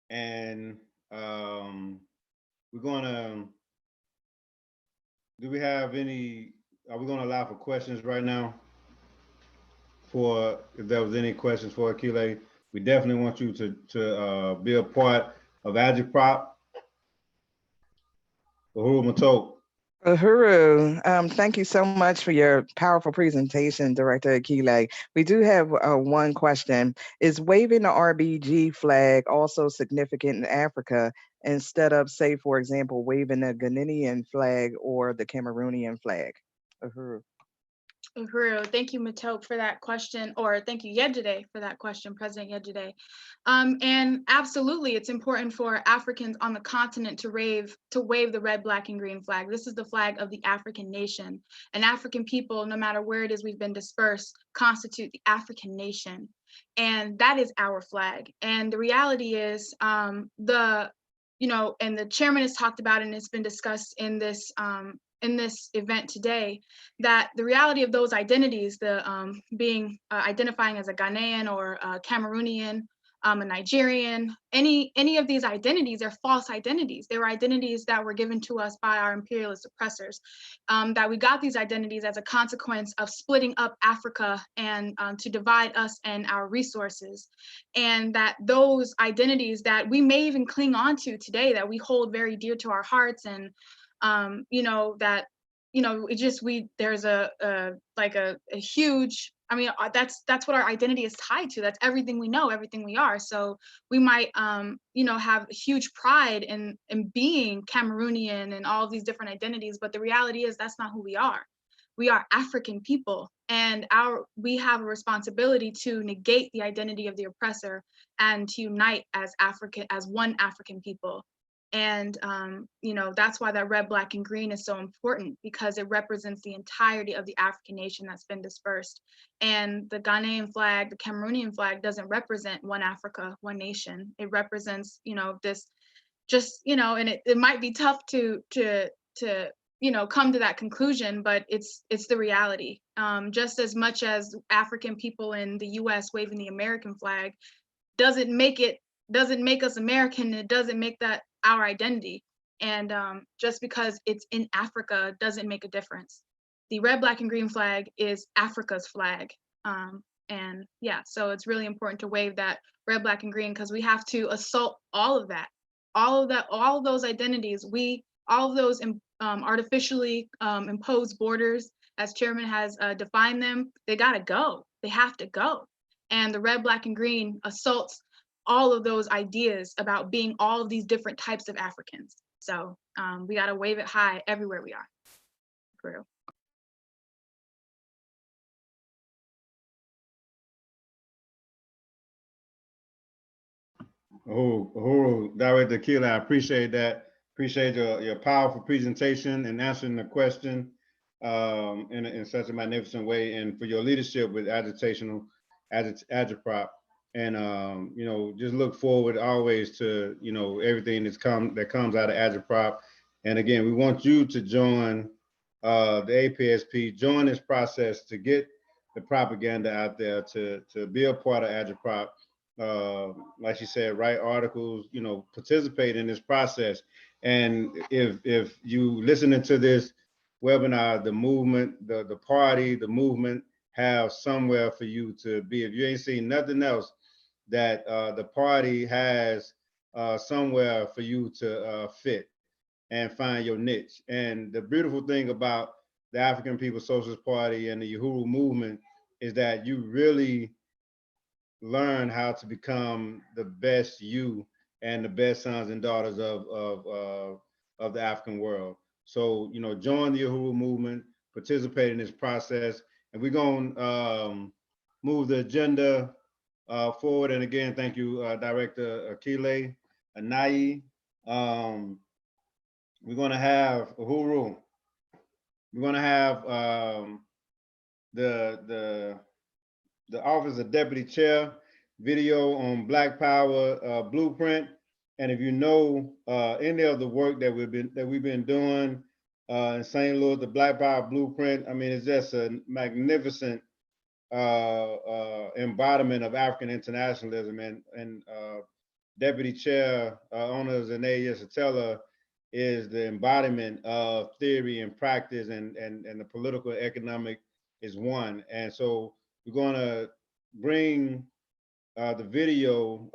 And we're gonna, do we have any, are we gonna allow for questions right now? For, if there was any questions for Akile, we definitely want you to be a part of Agiprop. Uhuru Matok. Uhuru, thank you so much for your powerful presentation, Director Akile. We do have one question. Is waving the RBG flag also significant in Africa instead of, say, for example, waving the Ghanaian flag or the Cameroonian flag? Uhuru. Uhuru, thank you, Matok, for that question, or thank you, Yejide, for that question, President Yejide. And absolutely, it's important for Africans on the continent to wave the red, black, and green flag. This is the flag of the African nation. And African people, no matter where it is we've been dispersed, constitute the African nation. And that is our flag. And the reality is, and the chairman has talked about it, and it's been discussed in this event today, that the reality of those identities, the identifying as a Ghanaian or a Cameroonian, a Nigerian, any of these identities are false identities. They were identities that were given to us by our imperialist oppressors, that we got these identities as a consequence of splitting up Africa and to divide us and our resources. And that those identities that we may even cling on to today, that we hold very dear to our hearts, and there's a huge, that's what our identity is tied to. That's everything we know, everything we are. So we might, have huge pride in being Cameroonian and all of these different identities, but the reality is that's not who we are. We are African people, and we have a responsibility to negate the identity of the oppressor and to unite as one African people. And, that's why that red, black, and green is so important, because it represents the entirety of the African nation that's been dispersed. And the Ghanaian flag, the Cameroonian flag doesn't represent one Africa, one nation. It represents, this just, and it might be tough to come to that conclusion, but it's the reality. Just as much as African people in the US waving the American flag doesn't make us American, it doesn't make that our identity. And just because it's in Africa doesn't make a difference. The red, black, and green flag is Africa's flag. And yeah, so it's really important to wave that red, black, and green, because we have to assault all of those identities, all of those artificially imposed borders, as Chairman has defined them. They gotta go, they have to go. And the red, black, and green assaults all of those ideas about being all of these different types of Africans. So we got to wave it high everywhere we are. For real. Uhuru, Director Keeler, I appreciate that. Appreciate your powerful presentation and answering the question in such a magnificent way, and for your leadership with agitational agitprop. And you know, just look forward always to, you know, everything that comes out of agitprop. And again, we want you to join the APSP, join this process to get the propaganda out there, to be a part of agitprop. Like you said, write articles, you know, participate in this process. And if you listening to this webinar, the movement, the party, the movement have somewhere for you to be. If you ain't seen nothing else, that the party has somewhere for you to fit and find your niche. And the beautiful thing about the African People's Socialist Party and the Uhuru movement is that you really learn how to become the best you and the best sons and daughters of the African world. So, you know, join the Uhuru movement, participate in this process, and we're going to move the agenda forward. And again, thank you, Director Akile Anayi. We're going to have Uhuru. We're going to have the Office of Deputy Chair video on Black Power Blueprint. And if you know any of the work that we've been doing in St. Louis, the Black Power Blueprint, I mean, it's just a magnificent embodiment of African internationalism. And Deputy Chair Ona Zane Yesatella is the embodiment of theory and practice, and the political economic is one. And so we're going to bring the video,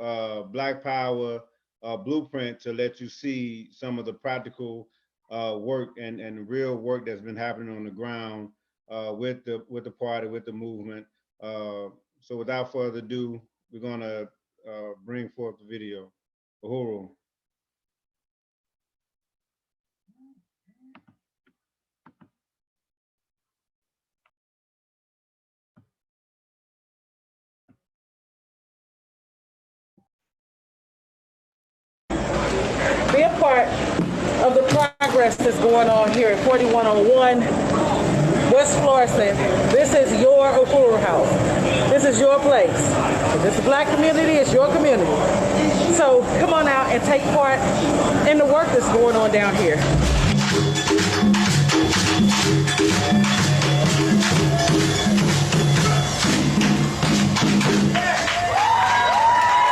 Black Power Blueprint, to let you see some of the practical work and real work that's been happening on the ground with the party, with the movement. So without further ado, we're going to bring forth the video. Uhuru. Be a part of the progress that's going on here at 4101 West Florissant. This is your Uhuru House. This is your place. If it's a Black community, it's your community. So come on out and take part in the work that's going on down here.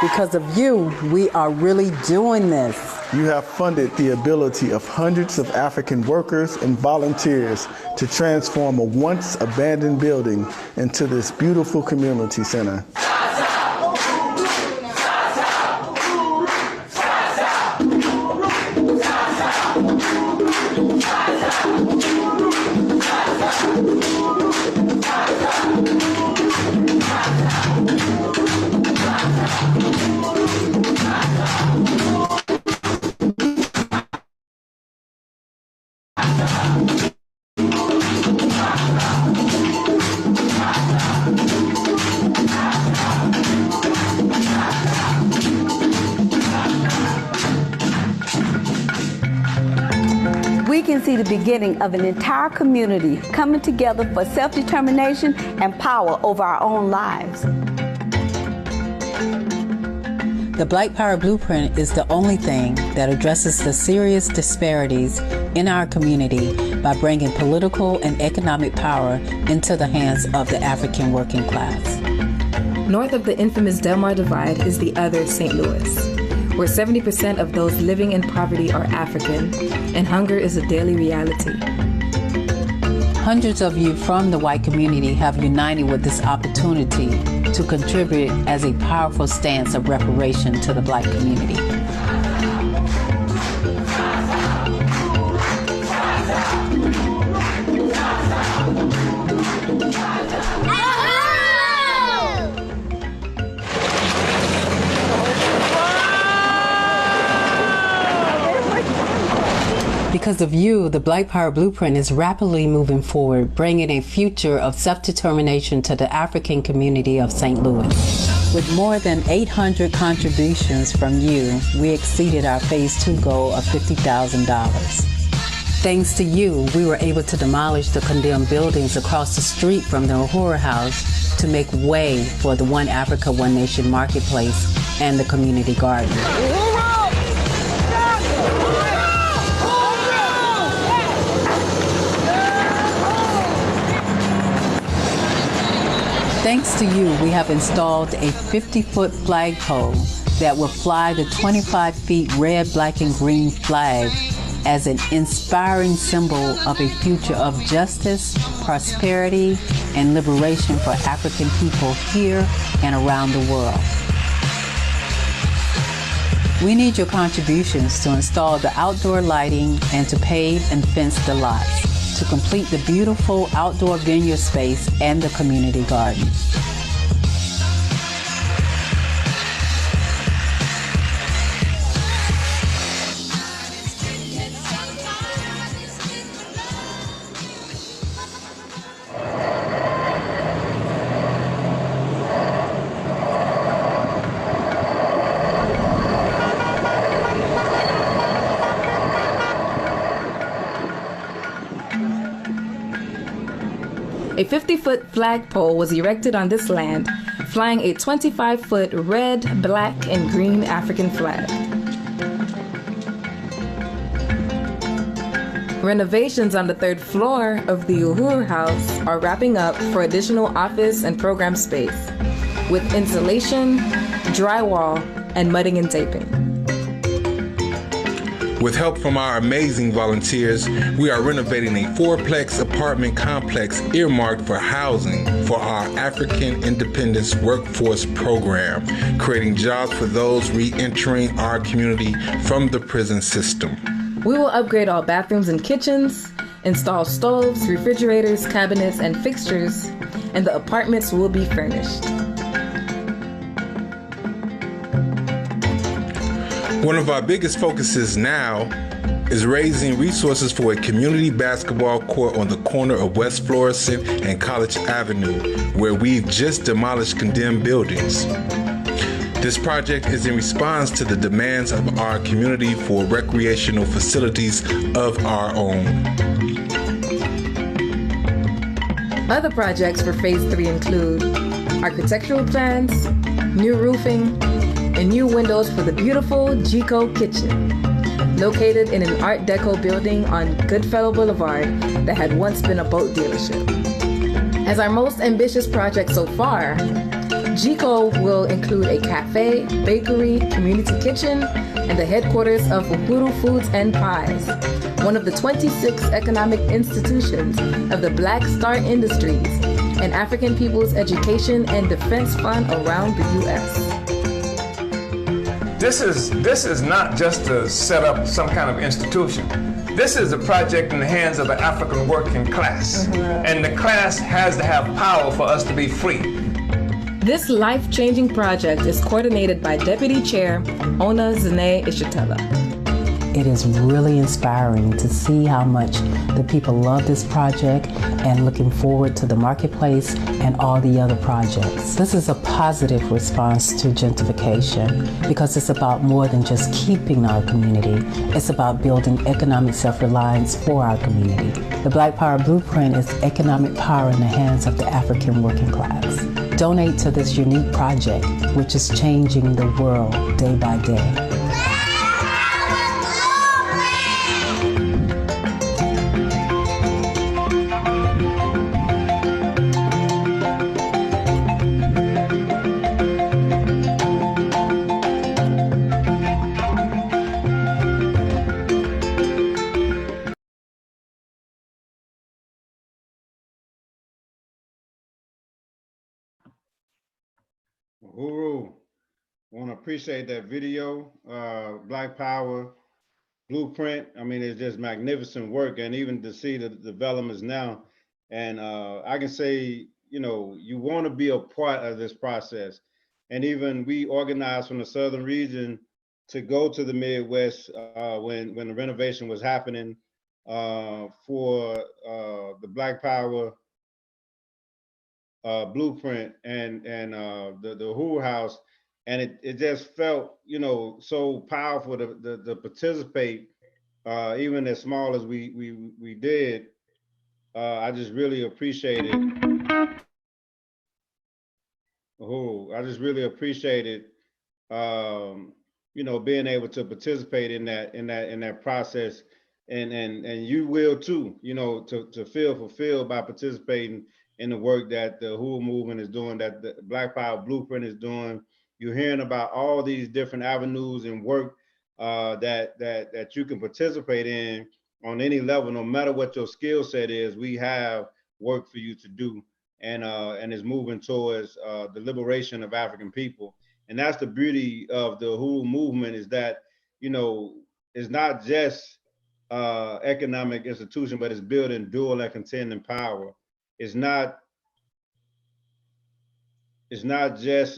Because of you, we are really doing this. You have funded the ability of hundreds of African workers and volunteers to transform a once abandoned building into this beautiful community center. We can see the beginning of an entire community coming together for self-determination and power over our own lives. The Black Power Blueprint is the only thing that addresses the serious disparities in our community by bringing political and economic power into the hands of the African working class. North of the infamous Delmar Divide is the other St. Louis, where 70% of those living in poverty are African, and hunger is a daily reality. Hundreds of you from the white community have united with this opportunity to contribute as a powerful stance of reparation to the Black community. Because of you, the Black Power Blueprint is rapidly moving forward, bringing a future of self-determination to the African community of St. Louis. With more than 800 contributions from you, we exceeded our Phase 2 goal of $50,000. Thanks to you, we were able to demolish the condemned buildings across the street from the Uhuru House to make way for the One Africa, One Nation Marketplace and the community garden. Thanks to you, we have installed a 50-foot flagpole that will fly the 25 feet red, black, and green flag as an inspiring symbol of a future of justice, prosperity, and liberation for African people here and around the world. We need your contributions to install the outdoor lighting and to pave and fence the lots, to complete the beautiful outdoor vineyard space and the community garden. A 50-foot flagpole was erected on this land, flying a 25-foot red, black, and green African flag. Renovations on the 3rd floor of the Uhuru House are wrapping up for additional office and program space, with insulation, drywall, and mudding and taping. With help from our amazing volunteers, we are renovating a 4-plex apartment complex earmarked for housing for our African Independence Workforce Program, creating jobs for those re-entering our community from the prison system. We will upgrade all bathrooms and kitchens, install stoves, refrigerators, cabinets, and fixtures, and the apartments will be furnished. One of our biggest focuses now is raising resources for a community basketball court on the corner of West Florissant and College Avenue, where we've just demolished condemned buildings. This project is in response to the demands of our community for recreational facilities of our own. Other projects for Phase 3 include architectural plans, new roofing, and new windows for the beautiful Gico Kitchen, located in an Art Deco building on Goodfellow Boulevard that had once been a boat dealership. As our most ambitious project so far, Gico will include a cafe, bakery, community kitchen, and the headquarters of Uhuru Foods and Pies, one of the 26 economic institutions of the Black Star Industries and African Peoples Education and Defense Fund around the U.S. This is not just to set up some kind of institution. This is a project in the hands of the African working class. And the class has to have power for us to be free. This life-changing project is coordinated by Deputy Chair Ona Zene Ishitela. It is really inspiring to see how much the people love this project and looking forward to the marketplace and all the other projects. This is a positive response to gentrification because it's about more than just keeping our community. It's about building economic self-reliance for our community. The Black Power Blueprint is economic power in the hands of the African working class. Donate to this unique project, which is changing the world day by day. Uhuru, I want to appreciate that video. Black Power Blueprint. I mean, it's just magnificent work, and even to see the developments now. And I can say, you know, you want to be a part of this process. And even we organized from the Southern region to go to the Midwest when the renovation was happening for the Black Power blueprint and the Uhuru House, and it just felt, you know, so powerful to participate, even as small as we did. I just really appreciated Uhuru. I just really appreciated, you know, being able to participate in that process, and you will too, you know, to feel fulfilled by participating in the work that the Uhuru movement is doing, that the Black Power Blueprint is doing. You're hearing about all these different avenues and work that you can participate in on any level, no matter what your skill set is. We have work for you to do, and is moving towards the liberation of African people. And that's the beauty of the Uhuru movement, is that, you know, it's not just economic institution, but it's building dual and contending power. It's not just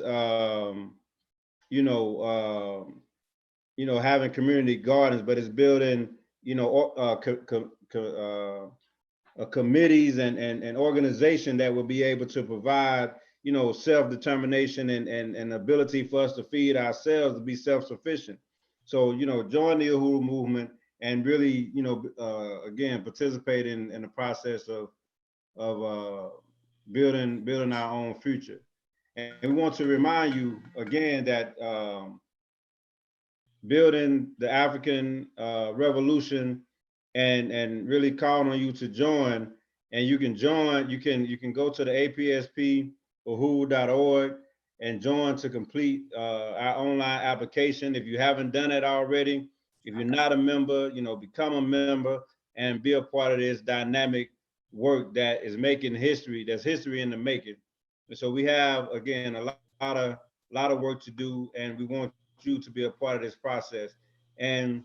you know, having community gardens, but it's building, you know, committees and organization that will be able to provide, you know, self-determination and ability for us to feed ourselves, to be self-sufficient. So, you know, join the Uhuru movement and really, you know, again, participate in the process of building our own future. And we want to remind you again that building the African revolution, and really calling on you to join. And you can join, you can go to the APSP uhuru.org and join to complete our online application. If you haven't done it already, if you're not a member, you know, become a member and be a part of this dynamic work that is making history, that's history in the making. And so we have, again, a lot of work to do, and we want you to be a part of this process. And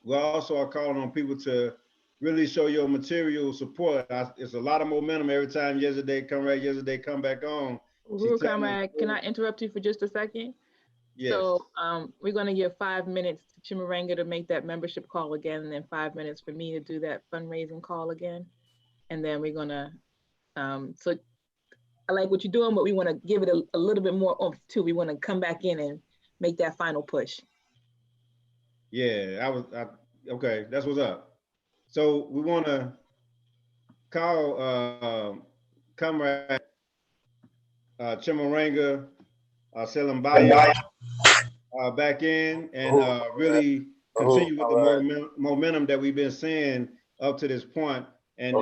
we also are calling on people to really show your material support. It's a lot of momentum every time Yesterday come back on. Uhuru, comrade, can I interrupt you for just a second? Yes. So we're going to give 5 minutes to Chimaranga to make that membership call again, and then 5 minutes for me to do that fundraising call again. And then we're going to, so I like what you're doing, but we want to give it a little bit more oomph too. We want to come back in and make that final push. Yeah, okay, that's what's up. So we want to call Comrade Chimaranga Selembaya back in, and really continue with the momentum that we've been seeing up to this point, and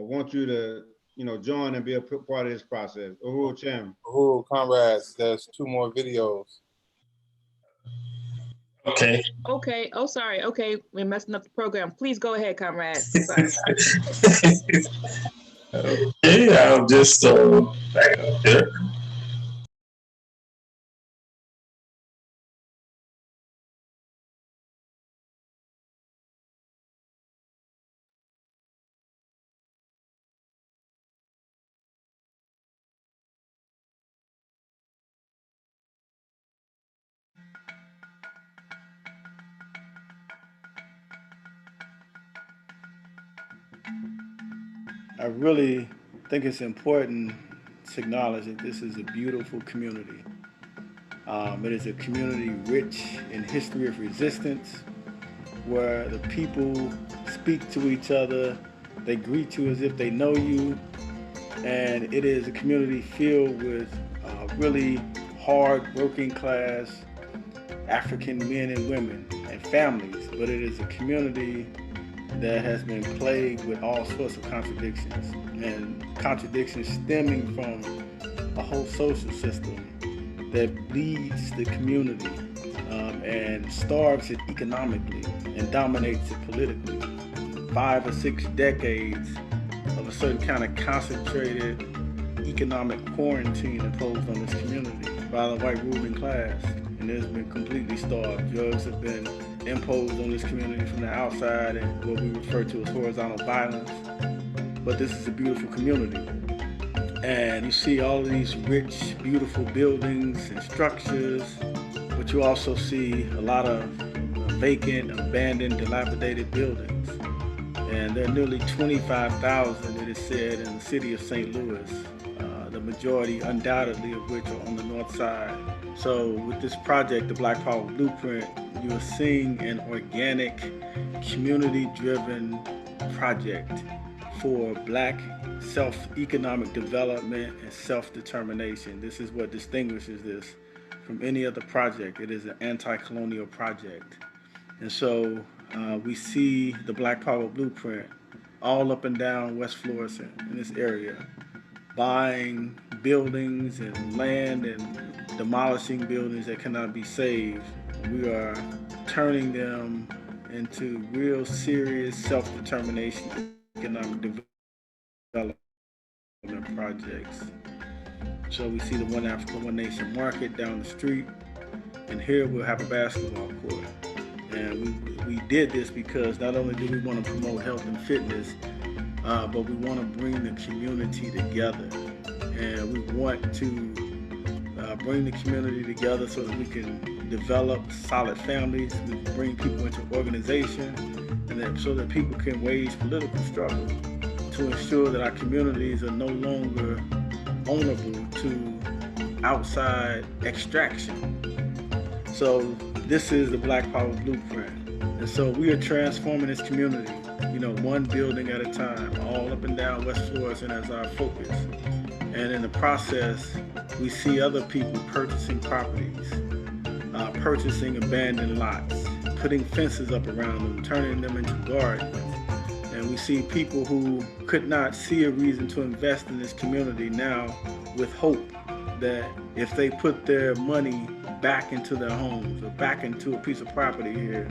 want you to, you know, join and be a part of this process. Uhuru Chim. Uhuru, comrades, there's 2 more videos. Okay. Okay. Oh, sorry. Okay, we're messing up the program. Please go ahead, comrade. Sorry. Okay, I'll just back up there. I really think it's important to acknowledge that this is a beautiful community. It is a community rich in history of resistance, where the people speak to each other, they greet you as if they know you, and it is a community filled with really hard working class African men and women and families, but it is a community that has been plagued with all sorts of contradictions, and contradictions stemming from a whole social system that bleeds the community and starves it economically and dominates it politically. 5 or 6 decades of a certain kind of concentrated economic quarantine imposed on this community by the white ruling class, and it's been completely starved. Drugs have been imposed on this community from the outside, and what we refer to as horizontal violence. But this is a beautiful community, and you see all of these rich, beautiful buildings and structures, but you also see a lot of vacant, abandoned, dilapidated buildings. And there are nearly 25,000, it is said, in the city of St. Louis, the majority undoubtedly of which are on the north side. So with this project, the Black Power Blueprint, you are seeing an organic, community-driven project for Black self-economic development and self-determination. This is what distinguishes this from any other project. It is an anti-colonial project. And so we see the Black Power Blueprint all up and down West Florissant in this area, buying buildings and land and demolishing buildings that cannot be saved. We are turning them into real serious self-determination economic development projects. So we see the One Africa, One Nation market down the street, and here we'll have a basketball court. And we did this because not only do we want to promote health and fitness, but we want to bring the community together. And we want to bring the community together so that we can develop solid families, we can bring people into organization, and so that people can wage political struggle to ensure that our communities are no longer vulnerable to outside extraction. So this is the Black Power Blueprint. And so we are transforming this community, one building at a time, all up and down West Florissant as our focus. And in the process, we see other people purchasing properties, purchasing abandoned lots, putting fences up around them, turning them into gardens. And we see people who could not see a reason to invest in this community now with hope that if they put their money back into their homes or back into a piece of property here,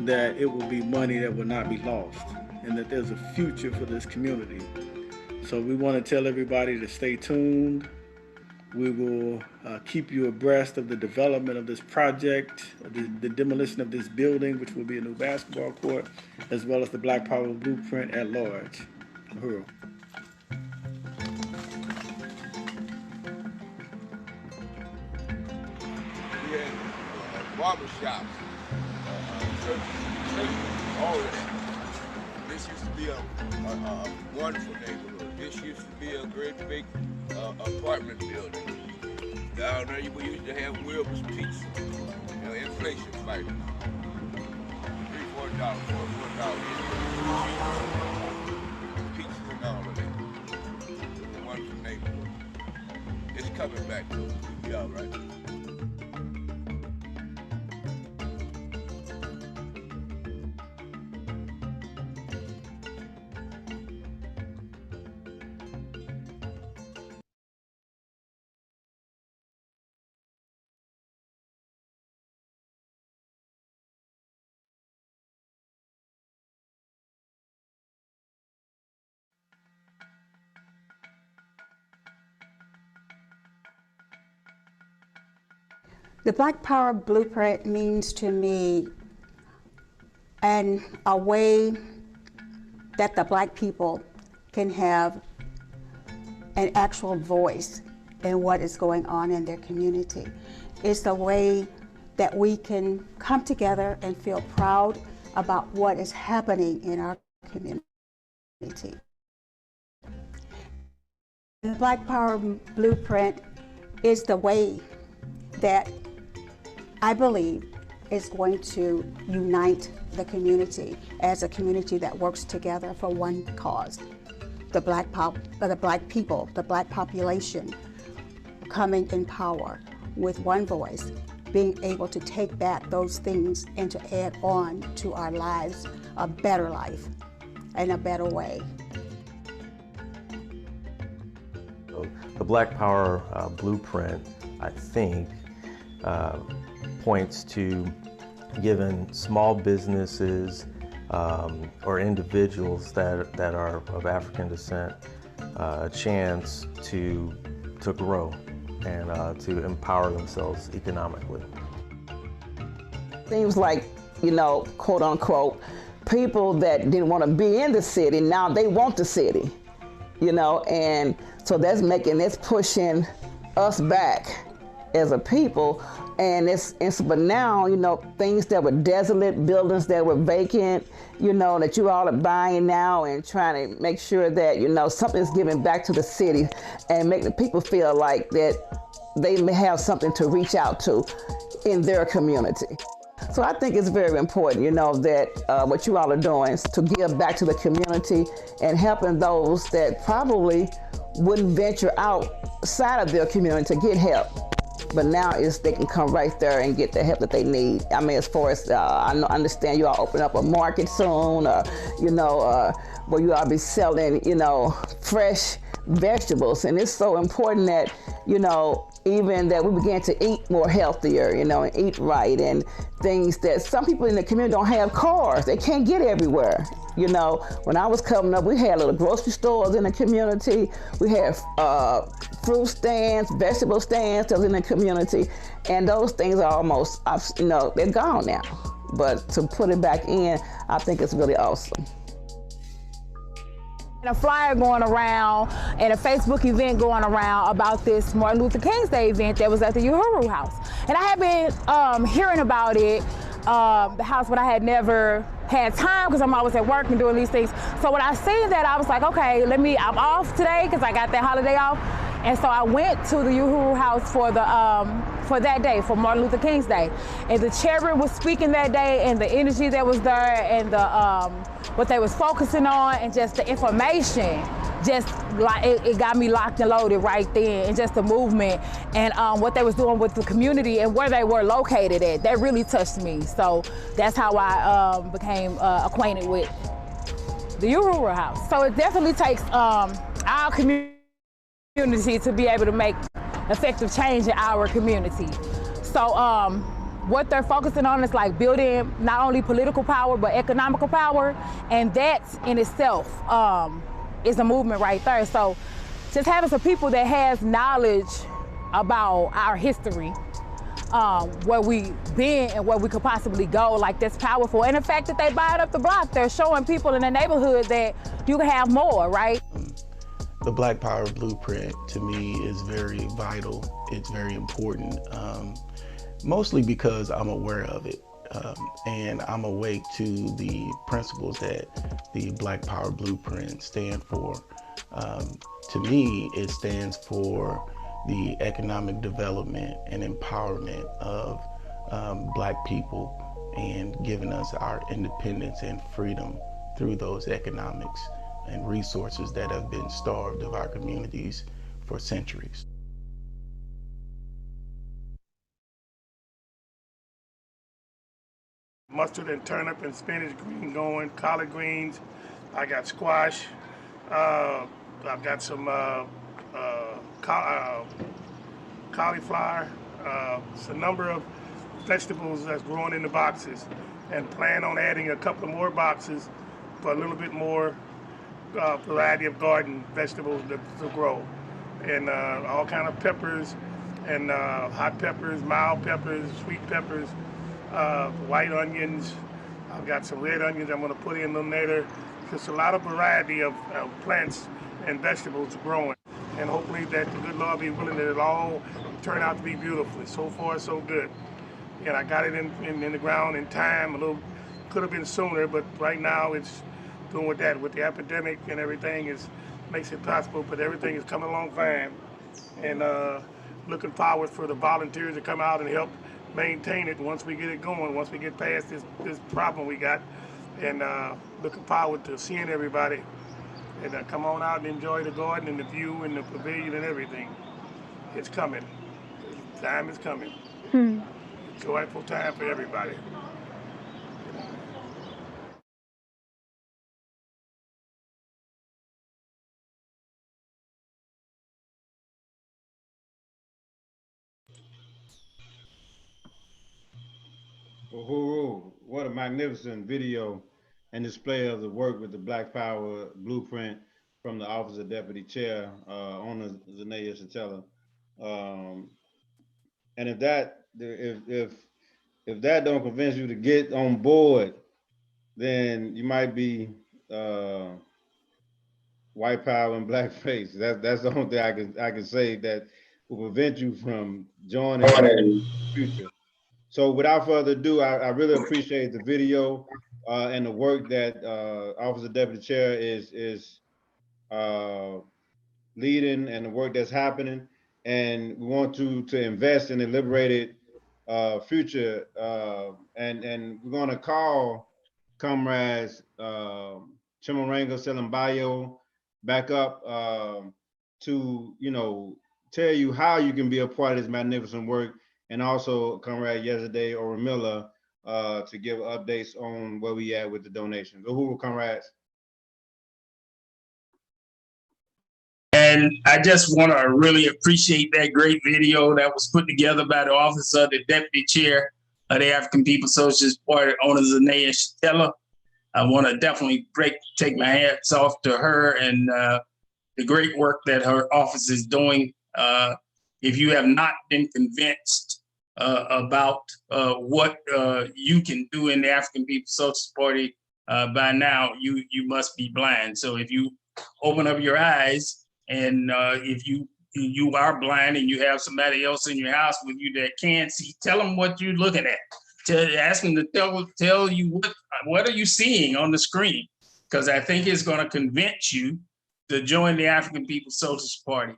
that it will be money that will not be lost and that there's a future for this community. So we want to tell everybody to stay tuned. We will keep you abreast of the development of this project, the demolition of this building, which will be a new basketball court, as well as the Black Power Blueprint at large. Uhuru. We had barbershops, churches, all of that. This used to be a wonderful neighborhood. This used to be a great big apartment building. Down there we used to have Wilbur's Pizza, inflation fighting. $3, $4, $4 pizza and all of that. It's a wonderful neighborhood. It's coming back. We'll be all right. The Black Power Blueprint means to me a way that the Black people can have an actual voice in what is going on in their community. It's the way that we can come together and feel proud about what is happening in our community. The Black Power Blueprint is the way that I believe is going to unite the community as a community that works together for one cause. The Black people, the Black population coming in power with one voice, being able to take back those things and to add on to our lives a better life and a better way. The Black Power Blueprint, I think, points to giving small businesses or individuals that are of African descent a chance to grow and to empower themselves economically. Seems like, quote unquote, people that didn't want to be in the city, now they want the city, and so that's pushing us back as a people. And but now, you know, things that were desolate, buildings that were vacant, you know, that you all are buying now and trying to make sure that, you know, something's given back to the city and make the people feel like that they may have something to reach out to in their community. So I think it's very important, you know, that what you all are doing is to give back to the community and helping those that probably wouldn't venture outside of their community to get help. But now they can come right there and get the help that they need. I mean, as far as I understand you all open up a market soon, you know, where you all be selling, you know, fresh vegetables. And it's so important that, you know, even that we begin to eat more healthier, you know, and eat right, and things that some people in the community don't have cars. They can't get everywhere. You know, when I was coming up, we had little grocery stores in the community. We had fruit stands, vegetable stands that was in the community. And those things are almost, you know, they're gone now. But to put it back in, I think it's really awesome. And a flyer going around and a Facebook event going around about this Martin Luther King's Day event that was at the Uhuru House. And I had been hearing about it, the house, but I had never had time because I'm always at work and doing these things. So when I seen that, I was like, okay, I'm off today because I got that holiday off. And so I went to the Uhuru House for that day, for Martin Luther King's Day. And the chairman was speaking that day, and the energy that was there, and the what they was focusing on, and just the information, just like it got me locked and loaded right then, and just the movement and what they was doing with the community and where they were located at. That really touched me. So that's how I became acquainted with the Uhuru House. So it definitely takes our community to be able to make effective change in our community. So what they're focusing on is like building not only political power, but economical power. And that in itself is a movement right there. So just having some people that has knowledge about our history, where we've been and where we could possibly go, like that's powerful. And the fact that they buy it up the block, they're showing people in the neighborhood that you can have more, right? The Black Power Blueprint to me is very vital. It's very important, mostly because I'm aware of it. And I'm awake to the principles that the Black Power Blueprint stand for. To me, it stands for the economic development and empowerment of Black people and giving us our independence and freedom through those economics and resources that have been starved of our communities for centuries. Mustard and turnip and spinach green going, collard greens. I got squash. I've got some cauliflower. It's a number of vegetables that's growing in the boxes, and plan on adding a couple of more boxes for a little bit more variety of garden vegetables to grow. And all kind of peppers and hot peppers, mild peppers, sweet peppers, white onions. I've got some red onions I'm going to put in them later. Just a lot of variety of plants and vegetables growing. And hopefully that the good Lord be willing that it'll all turn out to be beautiful. So far, so good. And I got it in the ground in time. Could have been sooner, but right now it's doing with that. With the epidemic and everything makes it possible, but everything is coming along fine. And looking forward for the volunteers to come out and help maintain it once we get it going, once we get past this problem we got. And looking forward to seeing everybody. And come on out and enjoy the garden and the view and the pavilion and everything. It's coming. Time is coming. Joyful time for everybody. Uhuru, what a magnificent video and display of the work with the Black Power Blueprint from the Office of Deputy Chair, Owner Zanaya Satella. And if that don't convince you to get on board, then you might be white power and blackface. That's the only thing I can say that will prevent you from joining in the future. So without further ado, I really appreciate the video and the work that Office of Deputy Chair is leading, and the work that's happening. And we want to invest in a liberated future. And we're going to call comrades Chimarenga Selimbayo back up to, you know, tell you how you can be a part of this magnificent work, and also Comrade Yesterday or Miller to give updates on where we at with the donations. Uhuru, comrades. And I just want to really appreciate that great video that was put together by the Office of the Deputy Chair of the African People's Socialist Party, owner Zanaya Shatella. I want to definitely take my hats off to her and the great work that her office is doing. If you have not been convinced about what you can do in the African People's Socialist Party by now, you must be blind. So if you open up your eyes, and if you are blind and you have somebody else in your house with you that can't see, tell them what you're looking at. Ask them to tell you what are you seeing on the screen, because I think it's going to convince you to join the African People's Socialist Party.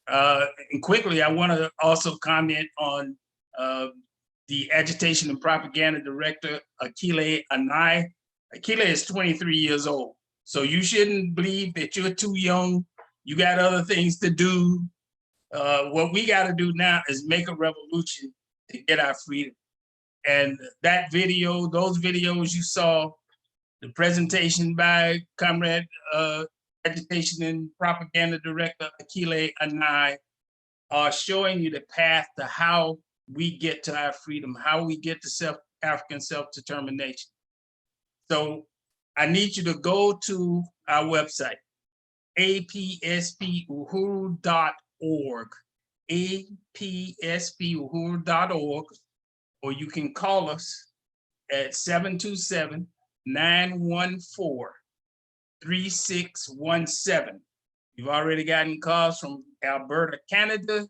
And quickly, I want to also comment on the Agitation and Propaganda Director, Akile Anai. Akile is 23 years old, so you shouldn't believe that you're too young. You got other things to do. What we got to do now is make a revolution to get our freedom. And that video, those videos you saw, the presentation by Comrade Agitation and Propaganda Director Akile Anai, are showing you the path to how we get to our freedom, how we get to African self-determination. So I need you to go to our website, apspuhuru.org, apspuhuru.org, or you can call us at 727-914-3617. You've already gotten calls from Alberta, Canada,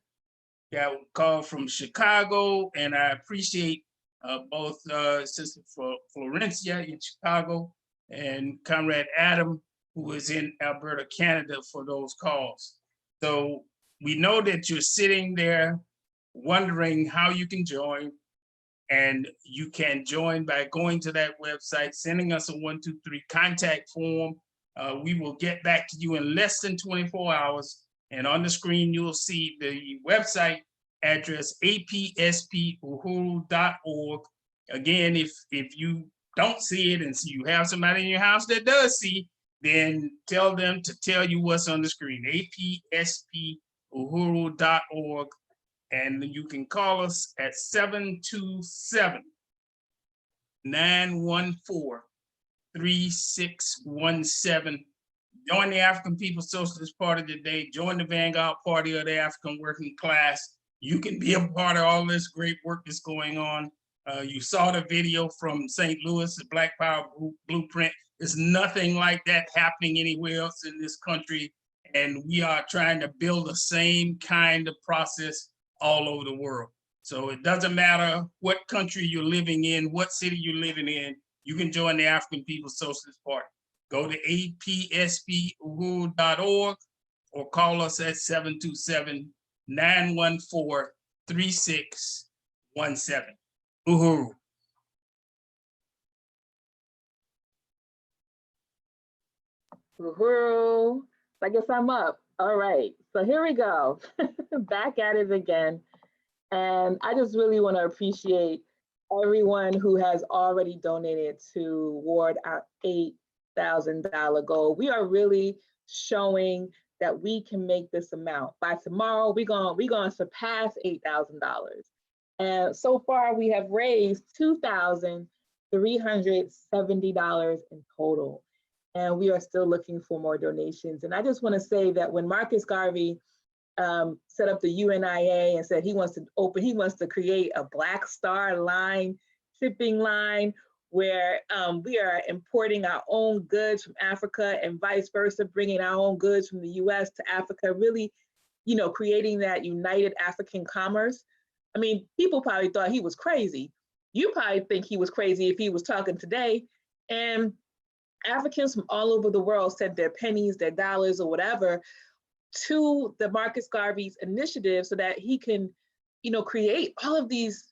got a call from Chicago, and I appreciate both Sister Florencia in Chicago and Comrade Adam, who is in Alberta, Canada, for those calls. So we know that you're sitting there wondering how you can join, and you can join by going to that website, sending us a 123 contact form. We will get back to you in less than 24 hours. And on the screen, you'll see the website address, apspuhuru.org. Again, if you don't see it and see you have somebody in your house that does see, then tell them to tell you what's on the screen, apspuhuru.org. And you can call us at 727-914-3617. Join the African People's Socialist Party today. Join the vanguard party of the African working class. You can be a part of all this great work that's going on. You saw the video from St. Louis, the Black Power Blueprint. There's nothing like that happening anywhere else in this country. And we are trying to build the same kind of process all over the world. So it doesn't matter what country you're living in, what city you're living in, you can join the African People's Socialist Party. Go to apspuhuru.org or call us at 727-914-3617. Uhuru. Uhuru. I guess I'm up. All right, so here we go. Back at it again. And I just really want to appreciate everyone who has already donated toward our $8,000 goal. We are really showing that we can make this amount. By tomorrow, we're gonna surpass $8,000. And so far, we have raised $2,370 in total. And we are still looking for more donations. And I just want to say that when Marcus Garvey set up the UNIA and said he wants to create a Black Star line, shipping line, where we are importing our own goods from Africa and vice versa, bringing our own goods from the US to Africa. Really, creating that united African commerce. I mean, people probably thought he was crazy. You probably think he was crazy if he was talking today. And Africans from all over the world sent their pennies, their dollars, or whatever to the Marcus Garvey's initiative so that he can, create all of these,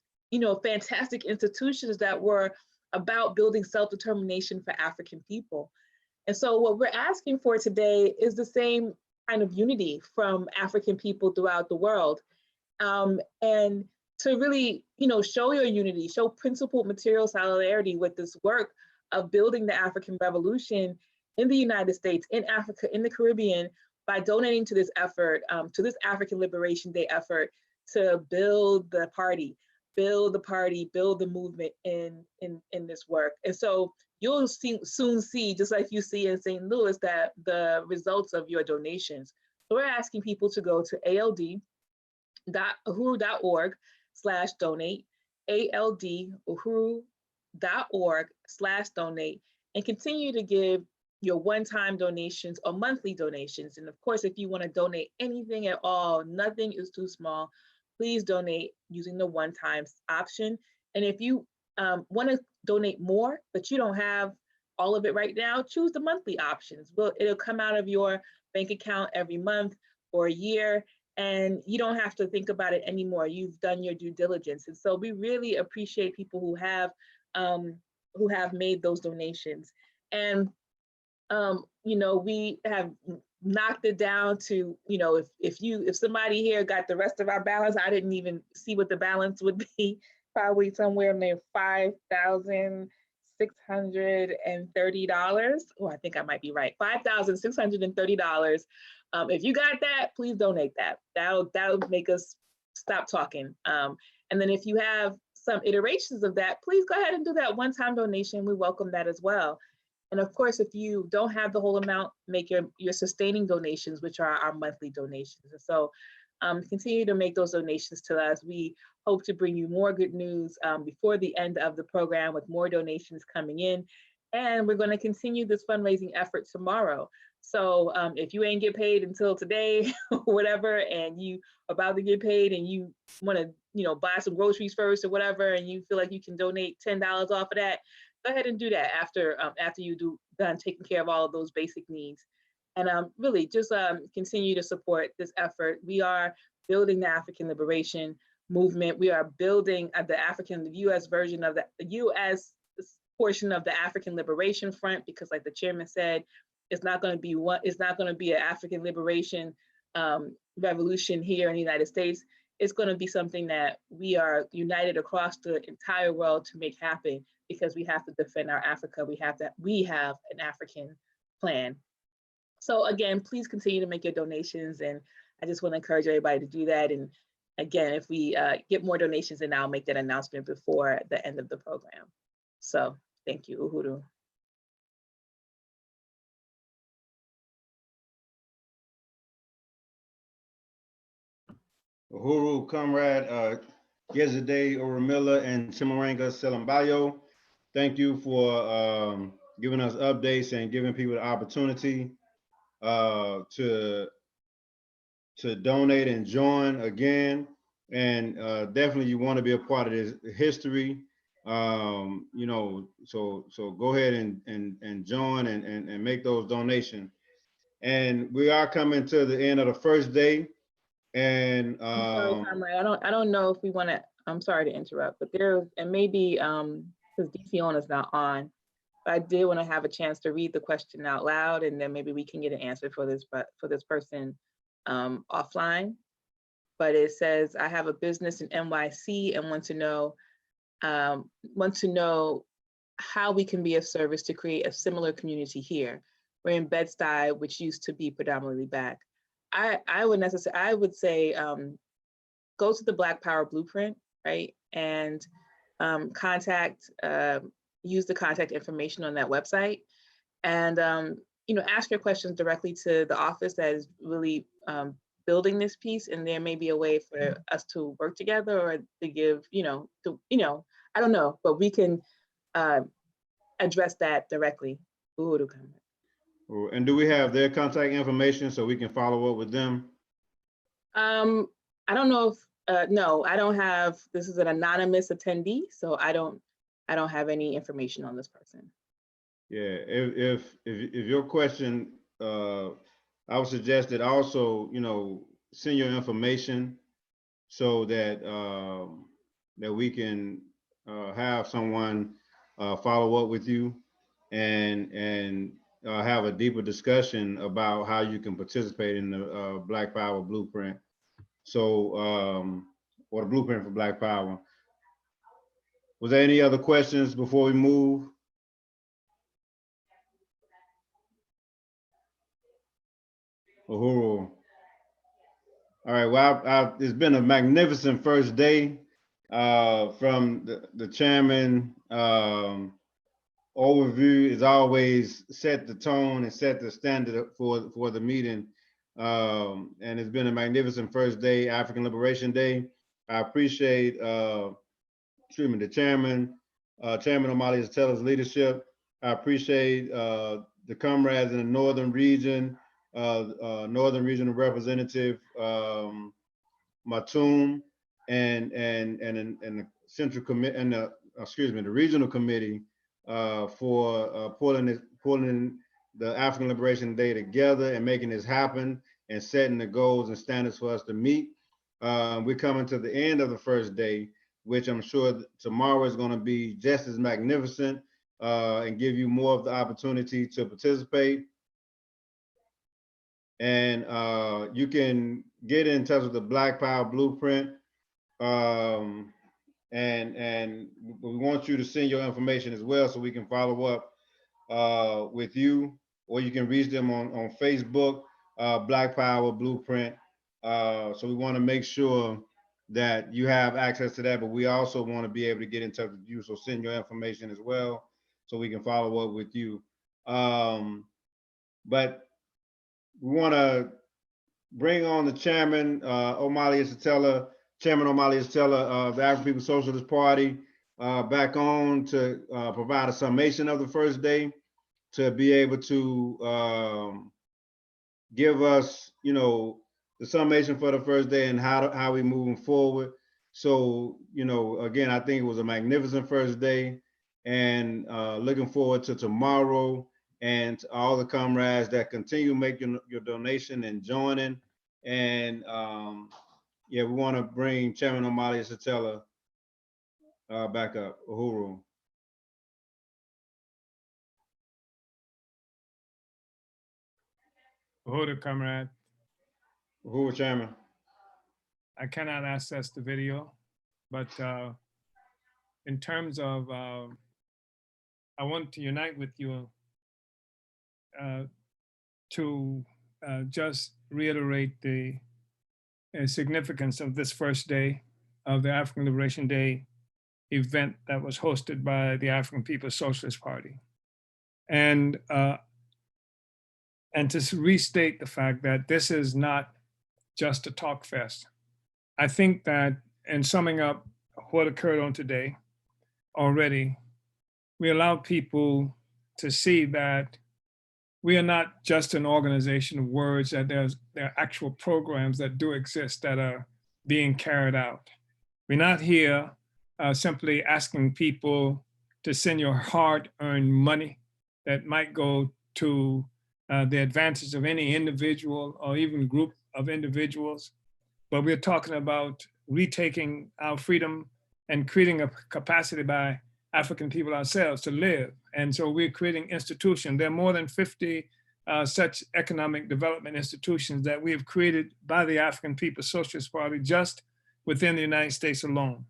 fantastic institutions that were about building self-determination for African people. And so what we're asking for today is the same kind of unity from African people throughout the world. And to really, show your unity, show principled material solidarity with this work of building the African Revolution in the United States, in Africa, in the Caribbean, by donating to this effort, to this African Liberation Day effort to build the party, build the movement in this work. And so you'll soon see, just like you see in St. Louis, that the results of your donations. So we're asking people to go to ald.uhuru.org/donate, ald.uhuru.org/donate, and continue to give your one-time donations or monthly donations. And of course, if you want to donate anything at all, nothing is too small, please donate using the one-time option. And if you want to donate more, but you don't have all of it right now, choose the monthly options. It'll come out of your bank account every month or a year, and you don't have to think about it anymore. You've done your due diligence. And so we really appreciate people who have made those donations. And we have knocked it down to, if somebody here got the rest of our balance, I didn't even see what the balance would be, probably somewhere near $5,630. Oh, I think I might be right, $5,630. If you got that, please donate that. That'll make us stop talking. And then if you have some iterations of that, please go ahead and do that one-time donation. We welcome that as well. And of course, if you don't have the whole amount, make your sustaining donations, which are our monthly donations. And so continue to make those donations to us. We hope to bring you more good news before the end of the program with more donations coming in. And we're going to continue this fundraising effort tomorrow. So if you ain't get paid until today or whatever, and you about to get paid and you want to, buy some groceries first or whatever, and you feel like you can donate $10 off of that, go ahead and do that after you done taking care of all of those basic needs. And really just continue to support this effort. We are building the African Liberation Movement. We are building the US version of the US portion of the African Liberation Front, because like the chairman said, it's not going to be an African liberation revolution here in the United States. It's going to be something that we are united across the entire world to make happen, because we have to defend our Africa. We have an African plan. So again, please continue to make your donations, and I just want to encourage everybody to do that. And again, if we get more donations, then I'll make that announcement before the end of the program. So thank you, Uhuru. Uhuru, Comrade Gezade Oromilla, and Chimaranga Selambayo, thank you for giving us updates and giving people the opportunity to donate and join again. And definitely you want to be a part of this history. So go ahead and join and make those donations. And we are coming to the end of the first day. And I'm sorry, Comrade, I don't know if we want to, I'm sorry to interrupt, but and maybe because DC is not on, but I did want to have a chance to read the question out loud, and then maybe we can get an answer for this person offline. But it says, I have a business in NYC and want to know how we can be of service to create a similar community here. We're in Bed-Stuy, which used to be predominantly Black. I would say go to the Black Power Blueprint, right? And use the contact information on that website, and ask your questions directly to the office that is really building this piece, and there may be a way for us to work together, or to give, I don't know, but we can address that directly. And do we have their contact information so we can follow up with them? I don't know if, no, I don't have, this is an anonymous attendee, so I don't have any information on this person. Yeah, if your question, I would suggest that also, send your information so that that we can have someone follow up with you and have a deeper discussion about how you can participate in the Black Power Blueprint. So, or the Blueprint for Black Power. Was there any other questions before we move? Uhuru. All right, well, it's been a magnificent first day from the chairman. Overview is always set the tone and set the standard for the meeting. And it's been a magnificent first day, African Liberation Day. I appreciate the chairman, Chairman Omali Ysatella's leadership. I appreciate the comrades in the Northern Region, Northern Regional Representative Matum, and the Central Committee, and the Regional Committee for pulling the African Liberation Day together and making this happen and setting the goals and standards for us to meet. We're coming to the end of the first day, which I'm sure tomorrow is going to be just as magnificent and give you more of the opportunity to participate. And you can get in touch with the Black Power Blueprint. And we want you to send your information as well so we can follow up with you, or you can reach them on Facebook, Black Power Blueprint. So we want to make sure that you have access to that, but we also want to be able to get in touch with you. So send your information as well so we can follow up with you. But we want to bring on the chairman, Omali Ysaitella, Chairman Omali Ysaitella of the African People's Socialist Party, back on to provide a summation of the first day, to be able to give us, the summation for the first day and how we moving forward. So, again, I think it was a magnificent first day, and looking forward to tomorrow and to all the comrades that continue making your donation and joining. And yeah, we want to bring Chairman Omali Ysaitella back up. Uhuru. Uhuru, comrade. Uhuru, Chairman. I cannot access the video, but in terms of, I want to unite with you to just reiterate the significance of this first day of the African Liberation Day event that was hosted by the African People's Socialist Party. And to restate the fact that this is not just a talk fest. I think that in summing up what occurred on today already, we allowed people to see that we are not just an organization of words, that there are actual programs that do exist that are being carried out. We're not here simply asking people to send your hard-earned money that might go to the advantage of any individual or even group of individuals, but we're talking about retaking our freedom and creating a capacity by African people ourselves to live. And so we're creating institutions. There are more than 50 such economic development institutions that we have created by the African People's Socialist Party just within the United States alone.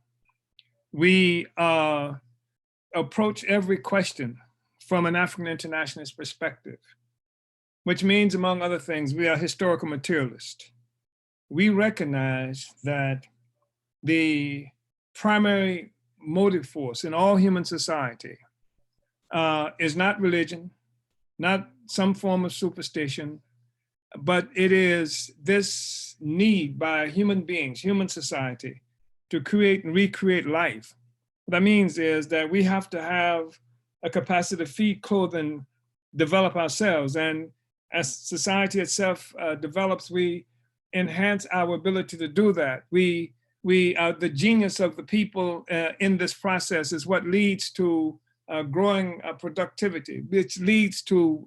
We approach every question from an African internationalist perspective, which means, among other things, we are historical materialists. We recognize that the primary motive force in all human society is not religion, not some form of superstition, but it is this need by human beings, human society, to create and recreate life. What that means is that we have to have a capacity to feed, clothe, and develop ourselves. And as society itself develops, we enhance our ability to do that. The genius of the people in this process is what leads to growing productivity, which leads to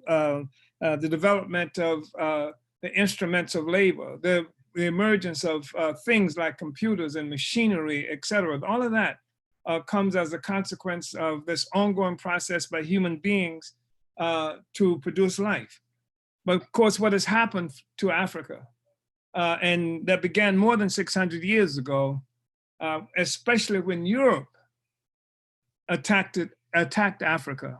the development of the instruments of labor, the emergence of things like computers and machinery, et cetera. All of that comes as a consequence of this ongoing process by human beings to produce life. But of course, what has happened to Africa, and that began more than 600 years ago, especially when Europe attacked Africa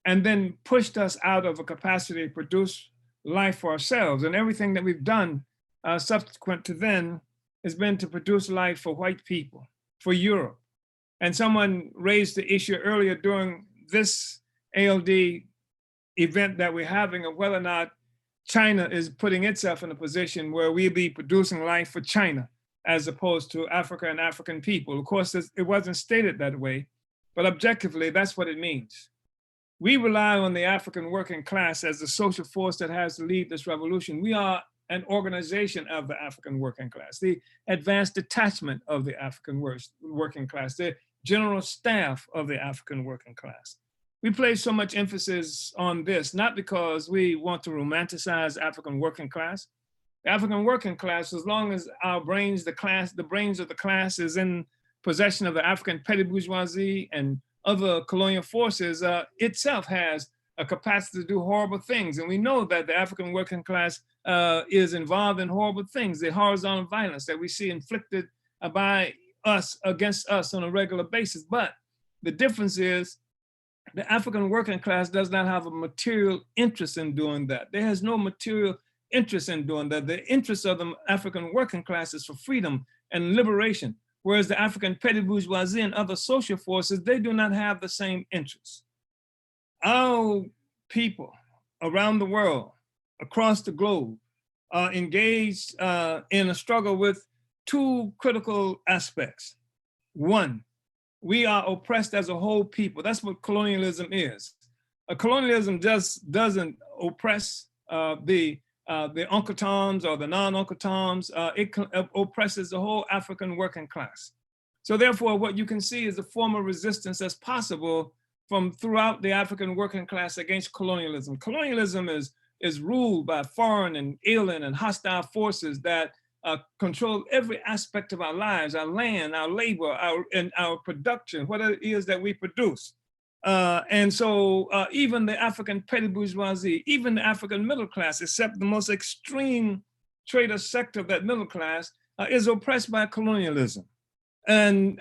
and then pushed us out of a capacity to produce life for ourselves. And everything that we've done subsequent to then has been to produce life for white people, for Europe. And someone raised the issue earlier during this ALD event that we're having of whether or not China is putting itself in a position where we'll be producing life for China as opposed to Africa and African people. Of course, it wasn't stated that way, but objectively, that's what it means. We rely on the African working class as the social force that has to lead this revolution. We are an organization of the African working class, the advanced detachment of the African working class, the general staff of the African working class. We place so much emphasis on this, not because we want to romanticize African working class. The African working class, as long as our brains, the brains of the class is in possession of the African petty bourgeoisie and other colonial forces, itself has a capacity to do horrible things. And we know that the African working class is involved in horrible things, the horizontal violence that we see inflicted by us against us on a regular basis. But the difference is the African working class does not have a material interest in doing that. There has no material interest in doing that. The interest of the African working class is for freedom and liberation, whereas the African petty bourgeoisie and other social forces, they do not have the same interests. Our people around the world, across the globe, are engaged in a struggle with two critical aspects. One, we are oppressed as a whole people. That's what colonialism is. Colonialism just doesn't oppress the Uncle Toms or the non-Uncle Toms. It oppresses the whole African working class. So therefore, what you can see is a form of resistance that's possible from throughout the African working class against colonialism. Colonialism is ruled by foreign and alien and hostile forces that control every aspect of our lives, our land, our labor, our production, what it is that we produce. And so even the African petty bourgeoisie, even the African middle class, except the most extreme trader sector of that middle class, is oppressed by colonialism. And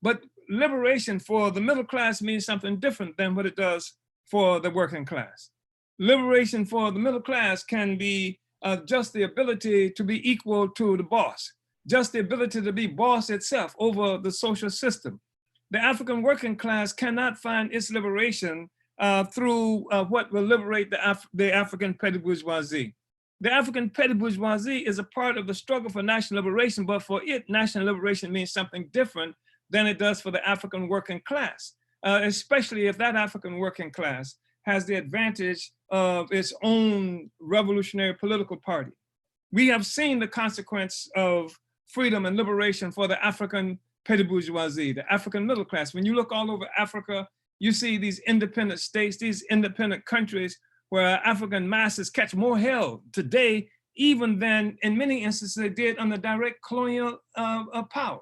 but liberation for the middle class means something different than what it does for the working class. Liberation for the middle class can be just the ability to be equal to the boss, just the ability to be boss itself over the social system. The African working class cannot find its liberation through what will liberate the African petty bourgeoisie. The African petty bourgeoisie is a part of the struggle for national liberation, but for it, national liberation means something different than it does for the African working class, especially if that African working class has the advantage of its own revolutionary political party. We have seen the consequence of freedom and liberation for the African petty bourgeoisie, the African middle class. When you look all over Africa, you see these independent states, these independent countries where African masses catch more hell today, even than in many instances they did under direct colonial power.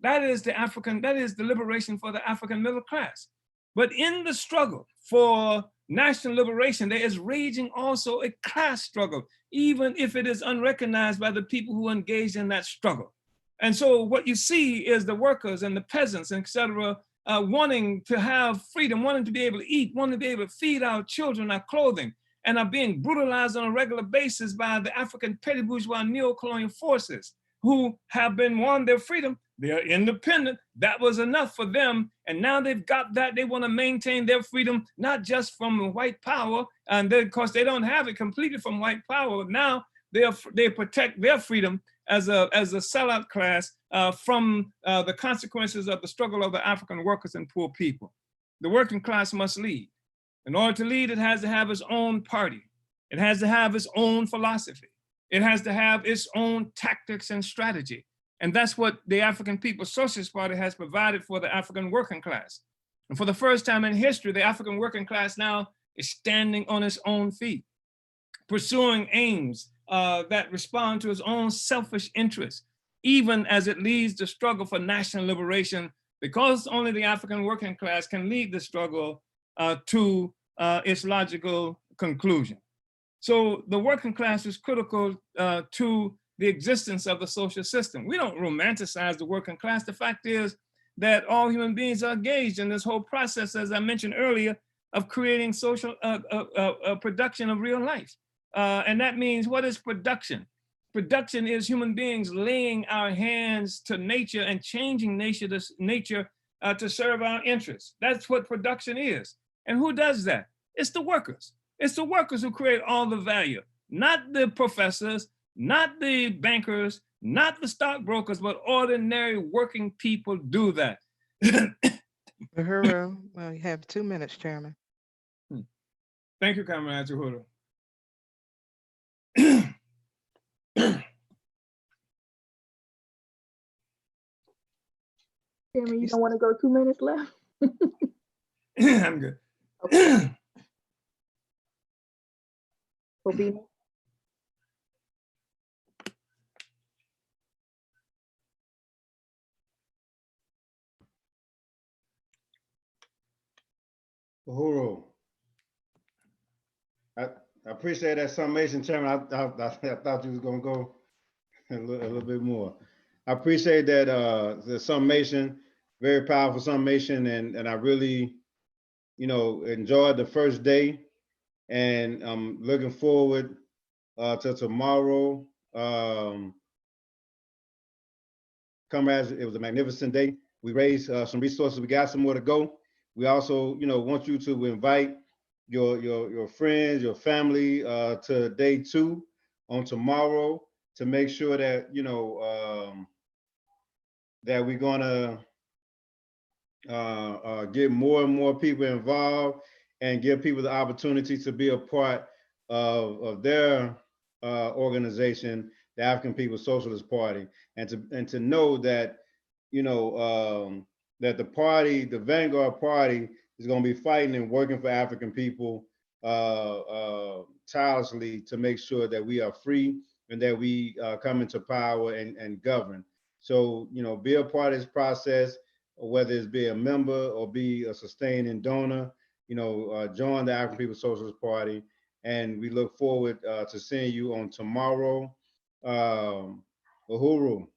That is the liberation for the African middle class. But in the struggle for national liberation, there is raging also a class struggle, even if it is unrecognized by the people who engage in that struggle. And so what you see is the workers and the peasants, et cetera, wanting to have freedom, wanting to be able to eat, wanting to be able to feed our children, our clothing, and are being brutalized on a regular basis by the African petty bourgeois neo-colonial forces who have been won their freedom. They are independent. That was enough for them. And now they've got that. They want to maintain their freedom, not just from white power. And then, of course, they don't have it completely from white power. Now they protect their freedom as a sellout class from the consequences of the struggle of the African workers and poor people. The working class must lead. In order to lead, it has to have its own party. It has to have its own philosophy. It has to have its own tactics and strategy. And that's what the African People's Socialist Party has provided for the African working class. And for the first time in history, the African working class now is standing on its own feet, pursuing aims that respond to its own selfish interests, even as it leads the struggle for national liberation, because only the African working class can lead the struggle to its logical conclusion. So the working class is critical to the existence of the social system. We don't romanticize the working class. The fact is that all human beings are engaged in this whole process, as I mentioned earlier, of creating social production of real life. And that means, what is production? Production is human beings laying our hands to nature and changing nature to serve our interests. That's what production is. And who does that? It's the workers. It's the workers who create all the value, not the professors, not the bankers, not the stockbrokers, but ordinary working people do that. Uhuru, well, you have 2 minutes, Chairman. Thank you, Comrade Uhuru. Chairman, you don't want to go 2 minutes left? I'm good. Okay. Kobina? Uhuru. I appreciate that summation, Chairman. I thought you was gonna go a little bit more. I appreciate that the summation, very powerful summation, and I really, enjoyed the first day, and I'm looking forward to tomorrow. Comrades, it was a magnificent day. We raised some resources. We got some more to go. We also, want you to invite your friends, your family to day 2 on tomorrow, to make sure that that we're gonna get more and more people involved and give people the opportunity to be a part of their organization, the African People's Socialist Party, and to know that that the party, the Vanguard Party, is going to be fighting and working for African people tirelessly to make sure that we are free and that we come into power and govern. So, be a part of this process, whether it's be a member or be a sustaining donor, join the African People's Socialist Party. And we look forward to seeing you on tomorrow. Uhuru.